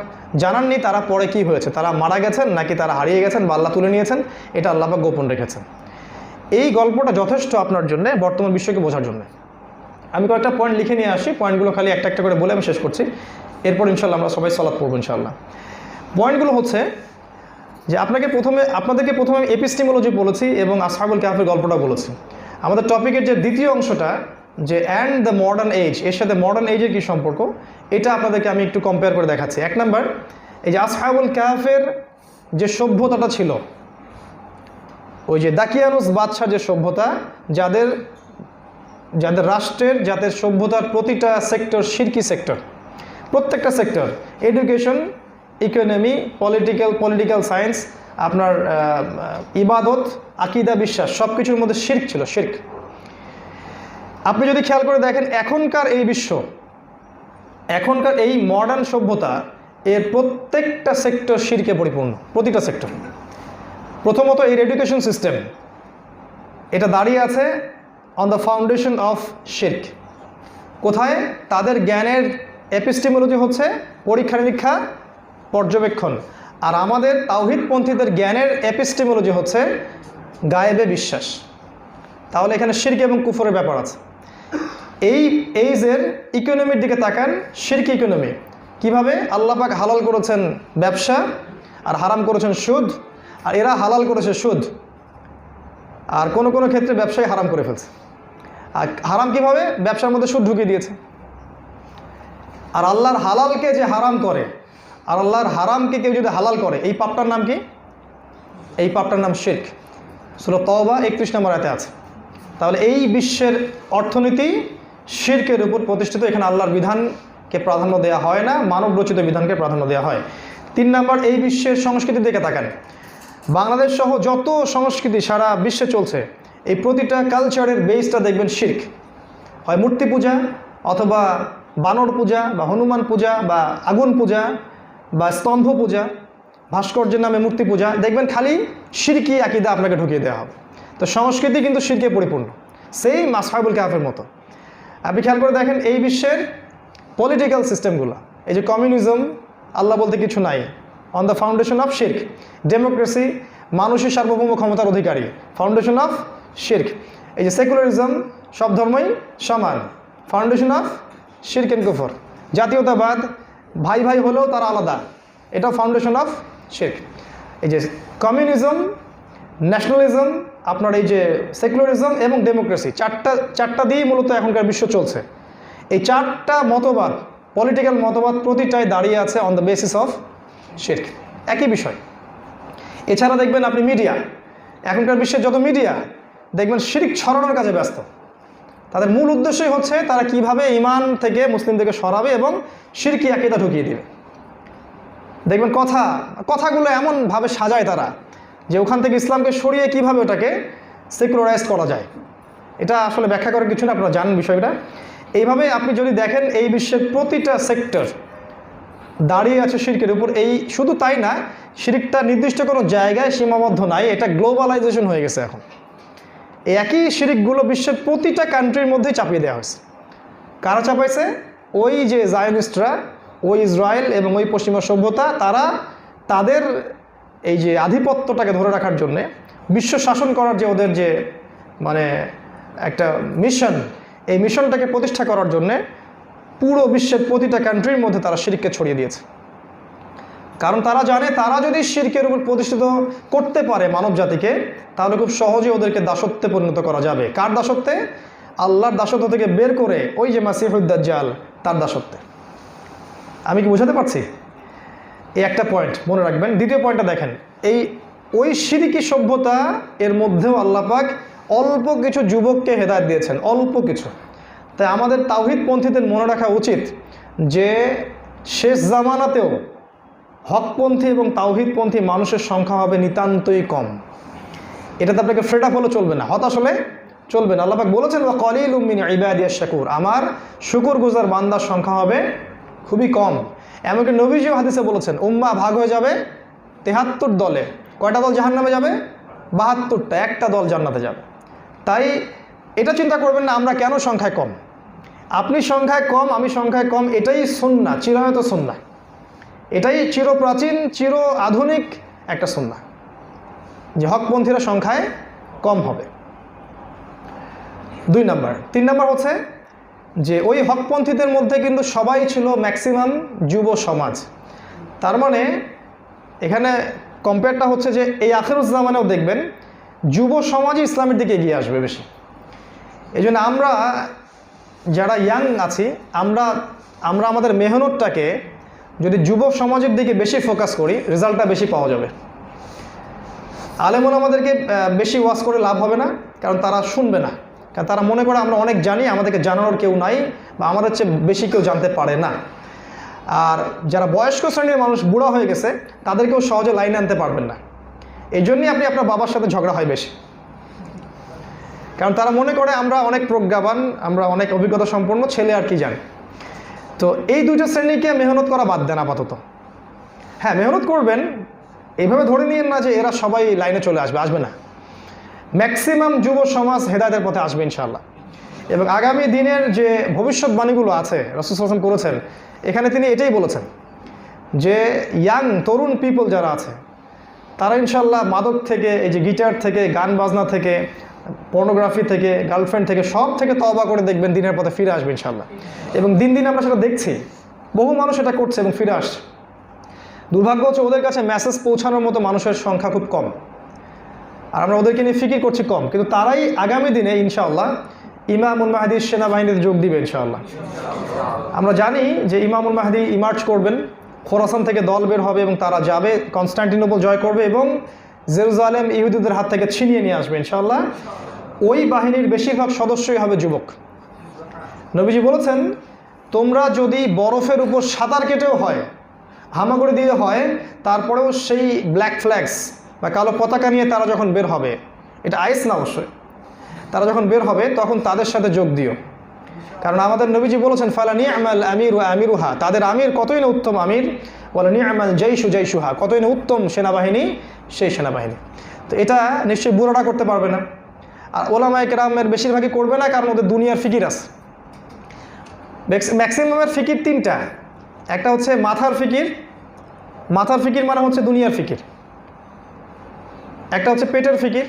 জানাননি তারা পরে কি হয়েছে, তারা মারা গেছেন নাকি তারা হারিয়ে গেছেন বা আল্লাহ তুলে নিয়েছেন, এটা আল্লাহ পাক গোপন রেখেছেন। এই গল্পটা যথেষ্ট আপনার জন্য, বর্তমান বিশ্বকে বোঝার জন্য। আমি কয়েকটা পয়েন্ট লিখে নিয়ে আসি, পয়েন্টগুলো খালি একটা একটা করে বলে আমি শেষ করছি, এরপর ইনশাল্লাহ আমরা সবাই সালাত পড়ব ইনশাল্লাহ। পয়েন্টগুলো হচ্ছে যে আপনাদেরকে প্রথমে আমি এপিস্টিমোলজি বলেছি এবং আসহাবুল কাহফের গল্পটা বলেছি। আমাদের টপিকের যে দ্বিতীয় অংশটা, যে অ্যান্ড দ্য মডার্ন এজ, এর সাথে মডার্ন এজের কী সম্পর্ক, এটা আপনাদেরকে আমি একটু কম্পেয়ার করে দেখাচ্ছি। 1 নাম্বার, এই যে আসহাবুল কাহফের যে সভ্যতাটা ছিল, ওই যে দাকিয়ানুস বাদশাহ যে সভ্যতা, যাদের রাষ্ট্রের, যাদের সভ্যতার প্রতিটা সেক্টর শিরকি সেক্টর, প্রত্যেকটা sector, education, economy, political science, আপনার ইবাদত, আকিদা, বিশ্বাস, সব কিছুর মধ্যে শিরক ছিল, শিরক। আপনি যদি খেয়াল করে দেখেন এখনকার এই বিশ্ব, এখনকার এই মডার্ন সভ্যতা, এর প্রত্যেকটা সেক্টর শিরকে পরিপূর্ণ, প্রতিটা সেক্টর। প্রথমত এর এডুকেশন সিস্টেম, এটা দাঁড়িয়ে আছে অন দ্য ফাউন্ডেশন অফ শিরক। কোথায়? তাদের জ্ঞানের এপিস্টিমোলজি হচ্ছে পরীক্ষা নিরীক্ষা, পর্যবেক্ষণ। আর আমাদের তাওহীদপন্থীদের জ্ঞানের এপিস্টিমোলজি হচ্ছে গায়েবে বিশ্বাস। তাহলে এখানে শিরক এবং কুফরের ব্যাপার আছে। এই এইজের ইকোনমির দিকে তাকান, শিরকি ইকোনমি। কিভাবে? আল্লাহ পাক হালাল করেছেন ব্যবসা আর হারাম করেছেন সুদ, আর এরা হালাল করেছে সুদ, আর কোনো কোনো ক্ষেত্রে ব্যবসায় হারাম করে ফেলছে। আর হারাম কিভাবে? ব্যবসার মধ্যে সুদ ঢুকিয়ে দিয়েছে। আর আল্লাহর হালালকে যে হারাম করে, আর আল্লাহর হারামকে কেউ যদি হালাল করে, এই পাপটার নাম কি? এই পাপটার নাম শিরক। সূরা তাওবা 31 নম্বর আয়াতে আছে। তাহলে এই বিশ্বের অর্থনীতি শিরকের উপর প্রতিষ্ঠিত। এখানে আল্লাহর বিধানকে প্রাধান্য দেওয়া হয় না, মানব রচিত বিধানকে প্রাধান্য দেওয়া হয়। 3 নম্বর, এই বিশ্বের সংস্কৃতির দিকে তাকান। বাংলাদেশ সহ যত সংস্কৃতি সারা বিশ্বে চলছে, এই প্রতিটা কালচারের বেসটা দেখবেন শিরক। হয় মূর্তি পূজা, অথবা বানর পূজা, বা হনুমান পূজা, বা আগুন পূজা, বা স্তম্ভ পূজা, ভাস্কর্যের নামে মূর্তি পূজা, দেখবেন খালি শিরকি আকীদা আপনাকে ঢুকিয়ে দেওয়া হবে। তো সংস্কৃতি কিন্তু শিরকে পরিপূর্ণ, সেই আসহাবুল কাহফের মতো। আপনি খেয়াল করে দেখেন এই বিশ্বের পলিটিক্যাল সিস্টেমগুলো, এই যে কমিউনিজম, আল্লাহ বলতে কিছু নাই, অন দ্য ফাউন্ডেশন অফ শিরক। ডেমোক্রেসি, মানুষের সার্বভৌম ক্ষমতার অধিকারী, ফাউন্ডেশন অফ শিরক। এই যে সেকুলারিজম, সব ধর্মই সমান, ফাউন্ডেশন অফ শিরক এন্ড কুফর। জাতীয়তাবাদ, ভাই ভাই হলেও তারা আলাদা, এটাও ফাউন্ডেশন অফ শিরক। এই যে কমিউনিজম, ন্যাশনালিজম, আপনার এই যে সেকুলারিজম এবং ডেমোক্রেসি, চারটা দিয়েই মূলত এখনকার বিশ্ব চলছে। এই চারটা মতবাদ, পলিটিক্যাল মতবাদ, প্রতিটাই দাঁড়িয়ে আছে অন দ্য বেসিস অফ শিরক, একই বিষয়। এছাড়া দেখবেন আপনি মিডিয়া, এখনকার বিশ্বের যত মিডিয়া দেখবেন শিরক ছড়ানোর কাজে ব্যস্ত। তাদের মূল উদ্দেশ্যই হচ্ছে তারা কিভাবে ঈমান থেকে মুসলিমদেরকে সরাবে এবং শিরকি আকীদা ঢুকিয়ে দিবে। দেখবেন কথাগুলো এমনভাবে সাজায় তারা যে ওখান থেকে ইসলামকে সরিয়ে কিভাবে ওটাকে সেকুলারাইজ করা যায়। এটা আসলে ব্যাখ্যা করার কিছু না, আপনারা জানেন বিষয়টা। এইভাবে আপনি যদি দেখেন এই বিশ্বের প্রতিটা সেক্টর দাঁড়িয়ে আছে শিরকের উপর। এই শুধু তাই না, শিরকটা নির্দিষ্ট কোনো জায়গায় সীমাবদ্ধ নাই, এটা গ্লোবালাইজেশন হয়ে গেছে এখন। এই একই শিরকগুলো বিশ্বের প্রতিটা কান্ট্রির মধ্যেই চাপিয়ে দেওয়া হয়েছে। কারা চাপাইছে? ওই যে জায়নিস্টরা, ওই ইসরায়েল এবং ওই পশ্চিমা সভ্যতা, তারা তাদের এই যে আধিপত্যটাকে ধরে রাখার জন্যে, বিশ্ব শাসন করার যে ওদের যে মানে একটা মিশন, এই মিশনটাকে প্রতিষ্ঠা করার জন্যে পুরো বিশ্বের প্রতিটা কান্ট্রির মধ্যে তারা শিরককে ছড়িয়ে দিয়েছে। কারণ তারা জানে তারা যদি শিরকের উপর প্রতিষ্ঠিত করতে পারে মানব জাতিকে, তাহলে খুব সহজে ওদেরকে দাসত্বে পরিণত করা যাবে। কার দাসত্বে? আল্লাহর দাসত্ব থেকে বের করে ওই যে মাসিহুদ দাজ্জাল, তার দাসত্বে। আমি কি বোঝাতে পারছি? এই একটা পয়েন্ট মনে রাখবেন। দ্বিতীয় পয়েন্টটা দেখেন, ওই শিরকি সভ্যতা এর মধ্যেও আল্লাহ পাক অল্প কিছু যুবককে হেদায়েত দিয়েছেন, অল্প কিছু। তাই আমাদের তাওহীদপন্থীদের মনে রাখা উচিত যে শেষ জামানাতেও হকপন্থী এবং তাওহীদপন্থী মানুষের সংখ্যা হবে নিতান্তই কম। এটাতে আপনাকে ফ্রেড আপ হলে চলবে না, হতাশ হলে চলবে না। আল্লাহ পাক বলেছেন ওয়া কালিলুম মিন ইবাদিয়াশ শাকুর, আমার শুকরগুজার বান্দার সংখ্যা হবে খুবই কম। এমনকি নবীজিও হাদিসে বলেছেন উম্মাহ ভাগ হয়ে যাবে 73 দলে। কয়টা দল জাহান্নামে যাবে? 72টা, একটা দল জান্নাতে যাবে। তাই এটা চিন্তা করবেন না আমরা কেন সংখ্যায় কম। আপনি সংখ্যায় কম, আমি সংখ্যায় কম, এটাই সুন্নাহ, চিরায়ত সুন্নাহ। এটাই চিরপ্রাচীন, চির আধুনিক একটা সুন্নাহ যে হকপন্থীরা সংখ্যায় কম হবে। 2 নাম্বার। 3 নাম্বার হচ্ছে যে ওই হকপন্থীদের মধ্যে কিন্তু সবাই ছিল ম্যাক্সিমাম যুব সমাজ। তার মানে এখানে কম্পেয়ারটা হচ্ছে যে এই আখিরুজ্জামানেও দেখবেন যুব সমাজই ইসলামের দিকে এগিয়ে আসবে বেশি। এই জন্য আমরা যারা ইয়াং আছি, আমরা আমাদের মেহনতটাকে যদি যুব সমাজের দিকে বেশি ফোকাস করি, রেজাল্টটা বেশি পাওয়া যাবে। আলেমুল আমাদেরকে বেশি ওয়াজ করে লাভ হবে না, কারণ তারা শুনবে না, কারণ তারা মনে করে আমরা অনেক জানি, আমাদেরকে জানানোর কেউ নাই, বা আমাদের চেয়ে বেশি কেউ জানতে পারে না। আর যারা বয়স্ক শ্রেণীর মানুষ, বুড়া হয়ে গেছে, তাদেরকেও সহজে লাইনে আনতে পারবেন না। এই জন্যই আপনি আপনার বাবার সাথে ঝগড়া হয় বেশি, কারণ তারা মনে করে আমরা অনেক প্রজ্ঞাবান, আমরা অনেক অভিজ্ঞতা সম্পন্ন, ছেলে আর কি জানি। তো এই দুইটা শ্রেণীকে মেহনত করা বাদ দেন আপাতত। হ্যাঁ, মেহনত করবেন, এইভাবে ধরে নিয়েন না যে এরা সবাই লাইনে চলে আসবে না। ম্যাক্সিমাম যুব সমাজ হেদায়েতের পথে আসবে ইনশাআল্লাহ। এবং আগামী দিনের যে ভবিষ্যৎবাণীগুলো আছে রাসূল সাল্লাল্লাহু আলাইহি ওয়াসাল্লাম করেছেন, এখানে তিনি এটাই বলেছেন যে ইয়াং তরুণ পিপল যারা আছে তারা ইনশাআল্লাহ মাদক থেকে, এই যে গিটার থেকে, গান বাজনা থেকে, পর্নোগ্রাফি থেকে, গার্লফ্রেন্ড থেকে, সব থেকে তওবা করে দেখবেন দিনের পথে ফিরে আসবে ইনশাআল্লাহ। এবং দিন দিন আমরা সেটা দেখছি, বহু মানুষ এটা করছে এবং ফিরে আসছে। দুর্ভাগ্য হচ্ছে ওদের কাছে মেসেজ পৌঁছানোর মতো মানুষের সংখ্যা খুব কম, আর আমরা ওদেরকে নিয়ে ফিকির করছি কম। কিন্তু তারাই আগামী দিনে ইনশাআল্লাহ ইমামুল মাহদির সেনাবাহিনীতে যোগ দিবে ইনশাআল্লাহ। আমরা জানি যে ইমামুল মাহদি ইমার্জ করবেন, খোরাসান থেকে দল বের হবে এবং তারা যাবে, কনস্টান্টিনোপল জয় করবে এবং জেরুজালেম ইহুদিদের হাত থেকে ছিনিয়ে নিয়ে আসবে ইনশাআল্লাহ। ওই বাহিনীর বেশিরভাগ সদস্যই হবে যুবক। নবীজি বলেছেন তোমরা যদি বরফের উপর সাঁতার কেটেও হয়, হামাগুড়ি দিয়ে হয়, তারপরেও সেই ব্ল্যাক ফ্ল্যাগস, বা কালো পতাকা নিয়ে তারা যখন বের হবে, এটা আইস না অবশ্যই, তারা যখন বের হবে তখন তাদের সাথে যোগ দিও। কারণ আমাদের নবীজি বলেছেন ফালা নি'মাল আমির ওয়া আমিরুহা, তাদের আমির কতই না উত্তম আমির, ওয়ালা নি'মাল জাইশু জাইশুহা, কতই না উত্তম সেনাবাহিনী সেই সেনাবাহিনী। তো এটা নিশ্চয়ই বুড়োরা করতে পারবে না, আর ওলামায়ে কেরামের বেশিরভাগই করবে না, কারণ ওদের দুনিয়ার ফিকির আছে। ম্যাক্সিমামের ফিকির তিনটা, একটা হচ্ছে মাথার ফিকির, মাথার ফিকির মানে হচ্ছে দুনিয়ার ফিকির, একটা হচ্ছে পেটের ফিকির,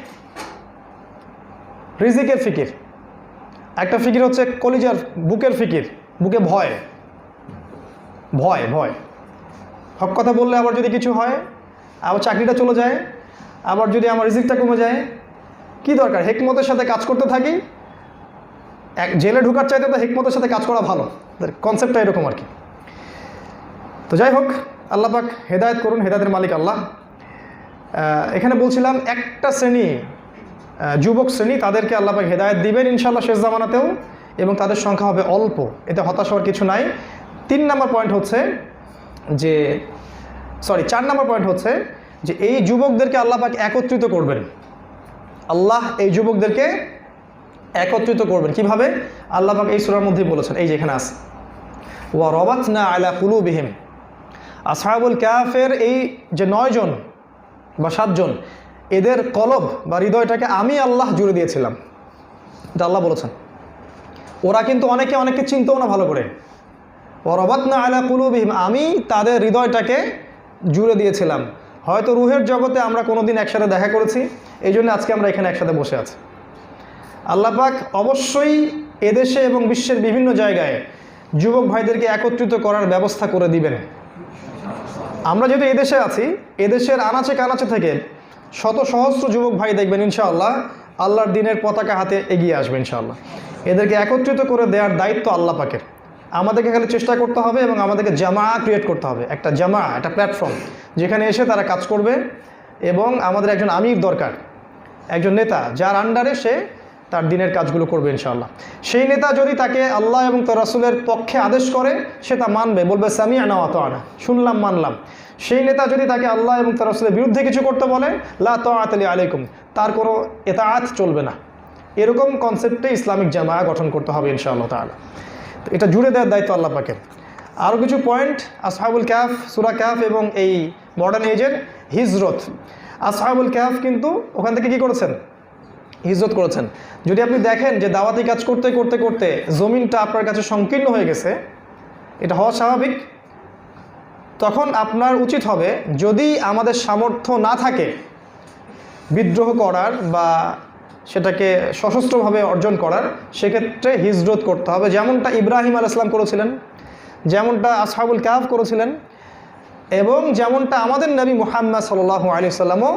রিজিকের ফিকির, একটা ফিকির হচ্ছে কলিজার বুকের ফিকির, বুকে ভয় ভয় ভয়, হক কথা বললে আবার যদি কিছু হয়, আবার চাকরিটা চলে যায়, আবার যদি আমার রিজিকটা কমে যায়, কি দরকার, হিকমতের সাথে কাজ করতে থাকি, জেলে ঢোকার চাইতে তো হিকমতের সাথে কাজ করা ভালো, কনসেপ্টটা এরকম আর কি। তো যাই হোক, আল্লাহ পাক হেদায়েত করুন, হেদায়েতের মালিক আল্লাহ। এখানে বলছিলাম একটা শ্রেণী, যুবক শ্রেণী, তাদেরকে আল্লাহ পাক হেদায়েত দিবেন ইনশাআল্লাহ শেষ জামানাতেও, এবং তাদের সংখ্যা হবে অল্প, এতে হতাশ হওয়ার কিছু নাই। 4 নম্বর পয়েন্ট হচ্ছে যে এই যুবকদেরকে আল্লাহ পাক একত্রিত করবেন। আল্লাহ এই যুবকদেরকে একত্রিত করবেন কিভাবে? আল্লাহ পাক এই সূরার মধ্যেই বলেছেন, এই যে এখানে আছে, ওয়া রাবাতনা আলা কুলুবিহিম, আসহাবুল কাহফের এই যে 9 জন বা 7 জন, এদের কলব বা হৃদয়টাকে আমি আল্লাহ জুড়ে দিয়েছিলাম, এটা আল্লাহ বলেছেন। ওরা কিন্তু অনেকে চিনতেও না ভালো করে, ওয়া রাবাতনা আলা কুলুবিহিম, আমি তাদের হৃদয়টাকে জুড়ে দিয়েছিলাম। হয়তো রুহের জগতে আমরা কোনোদিন একসাথে দেখা করেছি, এই জন্য আজকে আমরা এখানে একসাথে বসে আছি। আল্লাহ পাক অবশ্যই এদেশে এবং বিশ্বের বিভিন্ন জায়গায় যুবক ভাইদেরকে একত্রিত করার ব্যবস্থা করে দিবেন। আমরা যেহেতু এদেশে আছি, এদেশের আনাচে কানাচে থেকে শত সহস্র যুবক ভাই দেখবেন ইনশাআল্লাহ আল্লাহর দিনের পতাকা হাতে এগিয়ে আসবে ইনশাআল্লাহ। এদেরকে একত্রিত করে দেওয়ার দায়িত্ব আল্লাহ পাকের। আমাদেরকে খালি চেষ্টা করতে হবে এবং আমাদেরকে জামা ক্রিয়েট করতে হবে, একটা জামা, একটা প্ল্যাটফর্ম যেখানে এসে তারা কাজ করবে। এবং আমাদের একজন আমির দরকার, একজন নেতা যার আন্ডারে সে তার দিনের কাজগুলো করবে ইনশাআল্লাহ। সেই নেতা যদি তাকে আল্লাহ এবং তার রাসূলের পক্ষে আদেশ করে, সে তা মানবে, বলবে সামি'না ওয়া আতা'না, শুনলাম মানলাম। সেই নেতা যদি তাকে আল্লাহ এবং তার রাসূলের বিরুদ্ধে কিছু করতে বলে, লা তাআতা লি আলাইকুম, তার কোনো ইতাআত চলবে না। এরকম কনসেপ্টে ইসলামিক জামা গঠন করতে হবে ইনশাআল্লাহ তাআলা। তো এটা জুড়ে দেওয়ার দায়িত্ব আল্লাহ পাকের। আরও কিছু পয়েন্ট, আসহাবুল কাহফ, সূরা কাহফ এবং এই মডার্ন এজের হিজরত। আসহাবুল কাহফ কিন্তু ওখান থেকে কী করেছেন? হিজরত করেছেন। যদি আপনি দেখেন যে দাওয়াতি কাজ করতে করতে করতে জমিনটা আপনার কাছে সংকীর্ণ হয়ে গেছে, এটা হওয়া স্বাভাবিক, তখন আপনার উচিত হবে, যদি আমাদের সামর্থ্য না থাকে বিদ্রোহ করার বা সেটাকে সশস্ত্রভাবে অর্জন করার, সেক্ষেত্রে হিজরত করতে হবে, যেমনটা ইব্রাহিম আলাইহিস সালাম করেছিলেন, যেমনটা আসহাবুল কাহফ করেছিলেন, এবং যেমনটা আমাদের নবী মুহাম্মদ সাল্লাল্লাহু আলাইহি সাল্লামও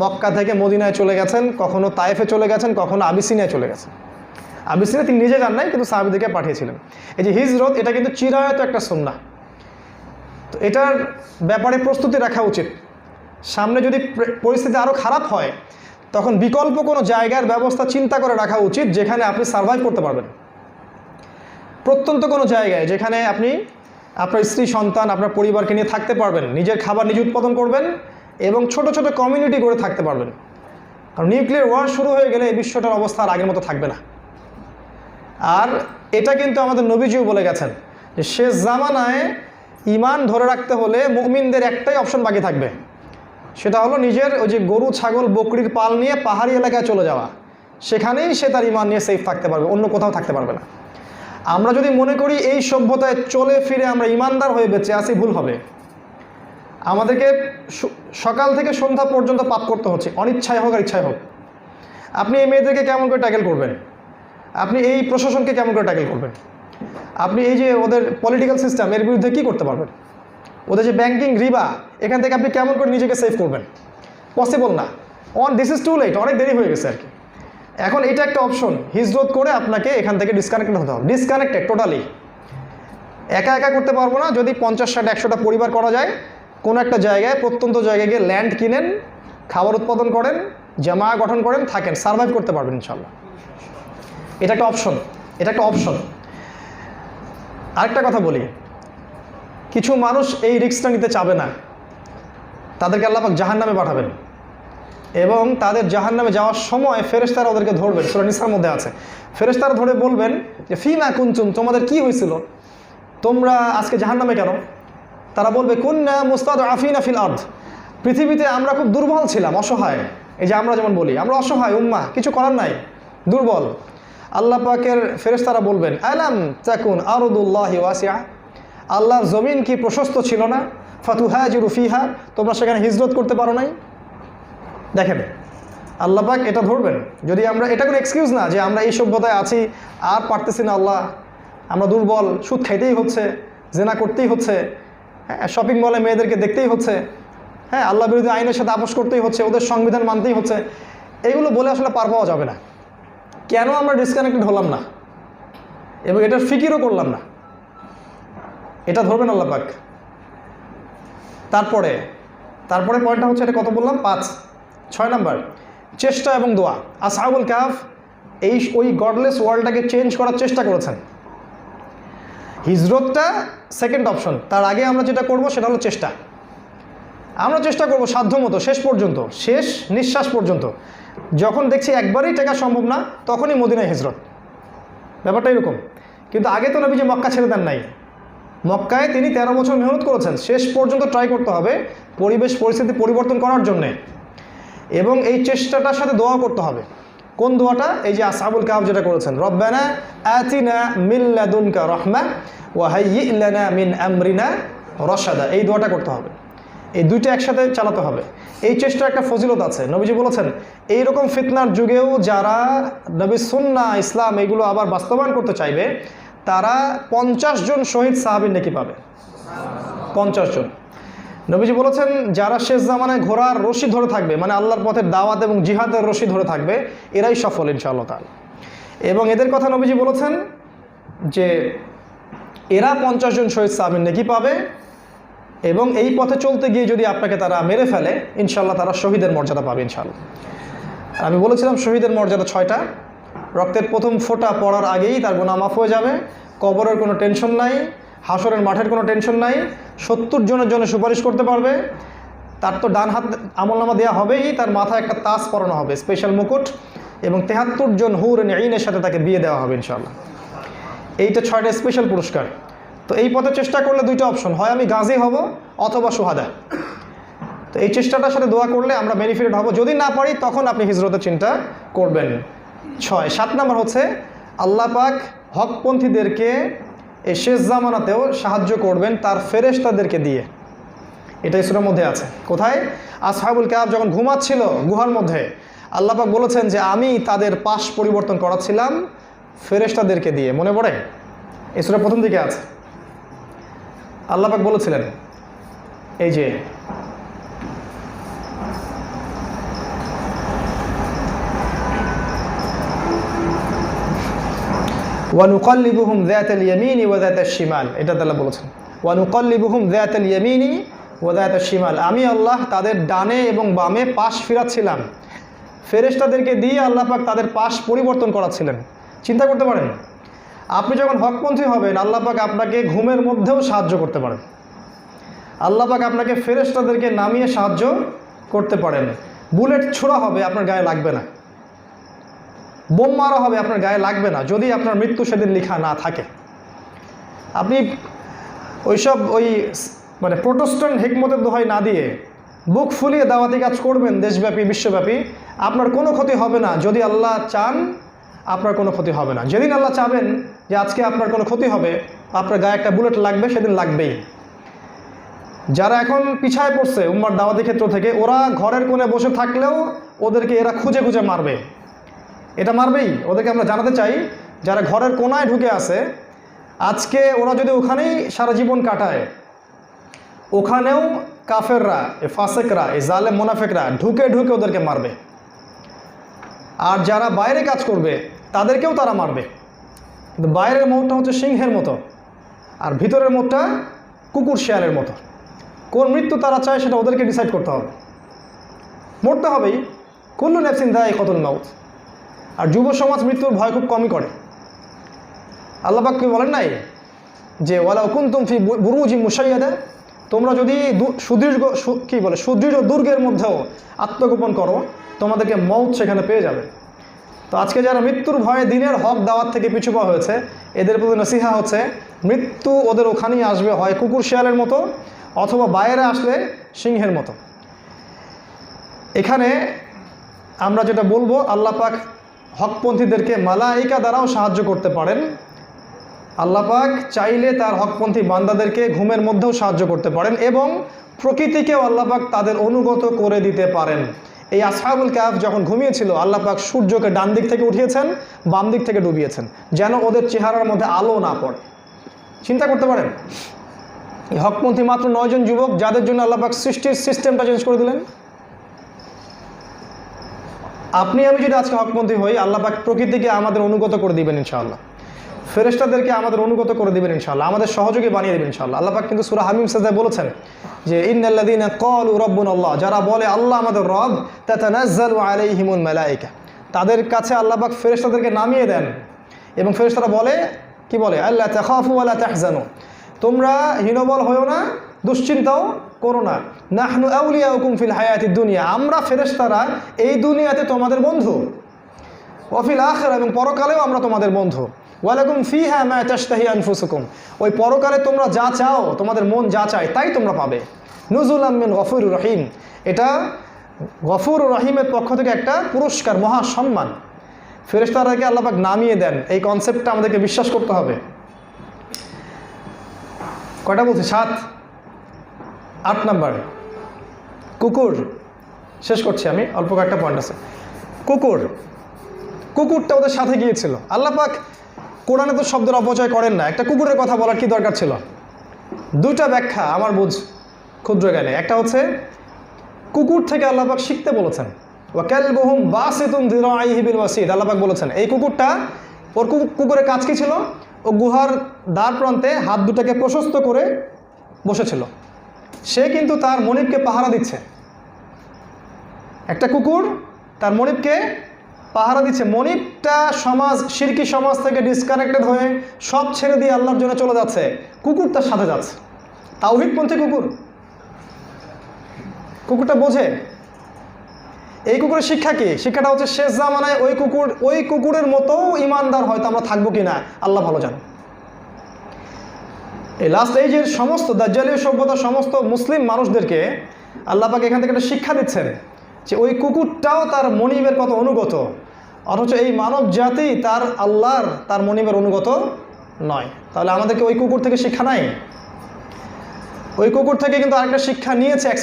মক্কা থেকে মদিনায় চলে গেছেন, কখনো তায়েফে চলে গেছেন, কখনো আবিসিনিয়ায় চলে গেছেন। আবিসিনিয়া তিনি নিজে যান নাই, কিন্তু সাহাবীদেরকে পাঠিয়েছিলেন। এই যে হিজরত, এটা কিন্তু চিরায়ত একটা সুন্নাহ। তো এটার ব্যাপারে প্রস্তুতি রাখা উচিত। সামনে যদি পরিস্থিতি আরও খারাপ হয়, তখন বিকল্প কোনো জায়গার ব্যবস্থা চিন্তা করে রাখা উচিত, যেখানে আপনি সার্ভাইভ করতে পারবেন। প্রত্যন্ত কোনো জায়গায় যেখানে আপনি আপনার স্ত্রী সন্তান আপনার পরিবারকে নিয়ে থাকতে পারবেন, নিজের খাবার নিজে উৎপাদন করবেন এবং ছোট ছোট কমিউনিটি করে থাকতে পারবেন। কারণ নিউক্লিয়ার ওয়ার শুরু হয়ে গেলে এই বিশ্বটার অবস্থা আর আগের মতো থাকবে না। আর এটা কিন্তু আমাদের নবীজিও বলে গেছেন যে শেষ জামানায় ঈমান ধরে রাখতে হলে মুমিনদের একটাই অপশন বাকি থাকবে, সেটা হলো নিজের ওই যে গরু ছাগল বকরির পাল নিয়ে পাহাড়ি এলাকায় চলে যাওয়া, সেখানেই সে তার ঈমান নিয়ে সেফ থাকতে পারবে, অন্য কোথাও থাকতে পারবে না। আমরা যদি মনে করি এই সভ্যতায় চলে ফিরে আমরা ইমানদার হয়ে বেঁচে আসি, ভুল হবে। আমাদেরকে সকাল থেকে সন্ধ্যা পর্যন্ত পাপ করতে হচ্ছে, অনিচ্ছায় হোক আর ইচ্ছায় হোক। আপনি এই মেয়েদেরকে কেমন করে ট্যাকেল করবেন? আপনি এই প্রশাসনকে কেমন করে ট্যাকেল করবেন? আপনি এই যে ওদের পলিটিক্যাল সিস্টেম, এর বিরুদ্ধে কী করতে পারবেন? ওদের যে ব্যাংকিং রিবা, এখান থেকে আপনি কেমন করে নিজেকে সেভ করবেন? পসিবল না। দিস ইজ টু লেট, অনেক দেরি হয়ে গেছে আর কি। এখন এটা একটা অপশন, হিজরত করে আপনাকে এখান থেকে ডিসকানেক্টেড হতে হবে, ডিসকানেক্টেড টোটালি। একা একা করতে পারবো না। যদি 50-60-100টা পরিবার করা যায়, কোনো একটা জায়গায় প্রত্যন্ত জায়গায় গিয়ে ল্যান্ড কিনেন, খাবার উৎপাদন করেন, জামা গঠন করেন, থাকেন, সার্ভাইভ করতে পারবেন ইনশাল্লাহ। এটা একটা অপশন, এটা একটা অপশন। আরেকটা কথা বলি, কিছু মানুষ এই রিস্কটা নিতে চাবে না, তাদেরকে আল্লাহ পাক জাহান্নামে পাঠাবেন। এবং তাদের জাহান্নামে যাওয়ার সময় ফেরেশতারা ওদেরকে ধরবেন, সূরা নিসার মধ্যে আছে। ফেরেশতারা ধরে বলবেন যে ফিমা কুনতুম, তোমাদের কি হয়েছিল, তোমরা আজকে জাহান্নামে কেন? তারা বলবে কুন্না মুস্তাদআফিনা ফিল আরদ, পৃথিবীতে আমরা খুব দুর্বল ছিলাম, অসহায়। এই যে আমরা যেমন বলি আমরা অসহায় উম্মাহ, কিছু করার নাই, দুর্বল। আল্লাহ পাকের ফেরেশতারা বলবেন আলাম তাকুন আরদুল্লাহি ওয়াসিআ, আল্লাহর জমিন কি প্রশস্ত ছিল না? ফাতুহাজিরু ফিহা, তোমরা সেখানে হিজরত করতে পারো নাই? দেখেন আল্লাহ পাক এটা ধরবেন। যদি আমরা, এটা কোনো এক্সকিউজ না যে আমরা এই সভ্যতায় আছি আর পারতেছি না, আল্লাহ আমরা দুর্বল, সুদ খাইতেই হচ্ছে, জেনা করতেই হচ্ছে, হ্যাঁ, শপিং মলে মেয়েদেরকে দেখতেই হচ্ছে, হ্যাঁ, আল্লাহ বিরোধী আইনের সাথে আপোষ করতেই হচ্ছে, ওদের সংবিধান মানতেই হচ্ছে, এইগুলো বলে আসলে পার পাওয়া যাবে না। কেন আমরা ডিসকানেক্টেড হলাম না এবং এটার ফিকিরও করলাম না, এটা ধরবেন আল্লাহ পাক। তারপরে পয়েন্টটা হচ্ছে, এটা কত বললাম? 6 নাম্বার, চেষ্টা এবং দোয়া। আসহাবুল কাহফ ওই গডলেস ওয়ার্ল্ডটাকে চেঞ্জ করার চেষ্টা করেছেন। হিজরতটা সেকেন্ড অপশন, তার আগে আমরা যেটা করব সেটা হলো চেষ্টা। আমরা চেষ্টা করব সাধ্যমতো, শেষ পর্যন্ত, শেষ নিঃশ্বাস পর্যন্ত। যখন দেখছি একবারেই টেকা সম্ভব না, তখনই মদিনায় হিজরত। ব্যাপারটা এরকম। কিন্তু আগে তো নবী যে মক্কা ছেড়ে দেন নাই, মক্কায় তিনি 13 বছর মেহনত করেছেন, শেষ পর্যন্ত ট্রাই করতে হবে পরিবেশ পরিস্থিতি পরিবর্তন করার জন্যে, এবং এই চেষ্টাটার সাথে দোয়া করতে হবে। কোন দোয়াটা? এই যে আসহাবুল কাহফ যেটা করেছেন, রব্বানা আতিনা মিন লাদুনকা রাহমা ওয়া হাইয়্যি লানা মিন আমরিনা রশাদা, এই দোয়াটা করতে হবে। এই দুইটা একসাথে চালাতে হবে। এই চেষ্টার একটা ফজিলত আছে। নবীজি বলেছেন এইরকম ফিতনার যুগেও যারা নবী সুন্নাহ ইসলাম এগুলো আবার বাস্তবায়ন করতে চাইবে, তারা 50 জন শহীদ সাহাবীর নেকি পাবে। 50 জন। নবীজি বলেছেন যারা শেষ জামানায় ঘোড়ার রশি ধরে থাকবে, মানে আল্লাহর পথের দাওয়াত এবং জিহাদের রশি ধরে থাকবে, এরাই সফল ইনশাআল্লাহ তাআলা। এবং এদের কথা নবীজি বলেছেন যে এরা 50 জন শহীদ সাহাবীর নেকি পাবে, এবং এই পথে চলতে গিয়ে যদি আপনাকে তারা মেরে ফেলে, ইনশাআল্লাহ তারা শহীদের মর্যাদা পাবে ইনশাআল্লাহ। আমি বলেছিলাম শহীদের মর্যাদা 6টা। রক্তের প্রথম ফোঁটা পড়ার আগেই তার গুনাহ মাফ হয়ে যাবে, কবরের কোনো টেনশন নাই, হাসরের মাঠের কোনো টেনশন নাই, 70 জনের জন্য সুপারিশ করতে পারবে, তার তো ডান হাত আমলনামা দেওয়া হবেই, তার মাথায় একটা তাজ পরানো হবে, স্পেশাল মুকুট, এবং 73 জন হুর আইনের সাথে তাকে বিয়ে দেওয়া হবে ইনশাআল্লাহ। এইটা 6টা স্পেশাল পুরস্কার। তো এই পথে চেষ্টা করলে দুইটা অপশন, হয় আমি গাজী হব অথবা শুহাদা। তো এই চেষ্টাটার সাথে দোয়া করলে আমরা বেনিফিটেড হব। যদি না পারি তখন আপনি হিজরতের চিন্তা করবেন। 7 নাম্বার হচ্ছে আল্লাহ পাক হকপন্থীদেরকে এই শেষ জামানাতেও সাহায্য করবেন তার ফেরেশতাদেরকে দিয়ে। এটা সূরার মধ্যে আছে। কোথায়? আসহাবুল কাহফ যখন ঘুমাচ্ছিল গুহার মধ্যে, আল্লাহ পাক বলেছেন যে আমি তাদের পাশ পরিবর্তন করাচ্ছিলাম ফেরেশতাদেরকে দিয়ে। মনে পড়ে? এই সূরার প্রথম দিকে আছে। আল্লাহ পাক বলেছিলেন এই যে ওয়ানুকাল্লিবুহুম যাতাল ইয়ামিনি ওয়া যাতাশ শিমাল, এটা আল্লাহ বলেছেন ওয়ানুকাল্লিবুহুম যাতাল ইয়ামিনি ওয়া যাতাশ শিমাল, আমি আল্লাহ তাদের ডানে এবং বামে পাশ ফিরাচ্ছিলাম। ফেরেশতাদেরকে দিয়ে আল্লাহ পাক তাদের পাশ পরিবর্তন করাচ্ছিলেন। চিন্তা করতে পারেন, আপনি যখন হকপন্থী হবেন আল্লাহ পাক আপনাকে ঘুমের মধ্যেও সাহায্য করতে পারেন। আল্লাহ পাক আপনাকে ফেরেশতাদেরকে নামিয়ে সাহায্য করতে পারেন। বুলেট ছোড়া হবে আপনার গায়ে লাগবে না, বোম মারা হবে আপনার গায়ে লাগবে না, যদি আপনার মৃত্যু সেদিন লেখা না থাকে। আপনি ওইসব মানে প্রোটেস্ট্যান্ট হিকমতের দোহাই না দিয়ে বুক ফুলিয়ে দাওয়াতি কাজ করবেন দেশব্যাপী বিশ্বব্যাপী, আপনার কোনো ক্ষতি হবে না। যদি আল্লাহ চান আপনার কোনো ক্ষতি হবে না। যেদিন আল্লাহ চাবেন যে আজকে আপনার কোনো ক্ষতি হবে, আপনার গায়ে একটা বুলেট লাগবে, সেদিন লাগবেই। যারা এখন পিছায় পড়ছে উম্মার দাওয়াতি ক্ষেত্র থেকে, ওরা ঘরের কোণে বসে থাকলেও ওদেরকে এরা খুঁজে খুঁজে মারবে, এটা মারবেই। ওদেরকে আমরা জানাতে চাই যারা ঘরের কোনায় ঢুকে আছে, আজকে ওরা যদি ওখানেই সারা জীবন কাটায়, ওখানেও কাফেররা, এ ফাসেকরা, এই জালেম মুনাফিকরা ঢুকে ঢুকে ওদেরকে মারবে। আর যারা বাইরে কাজ করবে তাদেরকেও তারা মারবে। কিন্তু বাইরের মতটা হচ্ছে সিংহের মতো, আর ভিতরের মতটা কুকুর শেয়ালের মতো। কোন মৃত্যু তারা চায় সেটা ওদেরকে ডিসাইড করতে হবে। মরতে হবেই, কুল্লু নাফসিন যায়িকাতুল মাউত। আর যুব সমাজ মৃত্যুর ভয় খুব কমই করে। আল্লাহ পাক কি বলেন নাই যে ওয়ালাউ কুনতুম ফি বুরুজিন মুশাইয়াদা, তোমরা যদি সুদৃঢ় দুর্গের মধ্যেও আত্মগোপন করো, তোমাদেরকে মৌত সেখানে পেয়ে যাবে। তো আজকে যারা মৃত্যুর ভয়ে দিনের হক দাওয়াত থেকে পিছু পা হয়েছে, এদের প্রতি নসিহা হচ্ছে মৃত্যু ওদের ওখানেই আসবে, হয় কুকুর শিয়ালের মতো অথবা বাইরে আসলে সিংহের মতো। এখানে আমরা যেটা বলবো, আল্লাহ পাক হকপন্থীদেরকে মালাইকা দ্বারাও সাহায্য করতে পারেন। আল্লাহ পাক চাইলে তার হকপন্থী বান্দাদেরকে ঘুমের মধ্যেও সাহায্য করতে পারেন এবং প্রকৃতিকেও আল্লাহ পাক তাদের অনুগত করে দিতে পারেন। এই আসহাবুল কাহফ যখন ঘুমিয়েছিল, আল্লাহ পাক সূর্যকে ডান দিক থেকে উঠিয়েছেন, বাম দিক থেকে ডুবিয়েছেন, যেন ওদের চেহারার মধ্যে আলো না পড়ে। চিন্তা করতে পারেন, এই হকপন্থী মাত্র 9 জন যুবক, যাদের জন্য আল্লাহ পাক সৃষ্টির সিস্টেমটা চেঞ্জ করে দিলেন। আপনি আমি যদি আজকে হকপন্থী হই, আল্লাহ পাক প্রকৃতিকে আমাদের অনুগত করে দিবেন ইনশাআল্লাহ, ফেরেশতাদেরকে আমাদের অনুগত করে দিবেন ইনশাআল্লাহ, আমাদের সহযোগী বানিয়ে দেবেন ইনশাআল্লাহ। আল্লাহ পাক কিন্তু সূরা হামিম সাজদায় বলেছেন যে ইন্নাল্লাযীনা ক্বালু রাব্বুনাল্লাহ, যারা বলে আল্লাহ আমাদের রব, তাতানাজ্জালু আলাইহিমুল মালায়েকা, তাদের কাছে আল্লাহ পাক ফেরেশতাদেরকে নামিয়ে দেন এবং ফেরেশতারা বলে, কি বলে, আল্লা তাখাফু ওয়া লা তাহজানু, তোমরা হীনবল হয়ো না, দুশ্চিন্তাও করো না, নাহনু আউলিয়াউকুম ফিল হায়াতিদ দুনিয়া, আমরা ফেরেশতারা এই দুনিয়াতে তোমাদের বন্ধু, ওয়া ফিল আখিরা, এবং পরকালেও আমরা তোমাদের বন্ধু, ওয়ালাকুম ফিহা মা তাশতাহি আনফুসুকুম, ওই পরকালে তোমরা যা চাও, তোমাদের মন যা চায় তাই তোমরা পাবে, নুজুলাম মিন গফুরির রহিম, এটা গফুরুর রহিমের পক্ষ থেকে একটা পুরস্কার, মহা সম্মান। ফেরেশতাদেরকে আল্লাহ পাক নামিয়ে দেন, এই কনসেপ্টটা আমাদেরকে বিশ্বাস করতে হবে। কয়টা বলছি? 7, 8 নাম্বার কুকুর। শেষ করছি আমি, অল্প কয়েকটা পয়েন্ট আছে। কুকুরটা ওদের সাথে গিয়েছিল। আল্লাহ পাক কোরআনে তো শব্দের অপচয় করেন না, একটা কুকুরের কথা বলার কি দরকার ছিল? 2টা ব্যাখ্যা আমার বুঝ ক্ষুদ্র জ্ঞানে। একটা হচ্ছে কুকুর থেকে আল্লাহ পাক শিখতে বলেছেন, ওয়া কালবুহুম বাসিতুন যিরাইহি বিল ওয়াসিদ, আল্লাহ পাক বলেছেন এই কুকুরটা, ওর কুকুরের কাজ কি ছিল? ও গুহার দ্বার প্রান্তে হাত দুটাকে প্রশস্ত করে বসেছিল, সে কিন্তু তার মনিবকে পাহারা দিচ্ছে। একটা কুকুর তার মনিবকে পাহারা দিচ্ছে। মনিবটা শিরকি সমাজ থেকে ডিসকানেক্টেড হয়ে সব ছেড়ে দিয়ে আল্লাহর জন্য চলে যাচ্ছে, কুকুর তার সাথে যাচ্ছে। তাওহীদপন্থী কুকুরটা বোঝে। এই কুকুরের শিক্ষা কি? শিক্ষাটা হচ্ছে শেষ জামানায় ওই কুকুরের মতো ইমানদার হয়তো আমরা থাকবো কিনা আল্লাহ ভালো জানে। এই লাস্ট এইজের সমস্ত দাজ্জালীয় সভ্যতার সমস্ত মুসলিম মানুষদেরকে আল্লাহ পাক এখান থেকে একটা শিক্ষা দিচ্ছেন যে ওই কুকুরটাও তার মনিবের কত অনুগত, অথচ এই মানব জাতি তার মনিবের অনুগত নয়। তাহলে আমাদেরকে ওই কুকুর থেকে শিক্ষা নাই? ওই কুকুর থেকে কিন্তু আরেকটা শিক্ষা নিয়েছে এক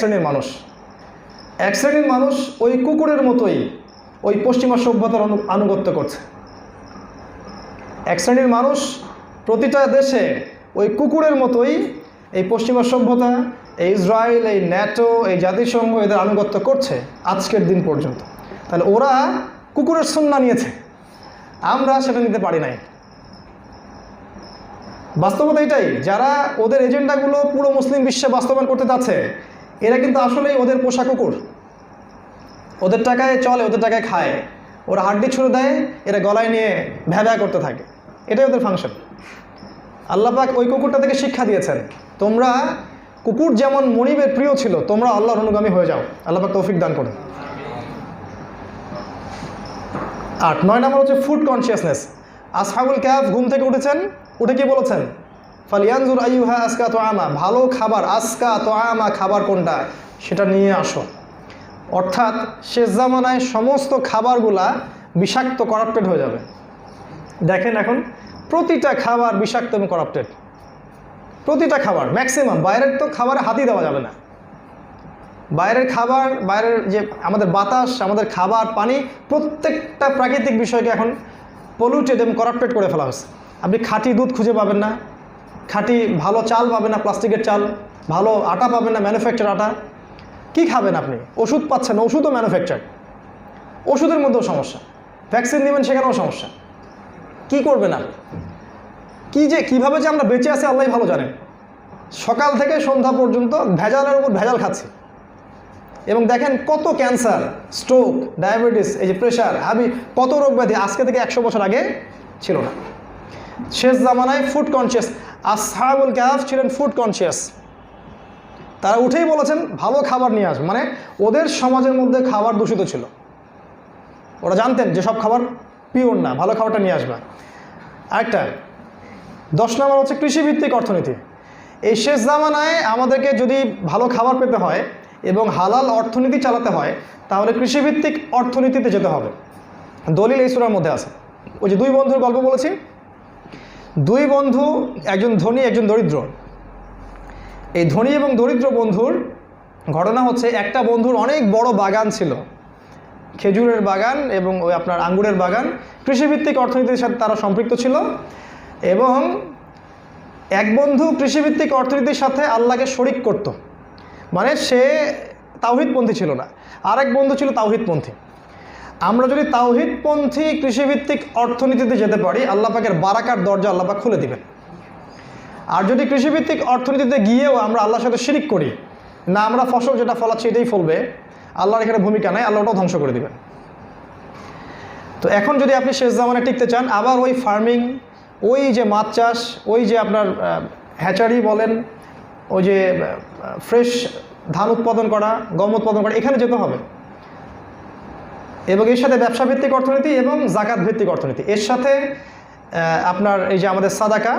শ্রেণীর মানুষ ওই কুকুরের মতোই ওই পশ্চিমা সভ্যতার আনুগত্য করছে। এক শ্রেণীর মানুষ প্রতিটা দেশে ওই কুকুরের মতোই এই পশ্চিমা সভ্যতা, এই ইসরায়েল, এই ন্যাটো, এই জাতিসংঘ এদের আনুগত্য করছে আজকের দিন পর্যন্ত। তাহলে ওরা কুকুরের সুন্নাহ নিয়েছে, আমরা সেটা নিতে পারি নাই। বাস্তবতা এটাই, যারা ওদের এজেন্ডাগুলো পুরো মুসলিম বিশ্বে বাস্তবায়ন করতে যাচ্ছে, এরা কিন্তু আসলেই ওদের পোষা কুকুর। ওদের টাকায় চলে, ওদের টাকায় খায়, ওরা হাড্ডি ছুঁড়ে দেয়, এরা গলায় নিয়ে ভ্যাভ্যা করতে থাকে, এটাই ওদের ফাংশন। আল্লাহ পাক ওই কুকুরটা থেকে শিক্ষা দিয়েছেন, তোমরা কুকুর যেমন মনিবের প্রিয় ছিল, তোমরা আল্লাহর অনুগামী হয়ে যাও। আল্লাহ পাক তৌফিক দান করে। 8, 9 নাম্বার হচ্ছে ফুড কনসিয়াসনেস। আসহাবুল কাহফ ঘুম থেকে উঠেছেন, উঠে কি বলেছেন? ফালিয়ানজুর আইয়ুহা আসকা তুআমা, ভালো খাবার, আসকা তুআমা, খাবার কোনটা সেটা নিয়ে আসো। অর্থাৎ শেষ জামানায় সমস্ত খাবারগুলা বিষাক্ত, করাপ্টেড হয়ে যাবে। দেখেন এখন প্রতিটা খাবার বিষাক্ত এবং করাপ্টেড, প্রতিটা খাবার, ম্যাক্সিমাম। বাইরের তো খাবারে হাতই দেওয়া যাবে না। বাইরের খাবার, বাইরের যে আমাদের বাতাস, আমাদের খাবার, পানি, প্রত্যেকটা প্রাকৃতিক বিষয়কে এখন পলিউটেড এবং করাপ্টেড করে ফেলা হয়েছে। আপনি খাঁটি দুধ খুঁজে পাবেন না, খাঁটি ভালো চাল পাবেন না, প্লাস্টিকের চাল, ভালো আটা পাবেন না, ম্যানুফ্যাকচার আটা। কি খাবেন আপনি? ওষুধ পাচ্ছেন, ওষুধও ম্যানুফ্যাকচার, ওষুধের মধ্যেও সমস্যা। ভ্যাকসিন নেবেন, সেখানেও সমস্যা। কি করবেন আপনি? কীভাবে যে আমরা বেঁচে আছি আল্লাহই ভালো জানেন। সকাল থেকে সন্ধ্যা পর্যন্ত ভেজালের উপর ভেজাল খাচ্ছি। এবং দেখেন কত ক্যান্সার, স্ট্রোক, ডায়াবেটিস, এই যে প্রেশার, কত রোগ ব্যাধি আজকে থেকে 100 বছর আগে ছিল না। শেষ জামানায় ফুড কনসিয়াস। আসহাবুল কাহফ ছিলেন ফুড কনসিয়াস। তারা উঠেই বলেছেন ভালো খাবার নিয়ে আসবে, মানে ওদের সমাজের মধ্যে খাবার দূষিত ছিল। ওরা জানতেন যে সব খাবার পিওর না, ভালো খাবারটা নিয়ে আসবা। আরেকটা 10 নম্বর হচ্ছে কৃষিভিত্তিক অর্থনীতি। এই শেষ জামানায় আমাদেরকে যদি ভালো খাবার পেতে হয় এবং হালাল অর্থনীতি চালাতে হয় তাহলে কৃষিভিত্তিক অর্থনীতিতে যেতে হবে। দলিল এই সূরার মধ্যে আছে। ওই যে 2 বন্ধুর গল্প বলেছি, 2 বন্ধু, একজন ধনী একজন দরিদ্র। এই ধনী এবং দরিদ্র বন্ধুর ঘটনা হচ্ছে, একটা বন্ধুর অনেক বড় বাগান ছিল, খেজুরের বাগান এবং ওই আপনার আঙ্গুরের বাগান। কৃষিভিত্তিক অর্থনীতির সাথে তারা সম্পৃক্ত ছিল এবং এক বন্ধু কৃষিভিত্তিক অর্থনীতির সাথে আল্লাহকে শরিক করত, মানে সে তাওহীদপন্থী ছিল না। আরেক বন্ধু ছিল তাওহীদপন্থী। আমরা যদি তাওহীদপন্থী কৃষিভিত্তিক অর্থনীতিতে যেতে পারি, আল্লাহ পাকের বারাকার দরজা আল্লাহ পাক খুলে দিবেন। আর যদি কৃষিভিত্তিক অর্থনীতিতে গিয়েও আমরা আল্লাহর সাথে শিরিক করি, না আমরা ফসল যেটা ফলাচ্ছি এটাই ফলবে, আল্লাহর এখানে ভূমিকা নেই, আল্লাহ ওটাও ধ্বংস করে দিবেন। তো এখন যদি আপনি শেষ জামানায় টিকতে চান, আবার ওই ফার্মিং, ওই যে মাছ চাষ, ওই যে আপনার হ্যাচারি বলেন, ওই যে ফ্রেশ ধান উৎপাদন করা, গম উৎপাদন করা, এখানে যেতে হবে। এবং এর সাথে ব্যবসা ভিত্তিক অর্থনীতি এবং জাকাত ভিত্তিক অর্থনীতি, এর সাথে আপনার এই যে আমাদের সাদাকা,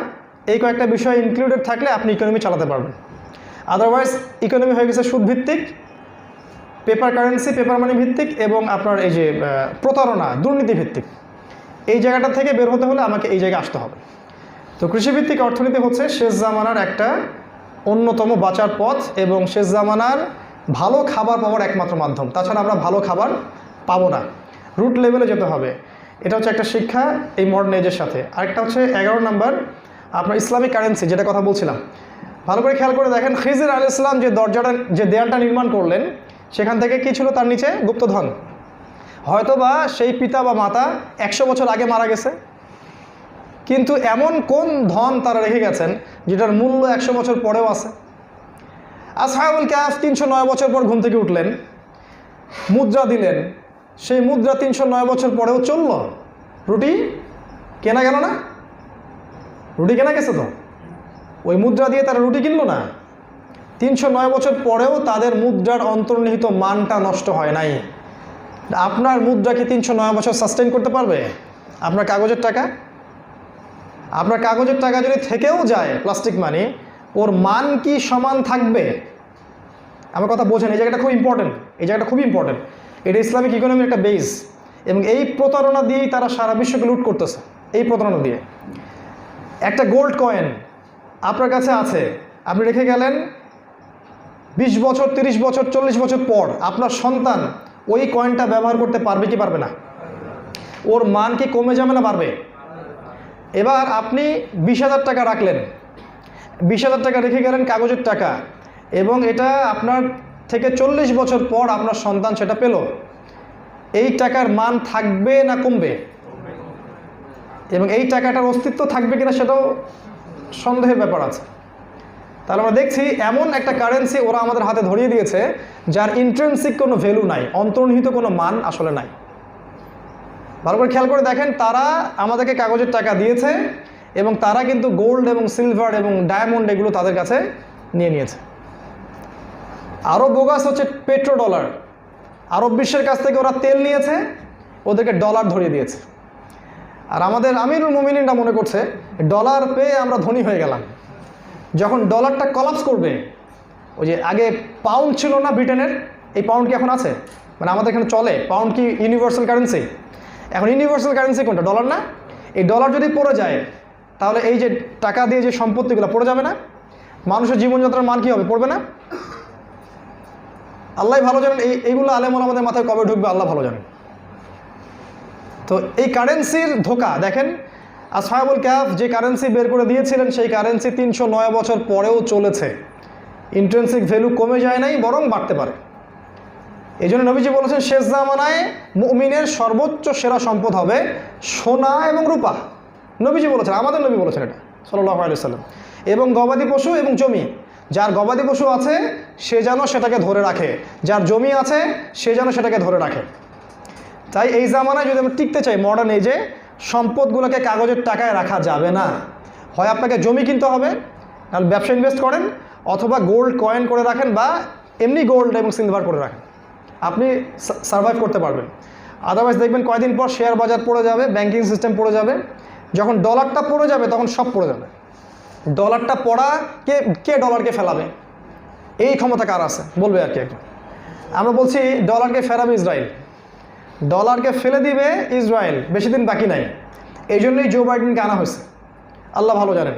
এই কয়েকটা বিষয় ইনক্লুডেড থাকলে আপনি ইকোনমি চালাতে পারবেন। আদারওয়াইজ ইকোনমি হয়ে গেছে সুদ ভিত্তিক, পেপার কারেন্সি, পেপার মানি ভিত্তিক এবং আপনার এই যে প্রতারণা, দুর্নীতি ভিত্তিক। এই জায়গাটা থেকে বের হতে হলে আমাকে এই জায়গায় আসতে হবে। তো কৃষিভিত্তিক অর্থনীতি হচ্ছে শেষ জামানার একটা অন্যতম বাঁচার পথ এবং শেষ জামানার ভালো খাবার পাওয়ার একমাত্র মাধ্যম। তাছাড়া আমরা ভালো খাবার পাবো না, রুট লেভেলে যেতে হবে। এটা হচ্ছে একটা শিক্ষা এই মডার্ন এজের সাথে। আরেকটা হচ্ছে 11 নম্বর আপনার ইসলামিক কারেন্সি, যেটা কথা বলছিলাম। ভালো করে খেয়াল করে দেখেন, খিজির আলাইহিস সালাম যে দরজাটা, যে দেয়ালটা নির্মাণ করলেন, সেখান থেকে কী ছিল তার নিচে? গুপ্তধন। হয়তোবা সেই পিতা বা মাতা 100 বছর আগে মারা গেছে, কিন্তু এমন কোন ধন তারা রেখে গেছেন যেটার মূল্য 100 বছর পরেও আছে। আসহাবুল কাহফ 309 বছর পর ঘুম থেকে উঠলেন, মুদ্রা দিলেন, সেই মুদ্রা 309 বছর পরেও চলল। রুটি কেনা গেল না? রুটি কেনা গেছে তো, ওই মুদ্রা দিয়ে তারা রুটি কিনলো না। 309 বছর পরেও তাদের মুদ্রার অন্তর্নিহিত মানটা নষ্ট হয় নাই। আপনার মুদ্রা কি 309 বছর সাস্টেইন করতে পারবে? আপনার কাগজের টাকা, আপনার কাগজের টাকা যদি থেকেও যায় প্লাস্টিক মানি, ওর মান কি সমান থাকবে? আমার কথা বোঝেন, এই জায়গাটা খুব ইম্পর্টেন্ট, এই জায়গাটা খুবই ইম্পর্টেন্ট। এটা ইসলামিক ইকোনমির একটা বেস এবং এই প্রতারণা দিয়েই তারা সারা বিশ্বকে লুট করতেছে। এই প্রতারণা দিয়ে একটা গোল্ড কয়েন আপনার কাছে আছে, আপনি রেখে গেলেন, 20 বছর, 30 বছর, 40 বছর পর আপনার সন্তান ওই কয়েনটা ব্যবহার করতে পারবে কি পারবে না? ওর মান কি কমে যাবে না বাড়বে? এবার আপনি 20,000 টাকা রাখলেন, 20,000 টাকা রেখে গেলেন কাগজের টাকা, এবং এটা আপনার থেকে 40 বছর পর আপনার সন্তান সেটা পেল, এই টাকার মান থাকবে না কমবে? এবং এই টাকাটার অস্তিত্ব থাকবে কিনা সেটাও সন্দেহের ব্যাপার আছে। তাহলে আমরা দেখছি এমন একটা কারেন্সি ওরা আমাদের হাতে ধরিয়ে দিয়েছে যার ইন্ট্রিনসিক কোনো ভ্যালু নাই, অন্তর্নিহিত কোনো মান আসলে নাই। ভালো করে খেয়াল করে দেখেন, তারা আমাদেরকে কাগজের টাকা দিয়েছে এবং তারা কিন্তু গোল্ড এবং সিলভার এবং ডায়মন্ড এগুলো তাদের কাছে নিয়ে নিয়েছে। আরও বোগাস হচ্ছে পেট্রো ডলার। আরব বিশ্বের কাছ থেকে ওরা তেল নিয়েছে, ওদেরকে ডলার ধরিয়ে দিয়েছে। আর আমাদের আমিরুল মুমিনিনরা মনে করছে ডলার পেয়ে আমরা ধনী হয়ে গেলাম। যখন ডলারটা কলাপস করবে, ওই যে আগে পাউন্ড ছিল না ব্রিটেনের, এই পাউন্ড কি এখন আছে? মানে আমাদের এখানে চলে পাউন্ড কি ইউনিভার্সাল কারেন্সি? এখন ইউনিভার্সাল কারেন্সি কোনটা? ডলার না? এই ডলার যদি পড়ে যায় তাহলে এই যে টাকা দিয়ে যে সম্পত্তিগুলো পড়ে যাবে না? মানুষের জীবনযাত্রার মান কী হবে? পড়বে না? আল্লাহ ভালো জানেন এইগুলো আলেম ওলামাদের মাথায় কবে ঢুকবে, আল্লাহ ভালো জানেন। তো এই কারেন্সির ধোকা দেখেন, আসহাবুল কাহফ যে কারেন্সি বের করে দিয়েছিলেন সেই কারেন্সি 309 বছর পরেও চলেছে। ইন্ট্রিনসিক ভ্যালু কমে যায় নাই, বরং বাড়তে পারে। এই জন্য নবীজি বলেছেন শেষ জামানায় মুমিনের সর্বোচ্চ সেরা সম্পদ হবে সোনা এবং রূপা। নবীজি বলেছেন, আমাদের নবী বলেছেন এটা সাল্লাল্লাহু আলাইহি ওয়াসাল্লাম। এবং গবাদি পশু এবং জমি, যার গবাদি পশু আছে সে যেন সেটাকে ধরে রাখে, যার জমি আছে সে যেন সেটাকে ধরে রাখে। তাই এই জামানায় যদি আমরা টিকতে চাই মডার্ন এজে, সম্পদগুলোকে কাগজের টাকায় রাখা যাবে না। হয় আপনাকে জমি কিনতে হবে, নাহলে ব্যবসা ইনভেস্ট করেন, অথবা গোল্ড কয়েন করে রাখেন বা এমনি গোল্ড এবং সিলভার করে রাখেন, আপনি সার্ভাইভ করতে পারবেন। আদারওয়াইজ দেখবেন কয়দিন পর শেয়ার বাজার পড়ে যাবে, ব্যাংকিং সিস্টেম পড়ে যাবে। যখন ডলারটা পড়ে যাবে তখন সব পড়ে যাবে। ডলারটা পড়া কে ডলারকে ফেলাবে, এই ক্ষমতা কার আছে বলবে আর কি একজন। আমরা বলছি ডলারকে ফেরাবে ইসরায়েল, ডলারকে ফেলে দিবে ইসরায়েল, বেশি দিন বাকি নাই। এই জন্যই জো বাইডেনকে আনা হয়েছে, আল্লাহ ভালো জানেন।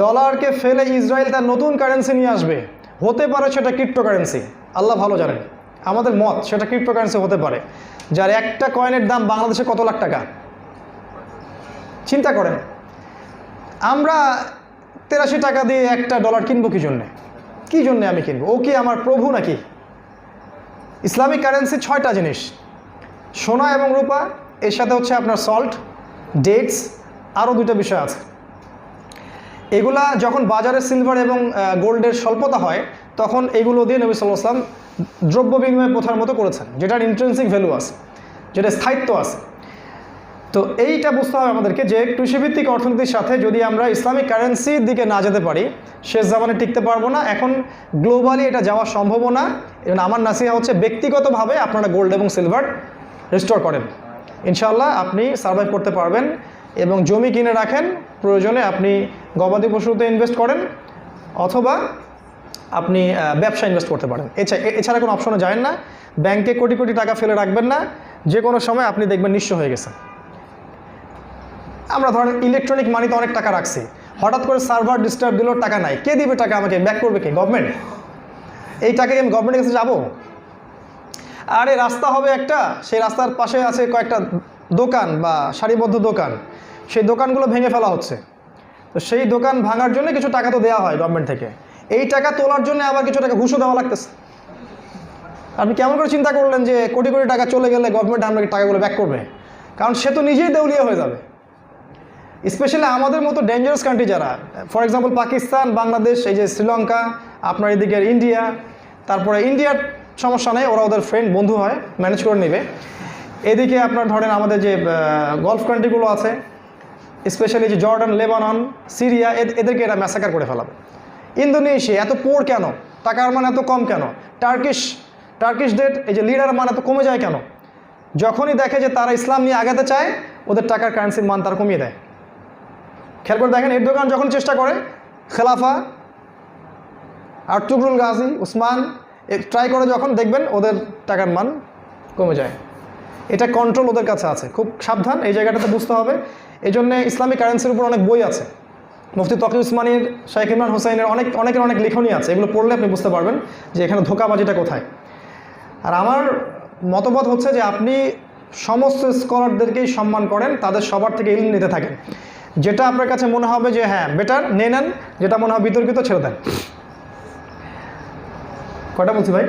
ডলারকে ফেলে ইসরায়েল তার নতুন কারেন্সি নিয়ে আসবে, হতে পারে সেটা ক্রিপ্টোকারেন্সি, আল্লাহ ভালো জানেন। আমাদের মত সেটা ক্রিপ্টোকারেন্সি হতে পারে, যার একটা কয়েনের দাম বাংলাদেশে কত লাখ টাকা। চিন্তা করেন, আমরা 83 টাকা দিয়ে একটা ডলার কিনবো কি জন্যে? কি জন্যে আমি কিনবো? ও কি আমার প্রভু নাকি? ইসলামিক কারেন্সি 6টা জিনিস, সোনা এবং রূপা, এর সাথে হচ্ছে আপনার সল্ট, ডেটস, আরও 2টা বিষয় আছে। এগুলা যখন বাজারে সিলভার এবং গোল্ডের স্বল্পতা হয় তখন এগুলো দিয়ে নবী সাল্লাল্লাহু আলাইহি ওয়াসাল্লাম দ্রব্য বিনিময় প্রথার মতো করেছেন, যেটার ইন্ট্রিনসিক ভ্যালু আছে, যেটা স্থায়িত্ব আছে। তো এইটা বুঝতে হবে আমাদেরকে যে কৃষিভিত্তিক অর্থনীতির সাথে যদি আমরা ইসলামিক কারেন্সির দিকে না যেতে পারি, শেষ জামানে টিকতে পারবো না। এখন গ্লোবালি এটা যাওয়া সম্ভব না। এবং আমার নাসিহা হচ্ছে ব্যক্তিগতভাবে আপনারা গোল্ড এবং সিলভার রিস্টোর করেন, ইনশাআল্লাহ আপনি সার্ভাইভ করতে পারবেন। এবং জমি কিনে রাখেন, প্রয়োজনে আপনি গবাদি পশুতে ইনভেস্ট করেন, অথবা আপনি ব্যবসা ইনভেস্ট করতে পারেন। এছাড়া কোনো অপশনে যাবেন না। ব্যাংকে কোটি কোটি টাকা ফেলে রাখবেন না, যে কোনো সময় আপনি দেখবেন নিঃস্ব হয়ে গেছেন। আমরা ধরেন ইলেকট্রনিক মানিতে অনেক টাকা রাখছি, হঠাৎ করে সার্ভার ডিস্টার্ব দিল, টাকা নাই, কে দিবে টাকা আমাকে? ব্যাক করবে কে? গভর্নমেন্ট। এই টাকা আমি গভর্নমেন্টের কাছে যাবো? আরে রাস্তা হবে একটা, সেই রাস্তার পাশে আছে কয়েকটা দোকান বা সারিবদ্ধ দোকান, সেই দোকানগুলো ভেঙে ফেলা হচ্ছে। তো সেই দোকান ভাঙার জন্য কিছু টাকা তো দেওয়া হয় গভর্নমেন্ট থেকে, এই টাকা তোলার জন্য আবার কিছু টাকা ঘুষও দেওয়া লাগতেছে। আপনি কেমন করে চিন্তা করলেন যে কোটি কোটি টাকা চলে গেলে গভর্নমেন্ট আপনাকে টাকাগুলো ব্যাক করবে? কারণ সে তো নিজেই দেউলিয়া হয়ে যাবে। স্পেশালি আমাদের মতো ডেঞ্জারাস কান্ট্রি যারা, ফর এক্সাম্পল পাকিস্তান, বাংলাদেশ, এই যে শ্রীলঙ্কা, আপনার এদিকে ইন্ডিয়া, তারপরে ইন্ডিয়ার সমস্যা নেই, ওরা ওদের ফ্রেন্ড বন্ধু হয়, ম্যানেজ করে নেবে। এদিকে আপনার ধরেন আমাদের যে গলফ কান্ট্রিগুলো আছে, স্পেশালি যে জর্ডান, লেবানন, সিরিয়া, এদেরকে এরা ম্যাসাকার করে ফেলাবে। ইন্দোনেশিয়া এত পোর কেন? টাকার মান এত কম কেন? টার্কিশদের এই যে লিডার মান এত কমে যায় কেন? যখনই দেখে যে তারা ইসলাম নিয়ে আগাতে চায়, ওদের টাকার কারেন্সির মান তারা কমিয়ে দেয়। খেয়াল করে দেখেন, এরদোগান যখন চেষ্টা করে, খেলাফা, আর্তুগরুল গাজী, উসমান ট্রাই করে, যখন দেখবেন ওদের টাকার মান কমে যায়। এটা কন্ট্রোল ওদের কাছে আছে, খুব সাবধান এই জায়গাটাতে বুঝতে হবে। এই জন্যে ইসলামিক কারেন্সির উপর অনেক বই আছে, মুফতি তকি উসমানীর, শাইখ ইমরান হোসাইনের অনেকের অনেক লেখনী আছে, এগুলো পড়লে আপনি বুঝতে পারবেন যে এখানে ধোঁকাবাজিটা কোথায়। আর আমার মতবাদ হচ্ছে যে আপনি সমস্ত স্কলারদেরকেই সম্মান করেন, তাদের সবার থেকে ইলম নিতে থাকেন। যেটা আপনার কাছে মনে হবে যে হ্যাঁ বেটার, নেন, যেটা মনে হয় বিতর্কিত ছেড়ে দেন। কয়টা বলছি ভাই?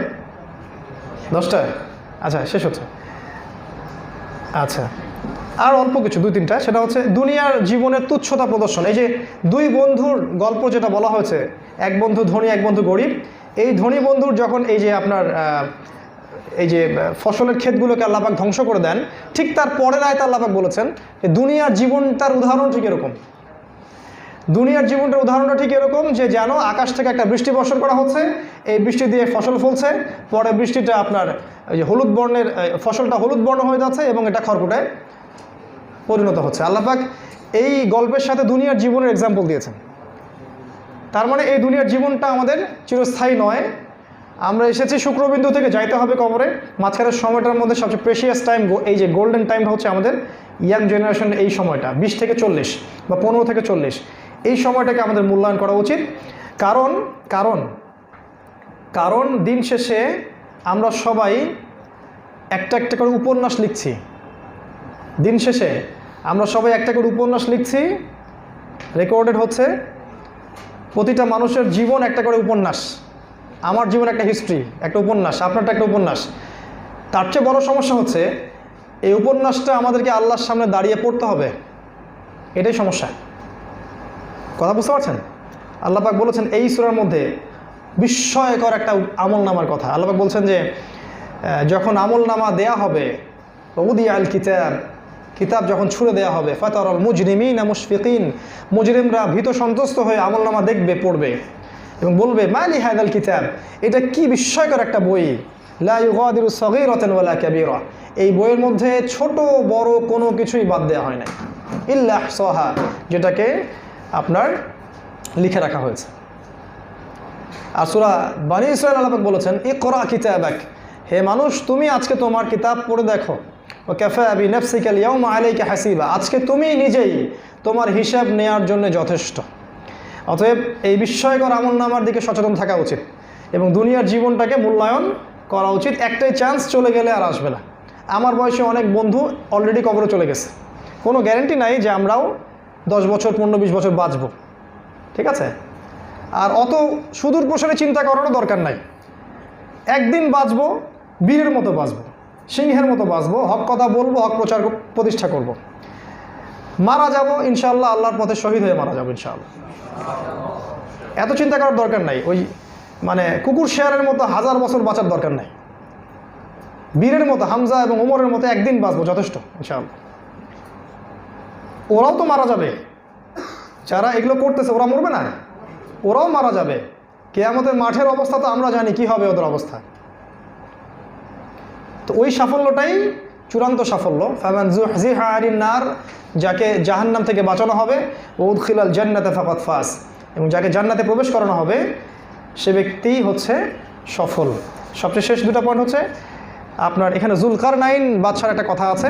10টা? আচ্ছা, শেষ হচ্ছে। আচ্ছা, আর অল্প কিছু 2-3টা, সেটা হচ্ছে দুনিয়ার জীবনের তুচ্ছতা প্রদর্শন। এই যে দুই বন্ধুর গল্প যেটা বলা হয়েছে, এক বন্ধু ধনী, এক বন্ধু গরিব। এই ধনী বন্ধুর যখন এই যে আপনার এই যে ফসলের ক্ষেতগুলোকে আল্লাহ পাক ধ্বংস করে দেন, ঠিক তার পরের আয়াতে আল্লাহ পাক বলেছেন যে দুনিয়ার জীবনটার উদাহরণ ঠিক এরকম। দুনিয়ার জীবনটার উদাহরণটা ঠিক এরকম যে যেন আকাশ থেকে একটা বৃষ্টি বর্ষণ করা হচ্ছে, এই বৃষ্টি দিয়ে ফসল ফলছে, পরে বৃষ্টিটা আপনার এই যে হলুদ বর্ণের, ফসলটা হলুদ বর্ণ হয়ে যাচ্ছে এবং এটা খড়কুটায় পরিণত হচ্ছে। আল্লাহ পাক এই গল্পের সাথে দুনিয়ার জীবনের এক্সাম্পল দিয়েছেন। তার মানে এই দুনিয়ার জীবনটা আমাদের চিরস্থায়ী নয়। আমরা এসেছি শুক্রবিন্দু থেকে, যাইতে হবে কবরে। মাঝখানের সময়টার মধ্যে সবচেয়ে প্রেশিয়াস টাইম, এই যে গোল্ডেন টাইমটা হচ্ছে আমাদের ইয়াং জেনারেশন, এই সময়টা 20 থেকে 40 বা 15 থেকে 40, এই সময়টাকে আমাদের মূল্যায়ন করা উচিত। কারণ দিন শেষে আমরা সবাই একটা একটা করে উপন্যাস লিখছি। দিন শেষে আমরা সবাই একটা করে উপন্যাস লিখছি, রেকর্ডেড হচ্ছে। প্রতিটা মানুষের জীবন একটা করে উপন্যাস। আমার জীবন একটা হিস্ট্রি, একটা উপন্যাস, আপনারটা একটা উপন্যাস। তার চেয়ে বড় সমস্যা হচ্ছে এই উপন্যাসটা আমাদেরকে আল্লাহর সামনে দাঁড়িয়ে পড়তে হবে, এটাই সমস্যা। কথা বুঝতে পারছেন? আল্লাহ পাক বলেছেন এই সূরার মধ্যে বিস্ময়কর একটা আমল নামার কথা। আল্লাহ পাক বলছেন যে যখন আমল নামা দেয়া হবে, উদি আল কিতাব, কিতাব যখন ছুড়ে দেওয়া হবে, ফাতারাল মুজরিমিনা মুশফিকিন, মুজরিমরা ভীত সন্ত্রস্ত হয়ে আমল নামা দেখবে, পড়বে এবং বলবে মালি হাদাল কিতাব, এটা কি বিস্ময়কর একটা বই, লা ইউগাদিরু সগীরাতান ওয়ালা কাবীরা, এই বইয়ের মধ্যে ছোট বড় কোনো কিছুই বাদ দেওয়া হয় নাই, ইল্লা আহসাহা, যেটাকে আপনার লিখে রাখা হয়েছে। আর সূরা বনী ইসরাঈল আল্লাহ পাক বলেছেন, ইকরা কিতাবাক, হে মানুষ তুমি আজকে তোমার কিতাব পড়ে দেখো, ওয়া কাফা বিনাফসিকা আল-ইয়াওমা আলাইকা হাসিবা, আজকে তুমি নিজেই তোমার হিসাব নেওয়ার জন্য যথেষ্ট। অতএব এই বিস্ময়কর আমলনামার দিকে সচেতন থাকা উচিত এবং দুনিয়ার জীবনটাকে মূল্যায়ন করা উচিত। একটাই চান্স, চলে গেলে আর আসবে না। আমার বয়সে অনেক বন্ধু অলরেডি কবরে চলে গেছে, কোনো গ্যারেন্টি নাই যে আমরাও 10 বছর 15-20 বছর বাঁচব, ঠিক আছে? আর অত সুদূর প্রসারে চিন্তা করারও দরকার নাই। একদিন বাঁচবো, বীরের মতো বাঁচবো, সিংহের মতো বাঁচবো, হক কথা বলবো, হক প্রচার প্রতিষ্ঠা করব। মারা যাব ইনশাআল্লাহ, আল্লাহর পথে শহীদ হয়ে মারা যাবো ইনশাআল্লাহ। এত চিন্তা করার দরকার নাই, ওই মানে কুকুর শেয়ারের মতো 1000 বছর বাঁচার দরকার নাই। বীরের মতো, হামজা এবং ওমরের মতো একদিন বাঁচবো যথেষ্ট ইনশাআল্লাহ। ওরাও তো মারা যাবে, যারা এগুলো করতেছে ওরা মরবে না? ওরাও মারা যাবে। কিয়ামতের মাঠের অবস্থা তো আমরা জানি কি হবে ওদের অবস্থা। তো ওই সাফল্যটাই চূড়ান্ত সাফল্য। ফামান যুহজিহা আনিন নার, যাকে জাহান্নাম থেকে বাঁচানো হবে, ওয়া উদখিলাল জান্নাতা ফাকাদ ফাজ, এবং যাকে জান্নাতে প্রবেশ করানো হবে সে ব্যক্তিই হচ্ছে সফল। সবচেয়ে শেষ দুটো পয়েন্ট হচ্ছে আপনার এখানে যুলকারনাইন বাদশার একটা কথা আছে,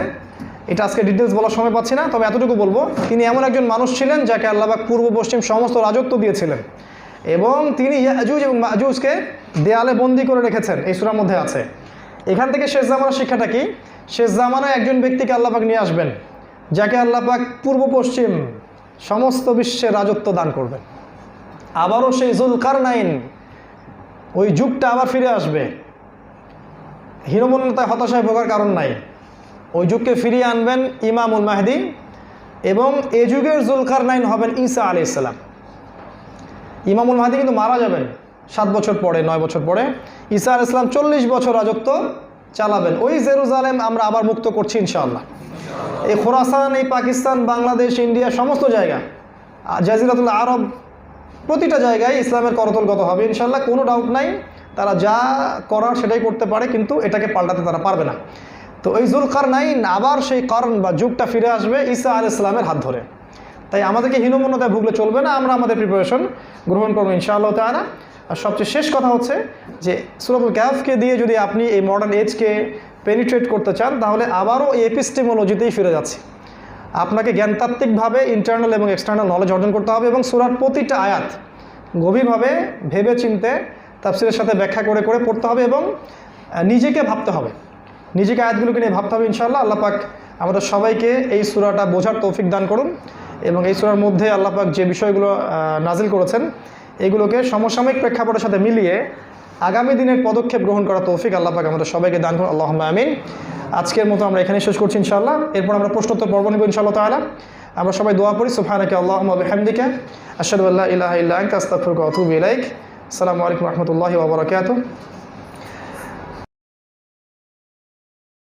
এটা আজকে ডিটেলস বলার সময় পাচ্ছি না, তবে এতটুকু বলবো, তিনি এমন একজন মানুষ ছিলেন যাকে আল্লাহ পাক পূর্ব পশ্চিম সমস্ত রাজত্ব দিয়েছিলেন, এবং তিনি ইয়াজুজ এবং মাজুজকে দেয়ালে বন্দি করে রেখেছেন, এই সূরার মধ্যে আছে। এখান থেকে শেষ জামানার শিক্ষাটা কি? শেষ জামানায় একজন ব্যক্তিকে আল্লাহ পাক নিয়ে আসবেন, যাকে আল্লাহ পাক পূর্ব পশ্চিম সমস্ত বিশ্বে রাজত্ব দান করবেন। আবারও সেই যুলকারনাইন, ওই যুগটা আবার ফিরে আসবে। হীনমন্যতায় হতাশায় ভোগার কারণ নাই, ওই যুগকে ফিরিয়ে আনবেন ইমামুল মাহদি, এবং এ যুগের যুলকারনাইন হবেন ঈসা আলাইহিস সালাম। ইমামুল মাহদি কিন্তু মারা যাবেন 7 বছর পরে, 9 বছর পরে। ঈসা আলাইহিস সালাম 40 বছর রাজত্ব চালাবেন। ওই জেরুজালেম আমরা আবার মুক্ত করছি ইনশাআল্লাহ। এই খোরাসান, এই পাকিস্তান, বাংলাদেশ, ইন্ডিয়া, সমস্ত জায়গা, জাজিরাতুল আরব, প্রতিটা জায়গায় ইসলামের করতলগত হবে ইনশাআল্লাহ, কোনো ডাউট নাই। তারা যা করার সেটাই করতে পারে, কিন্তু এটাকে পাল্টাতে তারা পারবে না। তো ওই যুলকারনাইন আবার সেই কারণ বা যুগটা ফিরে আসবে ঈসা আলাইহিস সালামের হাত ধরে। তাই আমাদেরকে হীনমন্যতায় ভুগলে চলবে না, আমরা আমাদের প্রিপারেশন গ্রহণ করবো ইনশাআল্লাহ তাআলা। আর সবচেয়ে শেষ কথা হচ্ছে যে সূরাতুল কাহফকে দিয়ে যদি আপনি এই মডার্ন এজকে পেনিট্রেট করতে চান, তাহলে আবারও এই এপিস্টেমোলজিতেই ফিরে যাচ্ছে। আপনাকে জ্ঞানতাত্ত্বিকভাবে ইন্টারনাল এবং এক্সটার্নাল নলেজ অর্জন করতে হবে, এবং সূরার প্রতিটা আয়াত গভীরভাবে ভেবে চিনতে তাফসীরের সাথে ব্যাখ্যা করে করে পড়তে হবে, এবং নিজেকে ভাবতে হবে, নিজেকে আয়াতগুলোকে নিয়ে ভাবতে হবে ইনশাআল্লাহ। আল্লাহ পাক আমাদের সবাইকে এই সূরাটা বোঝার তৌফিক দান করুন, এবং এই সূরার মধ্যে আল্লাহ পাক যে বিষয়গুলো নাজিল করেছেন এগুলোকে সমসাময়িক প্রেক্ষাপটের সাথে মিলিয়ে আগামী দিনের পদক্ষেপ গ্রহণ করা তৌফিক আল্লাহ পাক আমাদের সবাইকে দান করুন। আল্লাহুম্মা আমিন। আজকের মতো আমরা এখানেই শেষ করছি ইনশাআল্লাহ। এরপর আমরা প্রশ্নোত্তর পর্ব নেব ইনশাআল্লাহ তাআলা। আমরা সবাই দোয়া করি, সুবহানাকা আল্লাহুম্মা বিহামদিকা আশহাদু আল্লা ইলাহা ইল্লা আনতা আস্তাগফিরুকা ওয়া আতুবু ইলাইক। আসসালামু আলাইকুম ওয়া রাহমাতুল্লাহি ওয়া বারাকাতুহু।